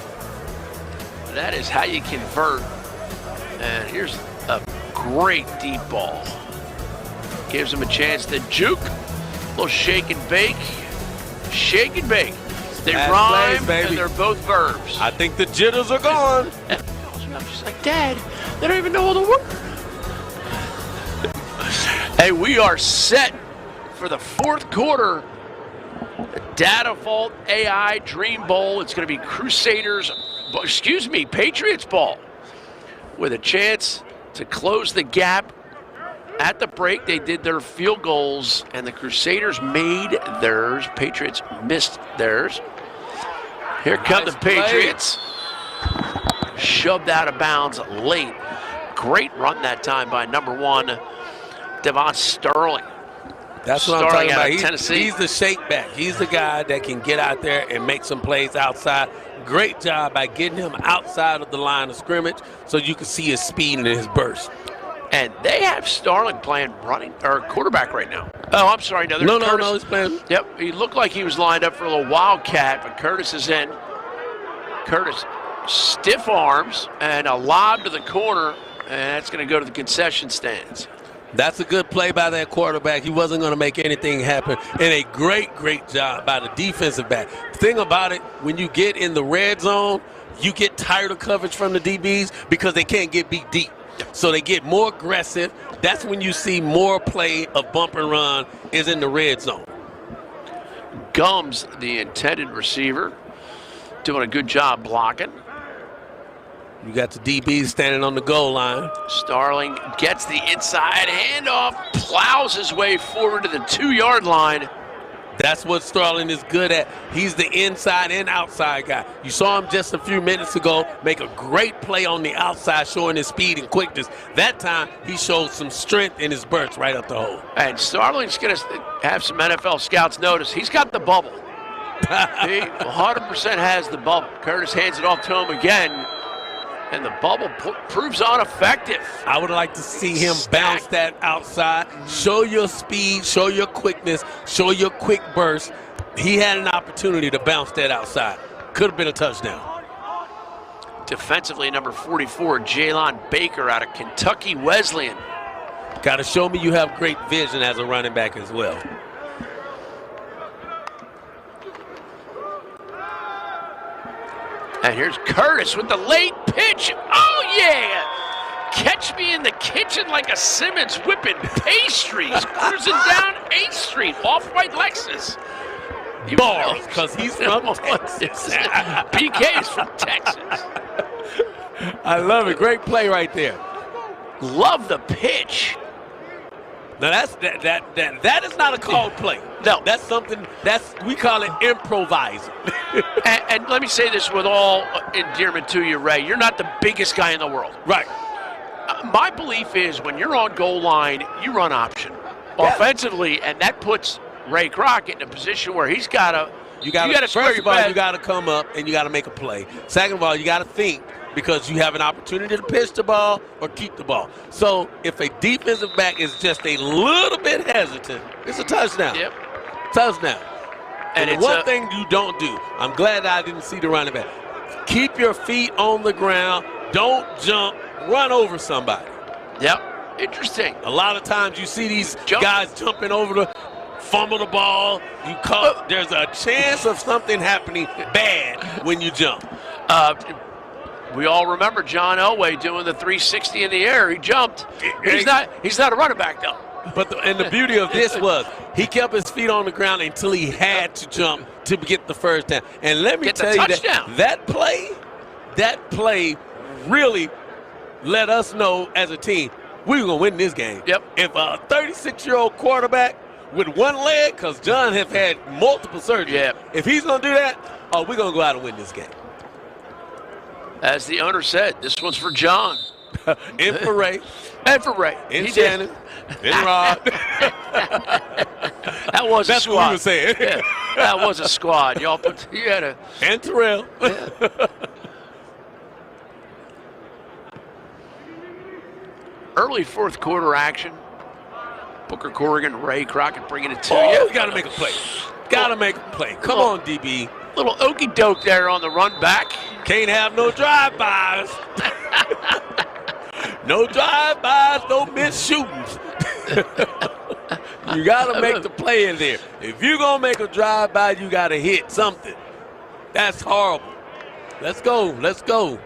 That is how you convert. And here's a great deep ball. Gives him a chance to juke. A little shake and bake. Shake and bake. They rhyme, baby. and they're both verbs. I think the jitters are gone. I'm just like, Dad, they don't even know all the words. Hey, we are set for the fourth quarter. Data Vault AI Dream Bowl. It's going to be Patriots ball with a chance to close the gap. At the break, they did their field goals, and the Crusaders made theirs. Patriots missed theirs. Here come the Patriots. Shoved out of bounds late. Great run that time by number one, Devon Sterling. That's what I'm talking about. Tennessee. He's the shake back. He's the guy that can get out there and make some plays outside. Great job by getting him outside of the line of scrimmage so you can see his speed and his burst. And they have Sterling playing running or quarterback right now. Oh, I'm sorry. No, he's playing. Yep, he looked like he was lined up for a little wildcat, but Curtis is in. Curtis, stiff arms and a lob to the corner, and that's going to go to the concession stands. That's a good play by that quarterback. He wasn't going to make anything happen. And a great job by the defensive back. The thing about it, when you get in the red zone, you get tired of coverage from the DBs because they can't get beat deep. So they get more aggressive. That's when you see more play of bump and run is in the red zone. Gums, the intended receiver, doing a good job blocking. You got the DBs standing on the goal line. Starling gets the inside handoff, plows his way forward to the 2-yard line. That's what Starling is good at. He's the inside and outside guy. You saw him just a few minutes ago make a great play on the outside, showing his speed and quickness. That time, he showed some strength in his burst right up the hole. And Starling's going to have some NFL scouts notice. He's got the bubble. He 100% has the bubble. Curtis hands it off to him again. And the bubble proves ineffective. I would like to see him bounce that outside, show your speed, show your quickness, show your quick burst. He had an opportunity to bounce that outside. Could have been a touchdown. Defensively, number 44, Jalen Baker out of Kentucky Wesleyan. Got to show me you have great vision as a running back as well. And here's Curtis with the late pitch. Oh, yeah. Catch me in the kitchen like a Simmons whipping pastries. Cruising down 8th Street, off-white Lexus. Bars, because he's from Texas. PK's from Texas. I love it. Great play right there. Love the pitch. Now that is not a called play. No. That's something we call it improvising. And let me say this with all endearment to you, Ray. You're not the biggest guy in the world. Right. My belief is when you're on goal line, you run option offensively, and that puts Ray Crockett in a position where he's got to. You got to first of all, you got to come up and you got to make a play. Second of all, you got to think because you have an opportunity to pitch the ball or keep the ball. So if a defensive back is just a little bit hesitant, it's a touchdown. Yep. Touchdown. And it's one thing you don't do, I'm glad I didn't see the running back. Keep your feet on the ground. Don't jump. Run over somebody. Yep. Interesting. A lot of times you see these guys jumping over the fumble the ball. There's a chance of something happening bad when you jump. We all remember John Elway doing the 360 in the air. He jumped. He's not a running back though. But the beauty of this was he kept his feet on the ground until he had to jump to get the first down. And let me tell you that play really let us know as a team we were going to win this game. Yep. If a 36-year-old quarterback with one leg, because John have had multiple surgeries, if he's going to do that, we're going to go out and win this game. As the owner said, this one's for John. And for Ray. And for Ray. And Shannon. And Rod. That was That's a squad. what we were saying. Yeah, that was a squad. Y'all put together. And Terrell. Yeah. Early fourth quarter action. Booker Corrigan, Ray Crockett bringing it to you. You got to make a play. Got to make a play. Come on, DB. Little okey doke there on the run back. Can't have no drive-bys. No drive-bys, no missed shootings. You got to make the play in there. If you're going to make a drive-by, you got to hit something. That's horrible. Let's go. Let's go.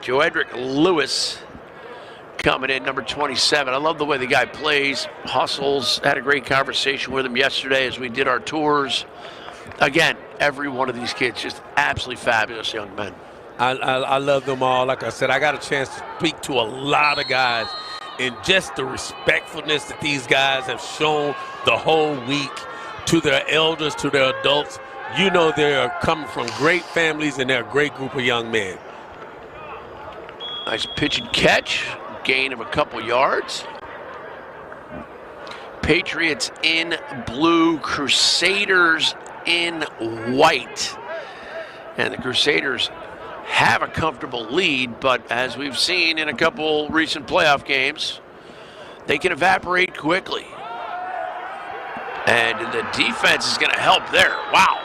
Joedric Lewis coming in, number 27. I love the way the guy plays, hustles. Had a great conversation with him yesterday as we did our tours. Again, every one of these kids just absolutely fabulous young men. I love them all. Like I said, I got a chance to speak to a lot of guys, and just the respectfulness that these guys have shown the whole week to their elders, to their adults. You know they're coming from great families, and they're a great group of young men. Nice pitch and catch. Gain of a couple yards. Patriots in blue, Crusaders in white. And the Crusaders have a comfortable lead, but as we've seen in a couple recent playoff games, they can evaporate quickly. And the defense is going to help there. Wow.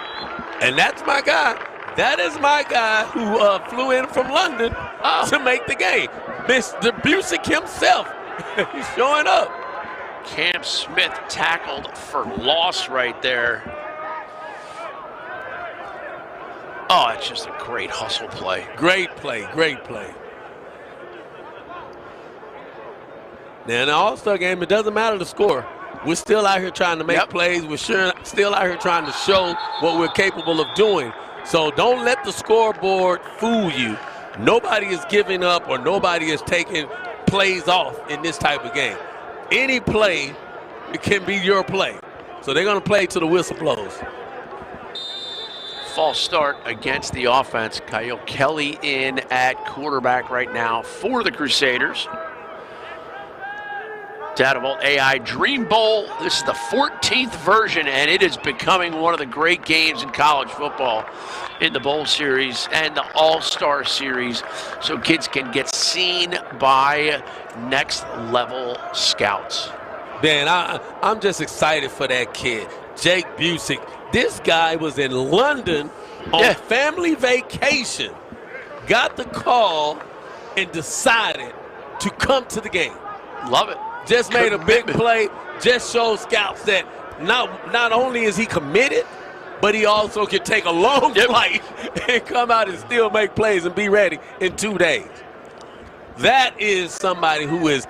And that's my guy. That is my guy who flew in from London to make the game. Mr. Busick himself. He's showing up. Cam Smith tackled for loss right there. Oh, it's just a great hustle play. Great play, great play. Now, in the All-Star game, it doesn't matter the score. We're still out here trying to make plays. We're still out here trying to show what we're capable of doing. So don't let the scoreboard fool you. Nobody is giving up or nobody is taking plays off in this type of game. Any play, it can be your play. So they're going to play till the whistle blows. False start against the offense. Kyle Kelly in at quarterback right now for the Crusaders. Data Vault AI Dream Bowl. This is the 14th version, and it is becoming one of the great games in college football in the Bowl Series and the All-Star Series, so kids can get seen by next-level scouts. Man, I'm just excited for that kid, Jake Busick. This guy was in London on family vacation, got the call, and decided to come to the game. Love it. Just made a big play, just showed scouts that not only is he committed, but he also can take a long flight and come out and still make plays and be ready in 2 days. That is somebody who is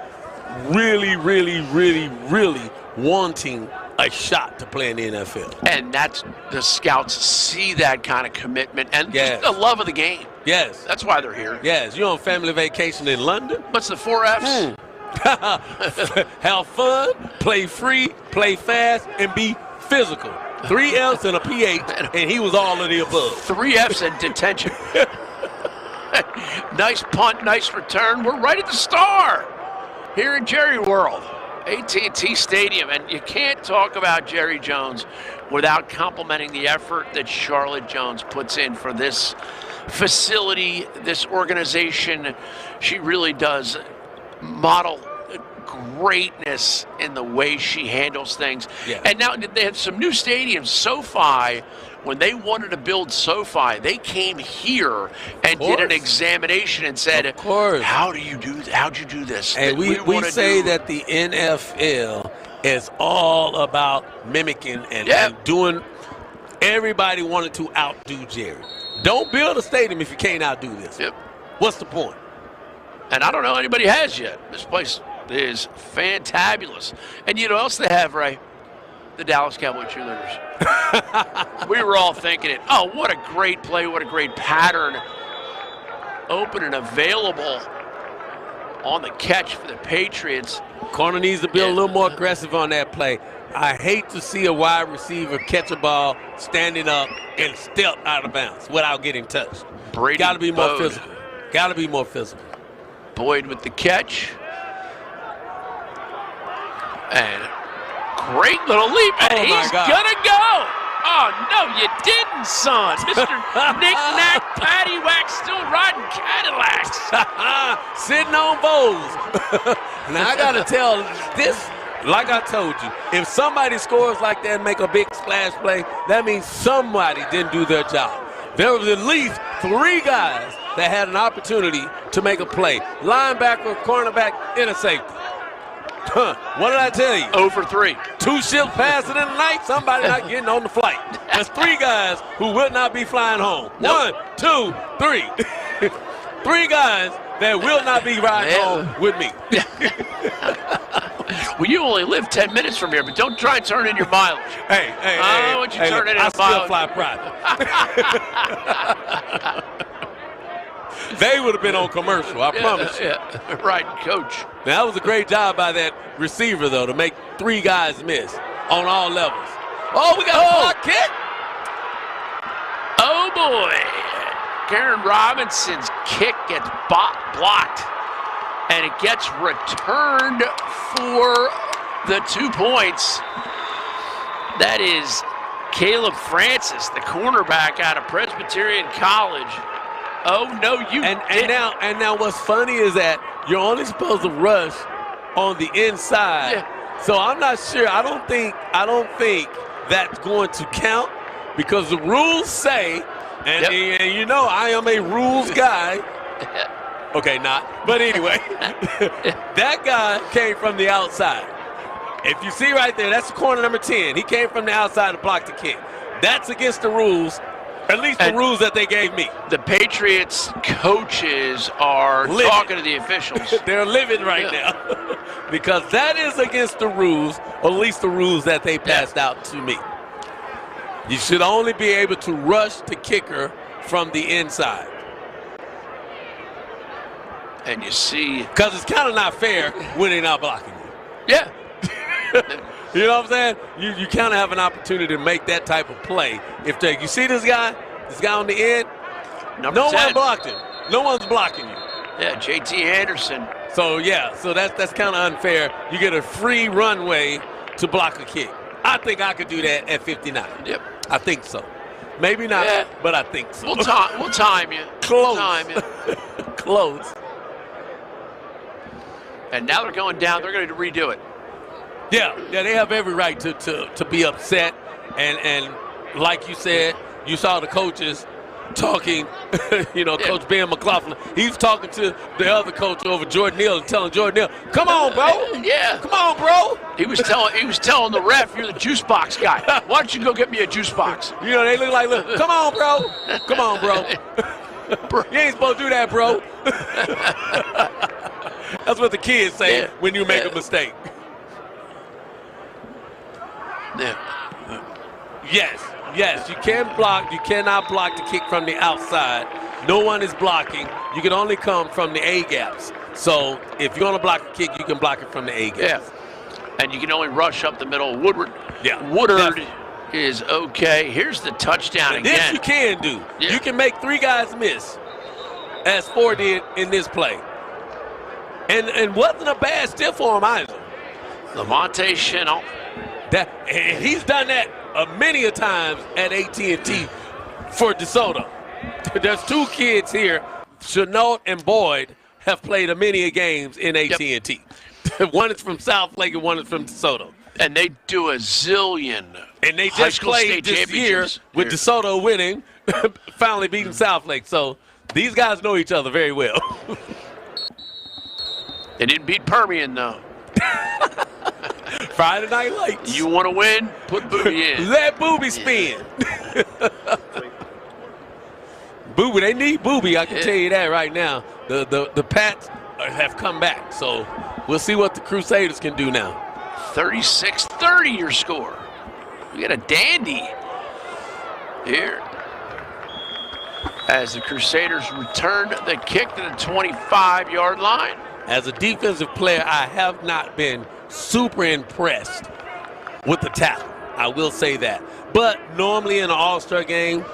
really, really, really, really wanting a shot to play in the NFL. And that's the scouts see that kind of commitment and just the love of the game. Yes. That's why they're here. Yes. You're on family vacation in London? What's the 4 Fs? Have fun, play free, play fast, and be physical. 3 F's and a PH, and he was all of the above. 3 F's and detention. Nice punt, nice return. We're right at the Star here in Jerry World, AT&T Stadium. And you can't talk about Jerry Jones without complimenting the effort that Charlotte Jones puts in for this facility, this organization. She really does model greatness in the way she handles things. Yeah. And now they have some new stadiums. SoFi, when they wanted to build SoFi, they came here and did an examination and said, of course. How'd you do this? And we say that the NFL is all about mimicking and doing. Everybody wanted to outdo Jerry. Don't build a stadium if you can't outdo this. Yep. What's the point? And I don't know anybody has yet. This place is fantabulous. And you know what else they have, Ray? The Dallas Cowboy cheerleaders. We were all thinking it. Oh, what a great play. What a great pattern. Open and available on the catch for the Patriots. Corner needs to be a little more aggressive on that play. I hate to see a wide receiver catch a ball standing up and step out of bounds without getting touched. Got to be more physical. Got to be more physical. Boyd with the catch. And great little leap. And he's going to go. Oh, no, you didn't, son. Mr. Knick-Knack, Paddywhack, still riding Cadillacs. Sitting on Bowls. Now, I got to tell this, like I told you, if somebody scores like that and make a big splash play, that means somebody didn't do their job. There was at least 3 guys that had an opportunity to make a play. Linebacker, cornerback, and a safety. What did I tell you? Over 3. 2 ships passing in the night, somebody not getting on the flight. There's 3 guys who will not be flying home. Nope. 1, 2, 3. 3 guys that will not be riding home with me. Well, you only live 10 minutes from here, but don't try and turn in your mileage. Hey, I don't want you turning in a I still mileage. fly private. They would have been on commercial, I promise you. Yeah, right, coach. Now, that was a great job by that receiver, though, to make 3 guys miss on all levels. Oh, we got a block kick. Oh, boy. Karen Robinson's kick gets blocked, and it gets returned for the 2 points. That is Caleb Francis, the cornerback out of Presbyterian College. Oh, no, you and now what's funny is that you're only supposed to rush on the inside. Yeah. So I'm not sure. I don't think that's going to count because the rules say, and you know I am a rules guy. Okay, not. But anyway, that guy came from the outside. If you see right there, that's corner number 10. He came from the outside to block the kick. That's against the rules. At least the rules that they gave me. The Patriots coaches are talking to the officials. They're living right now. Because that is against the rules, or at least the rules that they passed out to me. You should only be able to rush the kicker from the inside. And you see. Because it's kind of not fair when they're not blocking you. Yeah. You know what I'm saying? You kind of have an opportunity to make that type of play. If you see this guy on the end, no 10. one blocked him. No one's blocking you. Yeah, J.T. Anderson. So that's kind of unfair. You get a free runway to block a kick. I think I could do that at 59. Yep. I think so. Maybe not, but I think so. We'll time you. Close. We'll time you. Close. And now they're going down. They're going to redo it. Yeah, they have every right to be upset. And like you said, you saw the coaches talking, Coach Ben McLaughlin. He's talking to the other coach over Jordan Hill and telling Jordan Hill, come on, bro. Yeah. Come on, bro. He was telling the ref, you're the juice box guy. Why don't you go get me a juice box? They look like, come on, bro. Come on, bro. You ain't supposed to do that, bro. That's what the kids say when you make a mistake. Yeah. Yes, you can block. You cannot block the kick from the outside. No one is blocking. You can only come from the A gaps. So if you're going to block a kick, you can block it from the A gap. Yeah. And you can only rush up the middle. Woodward Yeah. is okay. Here's the touchdown This again. you can do. Yeah. You can make 3 guys miss, as 4 did in this play. And wasn't a bad stiff for him either. Lamonte Chenault. And he's done that many a times at AT&T for DeSoto. There's 2 kids here, Chenault and Boyd, have played many games in AT&T. One is from South Lake and one is from DeSoto. And they do a zillion. And they high just school played state this year championships with here. DeSoto winning, finally beating South Lake. So these guys know each other very well. They didn't beat Permian, though. Friday Night Lights. You want to win? Put Booby in. Let Booby spin. Booby, they need Booby. I can tell you that right now. The Pats have come back, so we'll see what the Crusaders can do now. 36-30 your score. We got a dandy here as the Crusaders return the kick to the 25-yard line. As a defensive player, I have not been super impressed with the tackle. I will say that. But normally in an All-Star game,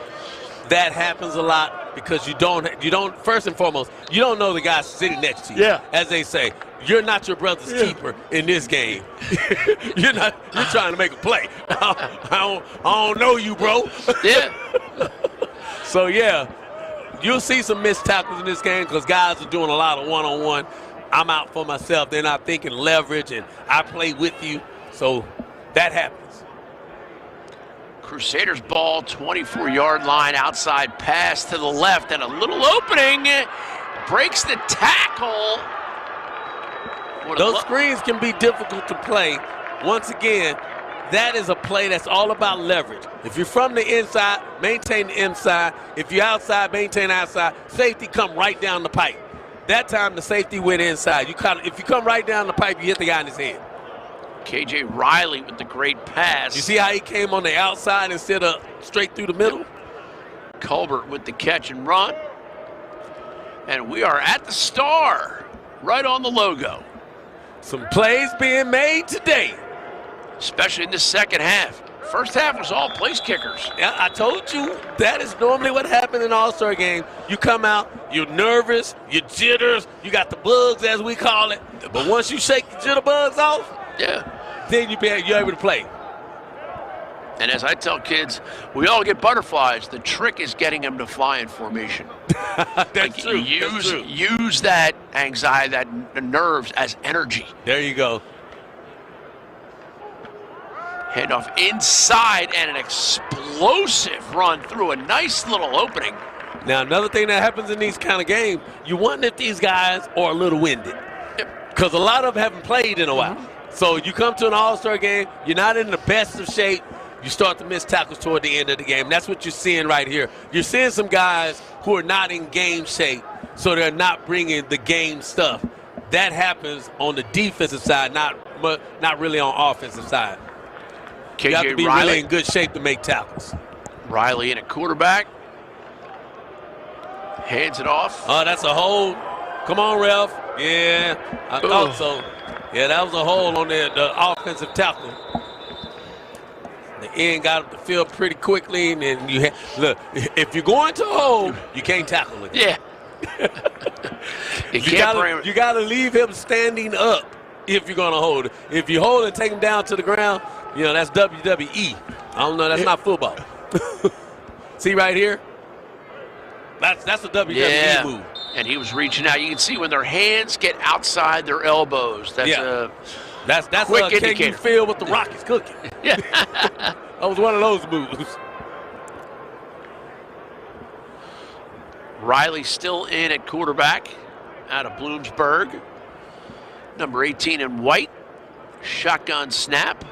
that happens a lot because you don't first and foremost, you don't know the guy sitting next to you. Yeah. As they say, you're not your brother's keeper in this game. you're trying to make a play. I don't know you, bro. Yeah. So yeah, you'll see some missed tackles in this game because guys are doing a lot of one-on-one. I'm out for myself. They're not thinking leverage, and I play with you. So that happens. Crusaders ball, 24-yard line, outside pass to the left, and a little opening. Breaks the tackle. Those screens can be difficult to play. Once again, that is a play that's all about leverage. If you're from the inside, maintain the inside. If you're outside, maintain outside. Safety come right down the pipe. That time the safety went inside. If you come right down the pipe, you hit the guy in his head. KJ Riley with the great pass. You see how he came on the outside instead of straight through the middle? Colbert with the catch and run. And we are at the star, right on the logo. Some plays being made today. Especially in the second half. First half was all place kickers. Yeah, I told you that is normally what happens in an All-Star game. You come out, you're nervous, you jitters, you got the bugs as we call it. But once you shake the jitterbugs off, then you're able to play. And as I tell kids, we all get butterflies. The trick is getting them to fly in formation. That's true. Use that anxiety, that nerves as energy. There you go. Handoff inside and an explosive run through a nice little opening. Now, another thing that happens in these kind of games, you wonder if these guys are a little winded. Because a lot of them haven't played in a while. So you come to an All-Star game, you're not in the best of shape, you start to miss tackles toward the end of the game. That's what you're seeing right here. You're seeing some guys who are not in game shape, so they're not bringing the game stuff. That happens on the defensive side, not really on offensive side. You have to be Riley. really in good shape to make tackles. Riley in at quarterback. Hands it off. Oh, that's a hold. Come on, ref. Yeah, I thought so. Yeah, that was a hold on the offensive tackle. The end got up the field pretty quickly, and then look. If you're going to hold, you can't tackle it. Yeah. You gotta leave him standing up if you're gonna hold it. If you hold and take him down to the ground, that's WWE. I don't know. That's not football. See right here? That's a WWE move. And he was reaching out. You can see when their hands get outside their elbows. That's a quick indicator. Can you feel what the rock is cooking? Yeah. That was one of those moves. Riley still in at quarterback out of Bloomsburg. Number 18 in white. Shotgun snap.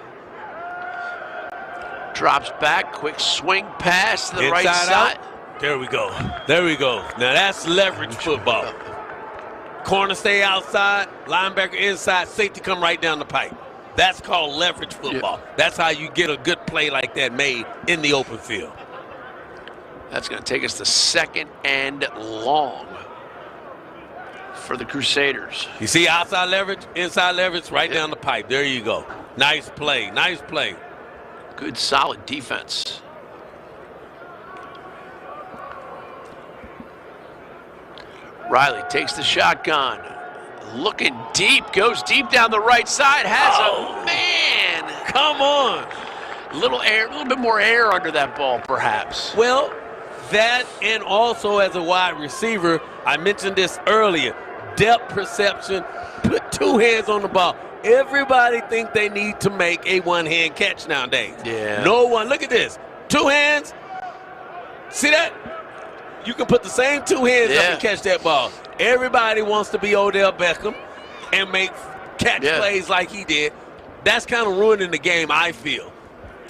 Drops back. Quick swing pass to the right side. Out. There we go. Now that's leverage football. Corner stay outside, linebacker inside, safety come right down the pipe. That's called leverage football. Yeah. That's how you get a good play like that made in the open field. That's going to take us to second and long. for the Crusaders. You see outside leverage, inside leverage, right down the pipe. There you go. Nice play. Nice play. Good, solid defense. Riley takes the shotgun. Looking deep, goes deep down the right side, has a man. Come on. A little bit more air under that ball, perhaps. Well, that and also as a wide receiver, I mentioned this earlier, depth perception, put two hands on the ball. Everybody think they need to make a one-hand catch nowadays. Yeah. No one, look at this. Two hands. See that? You can put the same two hands up and catch that ball. Everybody wants to be Odell Beckham and make catch plays like he did. That's kind of ruining the game, I feel.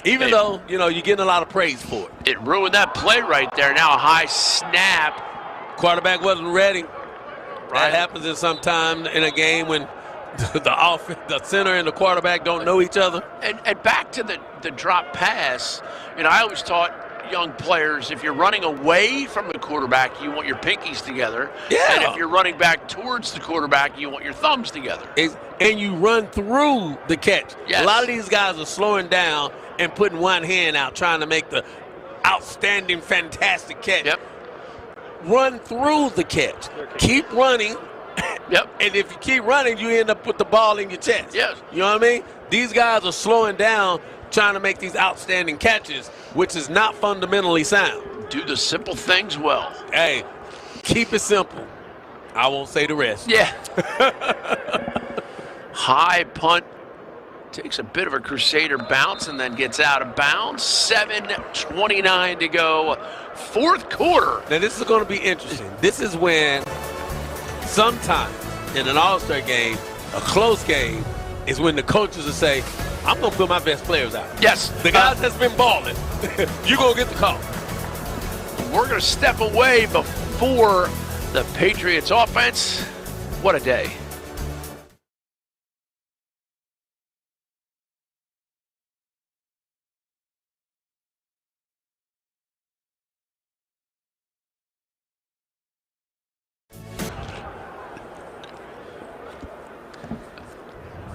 Even though, you're getting a lot of praise for it. It ruined that play right there. Now a high snap. Quarterback wasn't ready. That happens in some time in a game when the center and the quarterback don't know each other. And back to the drop pass, I always taught young players, if you're running away from the quarterback, you want your pinkies together. Yeah. And if you're running back towards the quarterback, you want your thumbs together. And you run through the catch. Yes. A lot of these guys are slowing down and putting one hand out, trying to make the outstanding, fantastic catch. Yep. Run through the catch. Keep running. Yep. And if you keep running, you end up with the ball in your chest. Yes. You know what I mean? These guys are slowing down, trying to make these outstanding catches, which is not fundamentally sound. Do the simple things well. Hey, keep it simple. I won't say the rest. Yeah. High punt. Takes a bit of a Crusader bounce and then gets out of bounds. 7:29 to go. Fourth quarter. Now, this is going to be interesting. This is when sometimes in an all-star game, a close game, is when the coaches will say, I'm going to put my best players out. Yes. The guys that's been balling, you're going to get the call. We're going to step away before the Patriots offense. What a day.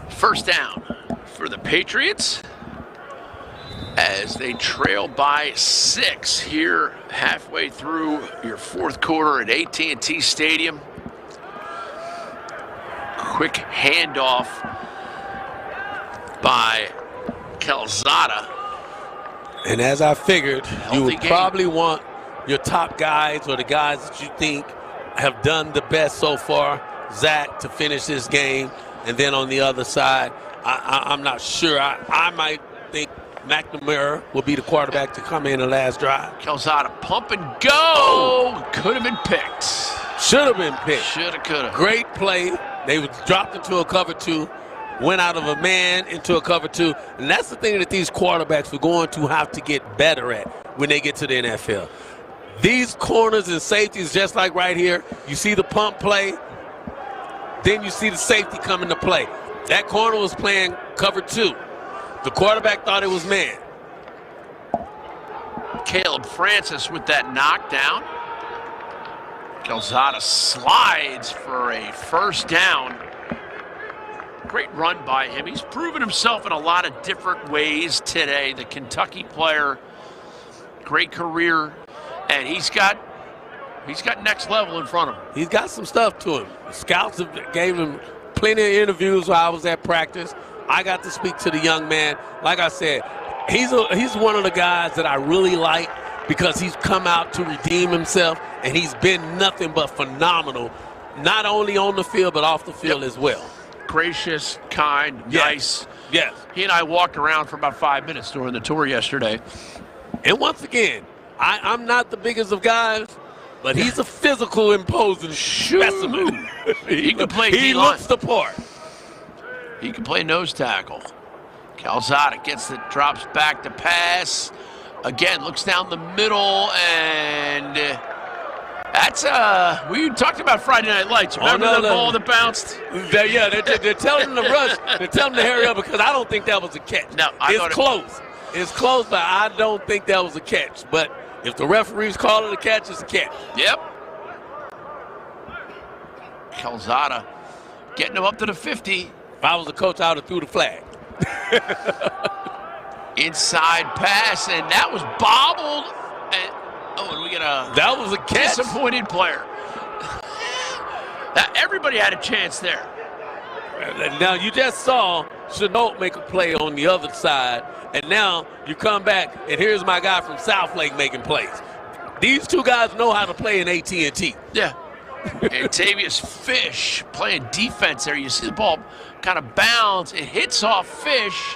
First down for the Patriots as they trail by 6 here halfway through your fourth quarter at AT&T Stadium. Quick handoff by Calzada. And as I figured, you would game. probably want your top guys or the guys that you think have done the best so far, Zach, to finish this game. And then on the other side, I'm not sure. I might think McNamara will be the quarterback to come in the last drive. Calzada pump and go. Could have been picked. Should have been picked. Should have, could have. Great play. They was dropped into a cover 2, went out of a man into a cover 2. And that's the thing that these quarterbacks are going to have to get better at when they get to the NFL. These corners and safeties, just like right here, you see the pump play. Then you see the safety come into play. That corner was playing cover 2. The quarterback thought it was man. Caleb Francis with that knockdown. Calzada slides for a first down. Great run by him. He's proven himself in a lot of different ways today. The Kentucky player, great career, and he's got next level in front of him. He's got some stuff to him. Scouts gave him plenty of interviews while I was at practice. I got to speak to the young man. Like I said, he's one of the guys that I really like because he's come out to redeem himself, and he's been nothing but phenomenal, not only on the field but off the field as well. Gracious, kind, nice. Yes. He and I walked around for about 5 minutes during the tour yesterday. And once again, I'm not the biggest of guys, but he's a physical, imposing specimen. He can play He D-line. looks the part. He can play nose tackle. Calzada gets it, drops back to pass. Again, looks down the middle, and that's we talked about Friday Night Lights. Remember that ball that bounced? They're telling him to rush. They're telling him to hurry up because I don't think that was a catch. No, it's close. It's close, but I don't think that was a catch. But if the referees call it a catch, it's a catch. Yep. Calzada getting him up to the 50. If I was a coach, I would have threw the flag. Inside pass, and that was bobbled. And we get that was a catch. Disappointed player. Everybody had a chance there. Now you just saw Chenault make a play on the other side, and now you come back, and here's my guy from South Lake making plays. These two guys know how to play in AT&T. Yeah. Antavius Fish playing defense there. You see the ball kind of bounce. It hits off Fish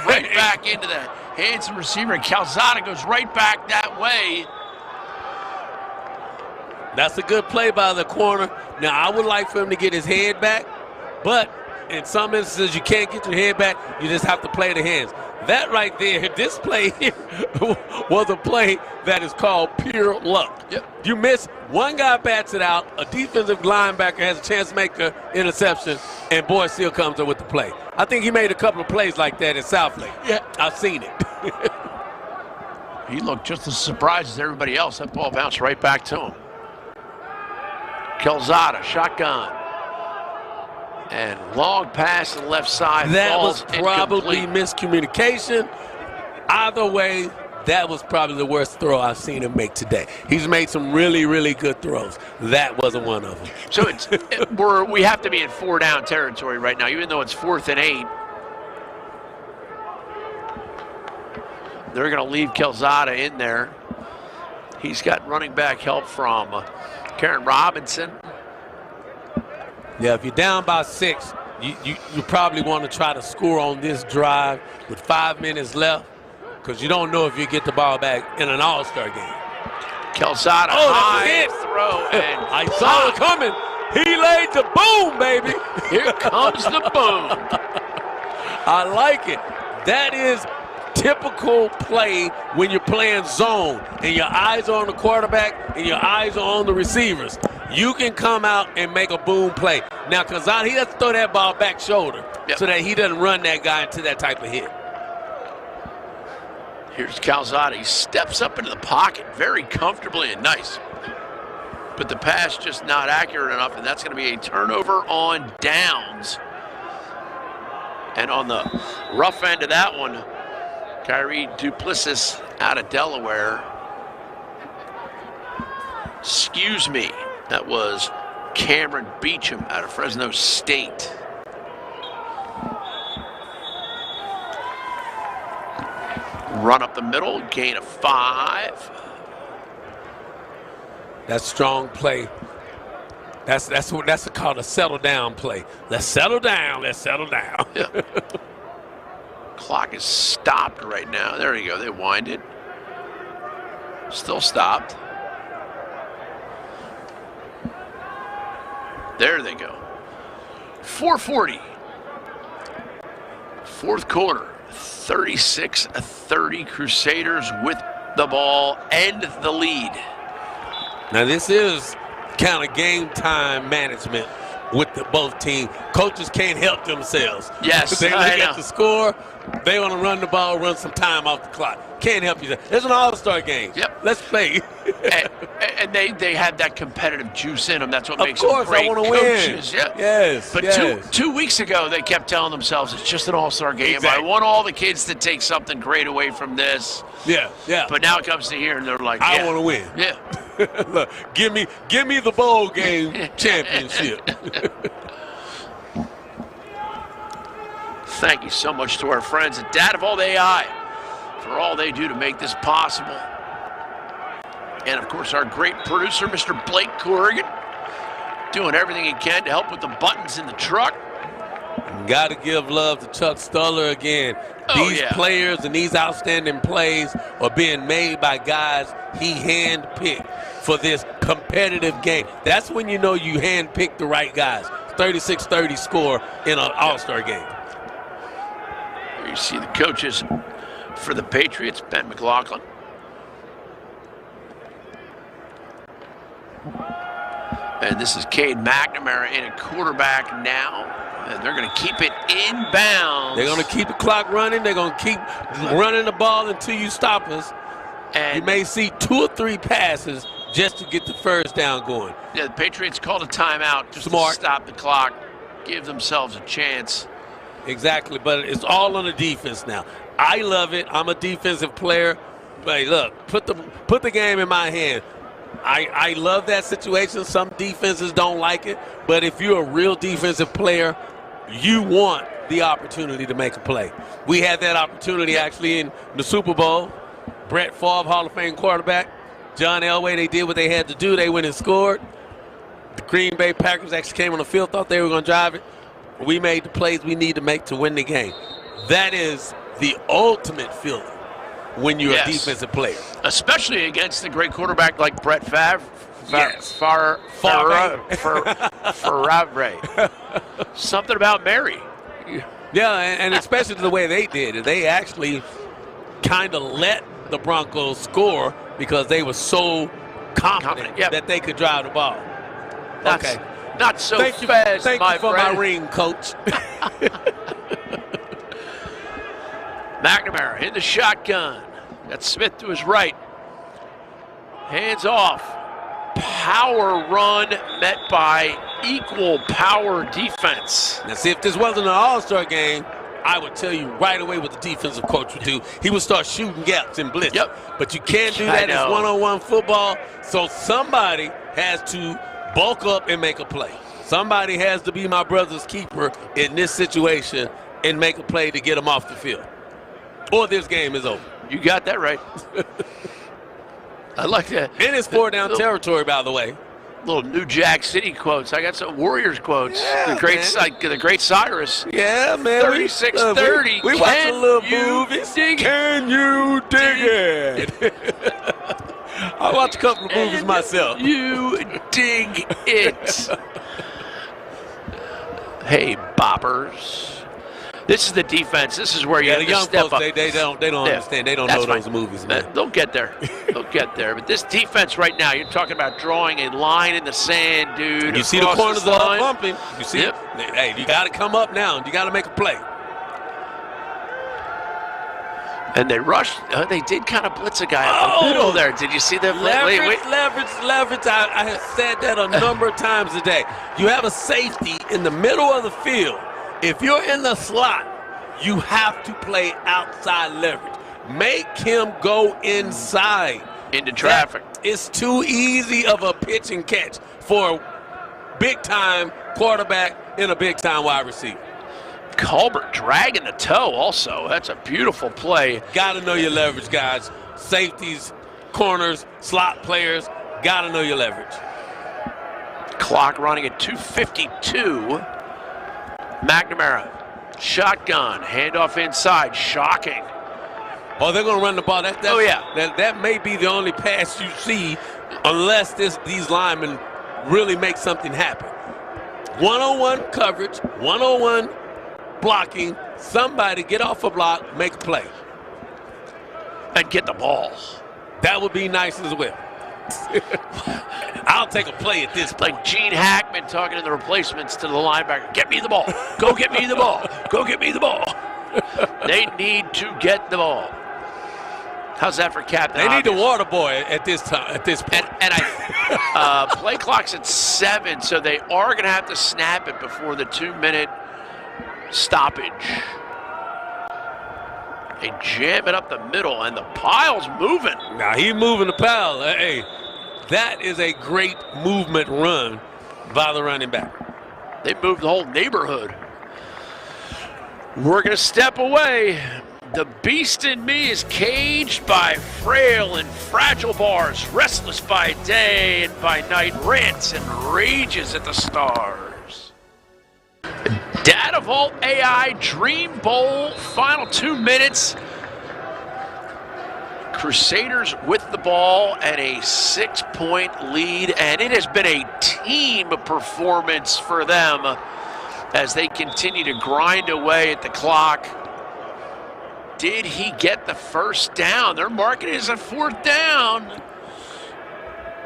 right back into the hands of the receiver. And Calzada goes right back that way. That's a good play by the corner. Now, I would like for him to get his head back, but in some instances, you can't get your head back. You just have to play the hands. That right there, this play here was a play that is called pure luck. Yep. You miss, one guy bats it out, a defensive linebacker has a chance to make an interception, and boy still comes up with the play. I think he made a couple of plays like that at South Lake. Yeah. I've seen it. He looked just as surprised as everybody else. That ball bounced right back to him. Calzada, shotgun. And long pass to the left side. That was falls probably incomplete. miscommunication. Either way, that was probably the worst throw I've seen him make today. He's made some really, really good throws. That wasn't one of them. So we have to be in 4-down territory right now, even though it's 4th and 8. They're going to leave Calzada in there. He's got running back help from Karen Robinson. Yeah, if you're down by 6, you probably want to try to score on this drive with 5 minutes left, because you don't know if you get the ball back in an all-star game. Calzada, high throw, and I saw it coming. He laid the boom, baby. Here comes the boom. I like it. That is typical play when you're playing zone and your eyes are on the quarterback and your eyes are on the receivers. You can come out and make a boom play. Now, Calzada, he has to throw that ball back shoulder so that he doesn't run that guy into that type of hit. Here's Calzada. He steps up into the pocket very comfortably and nice. But the pass just not accurate enough, and that's going to be a turnover on downs. And on the rough end of that one, Kyrie Duplessis out of Delaware. Excuse me. That was Cameron Beecham out of Fresno State. Run up the middle, gain of 5. That's strong play. That's called a settle down play. Let's settle down. Let's settle down. Yeah. Clock is stopped right now. There you go. They wind it. Still stopped. There they go. 4:40. Fourth quarter. 36-30. Crusaders with the ball and the lead. Now this is kind of game time management with both teams. Coaches can't help themselves. Yes, they look at the score. They want to run the ball, run some time off the clock. Can't help you. There's an all-star game. Yep. Let's play. and they have that competitive juice in them. That's what makes them great I want to coaches. win. Yeah. Yes. But yes. two weeks ago, they kept telling themselves it's just an all-star game. Exactly. I want all the kids to take something great away from this. Yeah. But now it comes to here, and they're like, I want to win. Yeah. Look, give me the bowl game championship. Thank you so much to our friends at Datavolve AI for all they do to make this possible. And, of course, our great producer, Mr. Blake Corrigan, doing everything he can to help with the buttons in the truck. Got to give love to Chuck Stuller again. These players and these outstanding plays are being made by guys he handpicked for this competitive game. That's when you know you handpicked the right guys. 36-30 score in an all-star game. Here you see the coaches for the Patriots, Ben McLaughlin. And this is Cade McNamara in a quarterback now. And they're going to keep it inbounds. They're going to keep the clock running. They're going to keep running the ball until you stop us. And you may see 2 or 3 passes just to get the first down going. Yeah, the Patriots called a timeout just Smart. to stop the clock, give themselves a chance. Exactly, but it's all on the defense now. I love it. I'm a defensive player. But hey, look, put the game in my hand. I love that situation. Some defenses don't like it, but if you're a real defensive player, you want the opportunity to make a play. We had that opportunity actually in the Super Bowl. Brett Favre, Hall of Fame quarterback. John Elway, they did what they had to do. They went and scored. The Green Bay Packers actually came on the field, thought they were going to drive it. We made the plays we need to make to win the game. That is the ultimate feeling when you're a defensive player. Especially against a great quarterback like Brett Favre. Yes. Favre. Something about Mary. Yeah, and especially the way they did it. They actually kind of let the Broncos score because they were so confident that they could drive the ball. Not so Thank you for my ring, Coach. McNamara in the shotgun. Got Smith to his right. Hands off. Power run met by equal power defense. Now, see, if this wasn't an all-star game, I would tell you right away what the defensive coach would do. He would start shooting gaps and blitz. But you can't do that as one-on-one football, so somebody has to bulk up and make a play. Somebody has to be my brother's keeper in this situation and make a play to get him off the field, or this game is over. You got that right. I like that. And it's 4-down territory, by the way. Little New Jack City quotes. I got some Warriors quotes. Yeah, the great Cyrus. Yeah, man. 36-30. We watch a little movies. Can you dig it? I watch a couple of movies myself. You dig it. Hey, boppers. This is the defense. This is where you have the to young step folks, up. They don't understand. They don't know those movies, man. They'll get there. They'll get there. But this defense right now, you're talking about drawing a line in the sand, dude. You see the corners are bumping. You see it? Hey, you got to come up now. You got to make a play. And they rushed. They did kind of blitz a guy up the middle there. Did you see that? Leverage. I have said that a number of times today. You have a safety in the middle of the field. If you're in the slot, you have to play outside leverage. Make him go inside. Into traffic. It's too easy of a pitch and catch for a big-time quarterback and a big-time wide receiver. Colbert dragging the toe also. That's a beautiful play. Got to know your leverage, guys. Safeties, corners, slot players, got to know your leverage. Clock running at 2:52. McNamara, shotgun, handoff inside, shocking. Oh, they're going to run the ball. Yeah. That may be the only pass you see unless these linemen really make something happen. One-on-one coverage, one-on-one blocking. Somebody get off a block, make a play. And get the ball. That would be nice as well. I'll take a play at this point. Like Gene Hackman talking to the replacements to the linebacker. Get me the ball. Go get me the ball. Go get me the ball. They need to get the ball. How's that for Captain They need Obvious? the water boy at this time. At this point. And I play clock's at 7, so they are going to have to snap it before the 2-minute stoppage. They jam it up the middle, and the pile's moving. Now he's moving the pile. Hey, that is a great movement run by the running back. They moved the whole neighborhood. We're going to step away. The beast in me is caged by frail and fragile bars, restless by day and by night, rants and rages at the stars. Data Vault AI Dream Bowl, final 2 minutes. Crusaders with the ball and a 6-point lead, and it has been a team performance for them as they continue to grind away at the clock. Did he get the first down? They're marking it as a 4th down.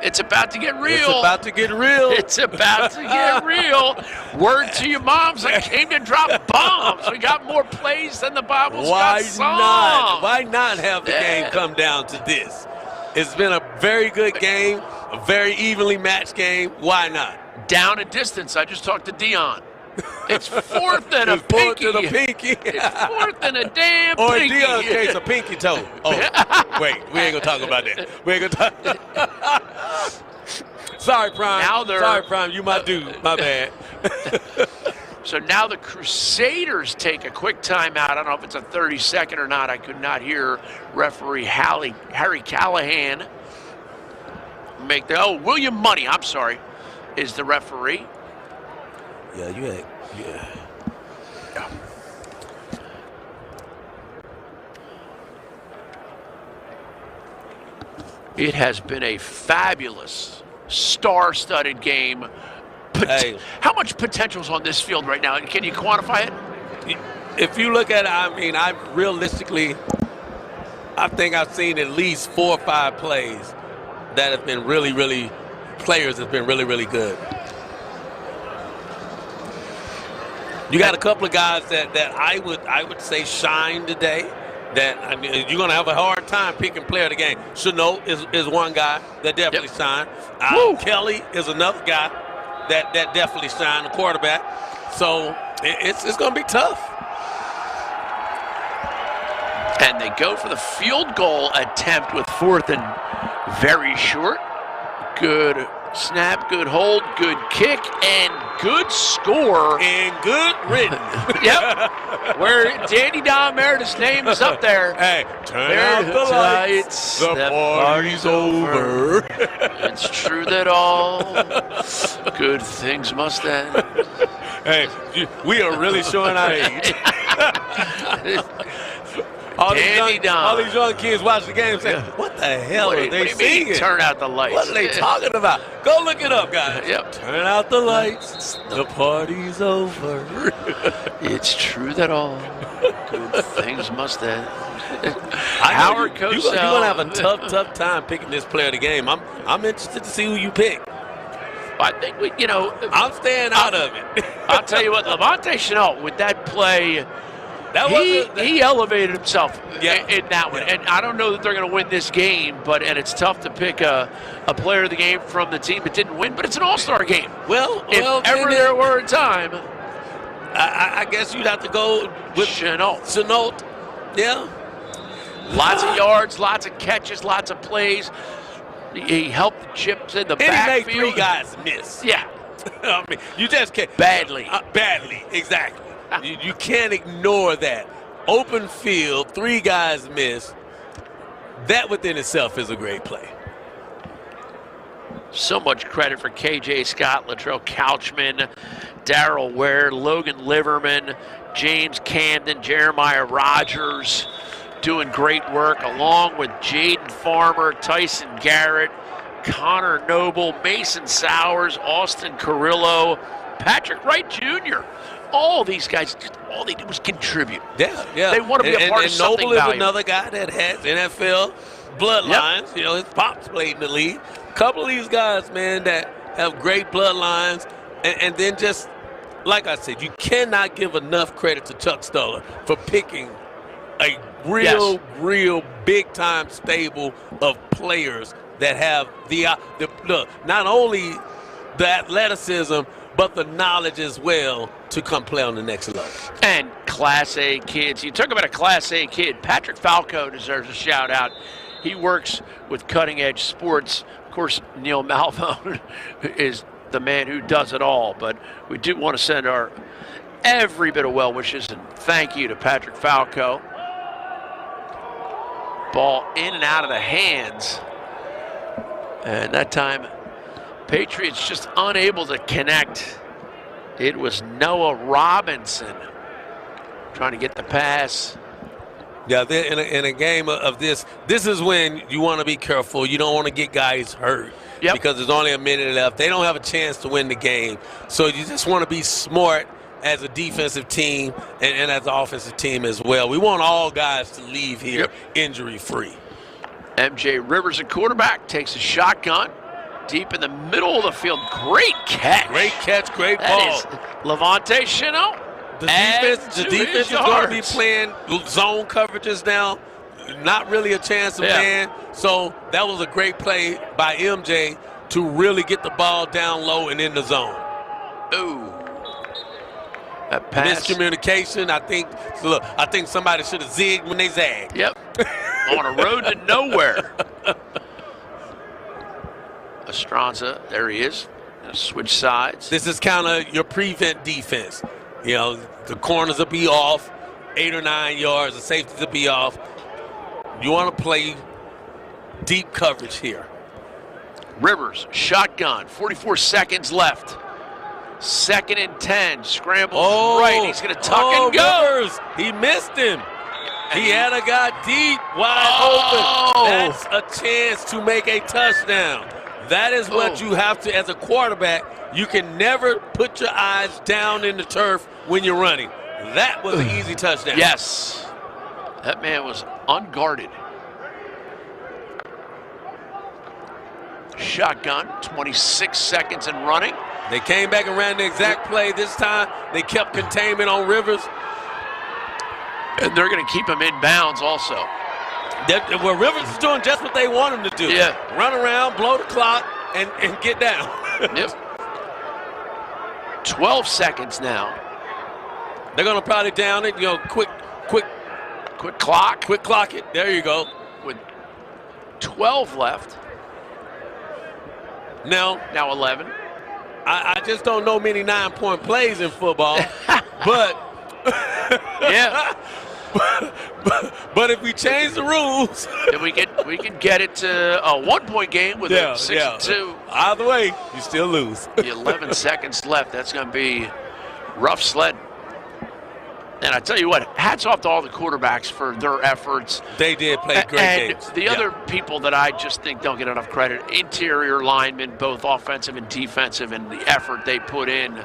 It's about to get real. It's about to get real. It's about to get real. Word to your moms, I came to drop bombs. We got more plays than the Bible's got songs. Why not have the game come down to this? It's been a very good game, A very evenly matched game. Why not? Down and distance. I just talked to Dion. It's fourth and a pinky. Fourth and a pinky. It's fourth and a damn or pinky. in Dion's case, a pinky toe. Oh, wait. We ain't going to talk about that. We ain't going to talk. Sorry, Prime. Sorry, Prime. You my dude. My bad. So now the Crusaders take a quick timeout. I don't know if it's a 30-second or not. I could not hear referee Harry Callahan make the. Oh, William Money, I'm sorry, is the referee. Yeah. It has been a fabulous, star-studded game. Hey. How much potential is on this field right now? Can you quantify it? If you look at it, I mean, I think I've seen at least 4 or 5 plays that have been really good. You got a couple of guys that I would say shine today. That I mean, you're gonna have a hard time picking player of the game. Chenault is one guy that definitely shined. Kelly is another guy that definitely shined, the quarterback. So it's gonna be tough. And they go for the field goal attempt with 4th and very short. Good snap, good hold, good kick, and good score. And good written. Yep. Where Danny Don Meredith's name is up there. Hey, turn out the lights. The party's over. It's true that all good things must end. Hey, we are really showing our age. All these young kids watch the game and say, what the hell are they singing? Turn out the lights. What are they talking about? Go look it up, guys. Yep. Turn out the lights. The party's over. It's true that all good things must end. Howard Cosell. You're going to have a tough time picking this player of the game. I'm interested to see who you pick. I think I'm staying out of it. I'll tell you what, Levante Chenault with that play. He elevated himself in that one. And I don't know that they're going to win this game, and it's tough to pick a player of the game from the team that didn't win, but it's an all-star game. If ever there were a time. I guess you'd have to go with Chenault. Yeah. Lots of yards, lots of catches, lots of plays. He helped the chips in the backfield. He made 3 guys miss. Yeah. I mean, you just can't. Badly. Badly, exactly. You can't ignore that. Open field, 3 guys miss. That within itself is a great play. So much credit for KJ Scott, Latrell Couchman, Darrell Ware, Logan Liverman, James Camden, Jeremiah Rogers doing great work, along with Jaden Farmer, Tyson Garrett, Connor Noble, Mason Sowers, Austin Carrillo, Patrick Wright Jr. All these guys, all they do was contribute. Yeah. They want to be a part of something Noble valuable. is another guy that has NFL bloodlines. Yep. You know, his pops played in the league. A couple of these guys, man, that have great bloodlines. And then just, like I said, you cannot give enough credit to Chuck Stoller for picking a real big-time stable of players that have not only the athleticism, but the knowledge as well to come play on the next level. And Class A kids. You talk about a Class A kid. Patrick Falco deserves a shout out. He works with Cutting Edge Sports. Of course, Neil Malvone is the man who does it all. But we do want to send our every bit of well wishes and thank you to Patrick Falco. Ball in and out of the hands. And that time, Patriots just unable to connect. It was Noah Robinson trying to get the pass. Yeah, in a game of this is when you want to be careful. You don't want to get guys hurt because there's only a minute left. They don't have a chance to win the game. So you just want to be smart as a defensive team and as an offensive team as well. We want all guys to leave here injury-free. MJ Rivers, a quarterback, takes a shotgun. Deep in the middle of the field. Great catch. Great catch, great ball. That is Levante Chenault. The defense is going to be playing zone coverages now. Not really a chance of man. So that was a great play by MJ to really get the ball down low and in the zone. Ooh. That pass. Miscommunication. I think somebody should have zigged when they zagged. Yep. On a road to nowhere. Estranza, there he is. Switch sides. This is kind of your prevent defense. You know, the corners will be off, 8 or 9 yards. The safeties will be off. You want to play deep coverage here. Rivers, shotgun, 44 seconds left. 2nd and 10, scrambles right. He's going to tuck and go. Rivers, he missed him. He had a guy deep, wide open. That's a chance to make a touchdown. That is what you have to, as a quarterback, you can never put your eyes down in the turf when you're running. That was an easy touchdown. Yes. That man was unguarded. Shotgun, 26 seconds and running. They came back and ran the exact play this time. They kept containment on Rivers. And they're going to keep him in bounds also. Well, Rivers is doing just what they want him to do. Yeah. Run around, blow the clock, and get down. Yep. 12 seconds now. They're going to probably down it, quick clock. Quick clock it. There you go. With 12 left. Now 11. I just don't know many 9-point plays in football, but yeah. But if we change the rules, then we can get it to a 1-point game with a 6-2. Either way, you still lose. 11 seconds left. That's going to be rough sledding. And I tell you what, hats off to all the quarterbacks for their efforts. They did play great games. The other people that I just think don't get enough credit, interior linemen, both offensive and defensive, and the effort they put in.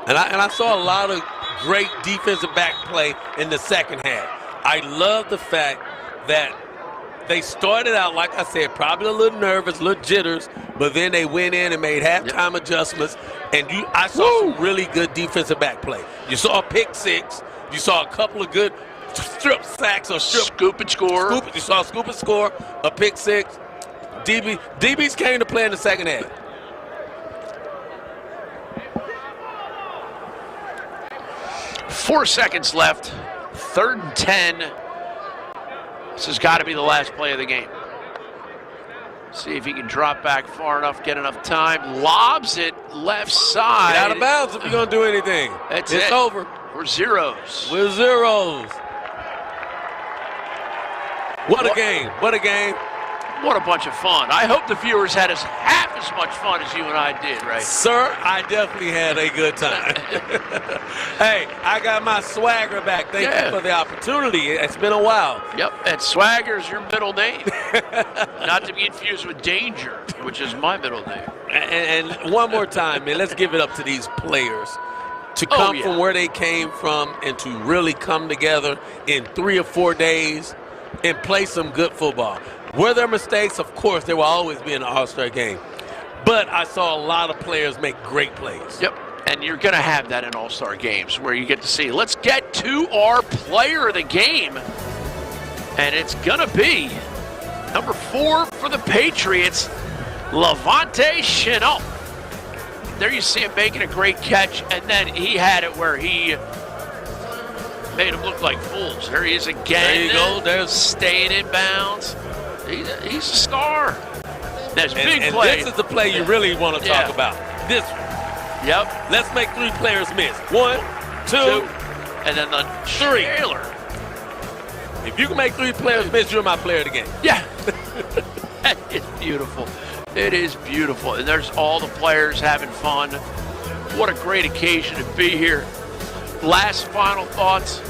And I saw a lot of great defensive back play in the second half. I love the fact that they started out, like I said, probably a little nervous, a little jitters, but then they went in and made halftime adjustments, and I saw some really good defensive back play. You saw a pick six. You saw a couple of good strip sacks or scoop and score. You saw a scoop and score, a pick six. DBs came to play in the second half. Four seconds left. 3rd and 10. This has got to be the last play of the game. See if he can drop back far enough, get enough time. Lobs it left side. Get out of bounds if you're going to do anything. It's over. We're zeros. We're zeros. What a game. What a game. What a bunch of fun. I hope the viewers had half as much fun as you and I did, right? Sir, I definitely had a good time. Hey, I got my swagger back. Thank you for the opportunity. It's been a while. Yep, and Swagger's your middle name. Not to be confused with Danger, which is my middle name. And one more time, man, let's give it up to these players to come from where they came from and to really come together in 3 or 4 days and play some good football. Were there mistakes? Of course, there will always be in an All-Star game. But I saw a lot of players make great plays. Yep, and you're going to have that in All-Star games where you get to see. Let's get to our player of the game. And it's going to be number 4 for the Patriots, Levante Chenault. There you see him making a great catch, and then he had it where he made him look like fools. There he is again. There you go. There's staying in bounds. He's a star. That's big and play. This is the play you really want to talk about. This one. Yep. Let's make 3 players miss. 1, 2, and then the 3. trailer. If you can make 3 players miss, you're my player of the game. Yeah. It's beautiful. It is beautiful. And there's all the players having fun. What a great occasion to be here. Last final thoughts.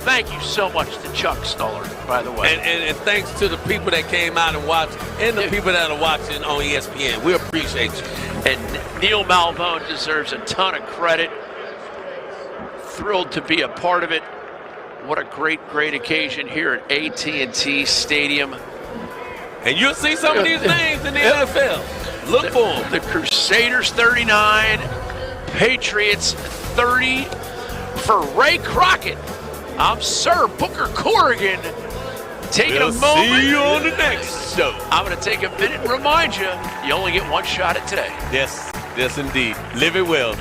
Thank you so much to Chuck Stuller, by the way. And thanks to the people that came out and watched and the people that are watching on ESPN. We appreciate you. And Neil Malvone deserves a ton of credit. Thrilled to be a part of it. What a great, great occasion here at AT&T Stadium. And you'll see some of these names in the NFL. Look for them. The Crusaders 39, Patriots 30. For Ray Crockett, I'm Sir Booker Corrigan. taking We'll a moment. see you on the next show. I'm going to take a minute and remind you, you only get one shot at today. Yes, yes indeed. Live it well.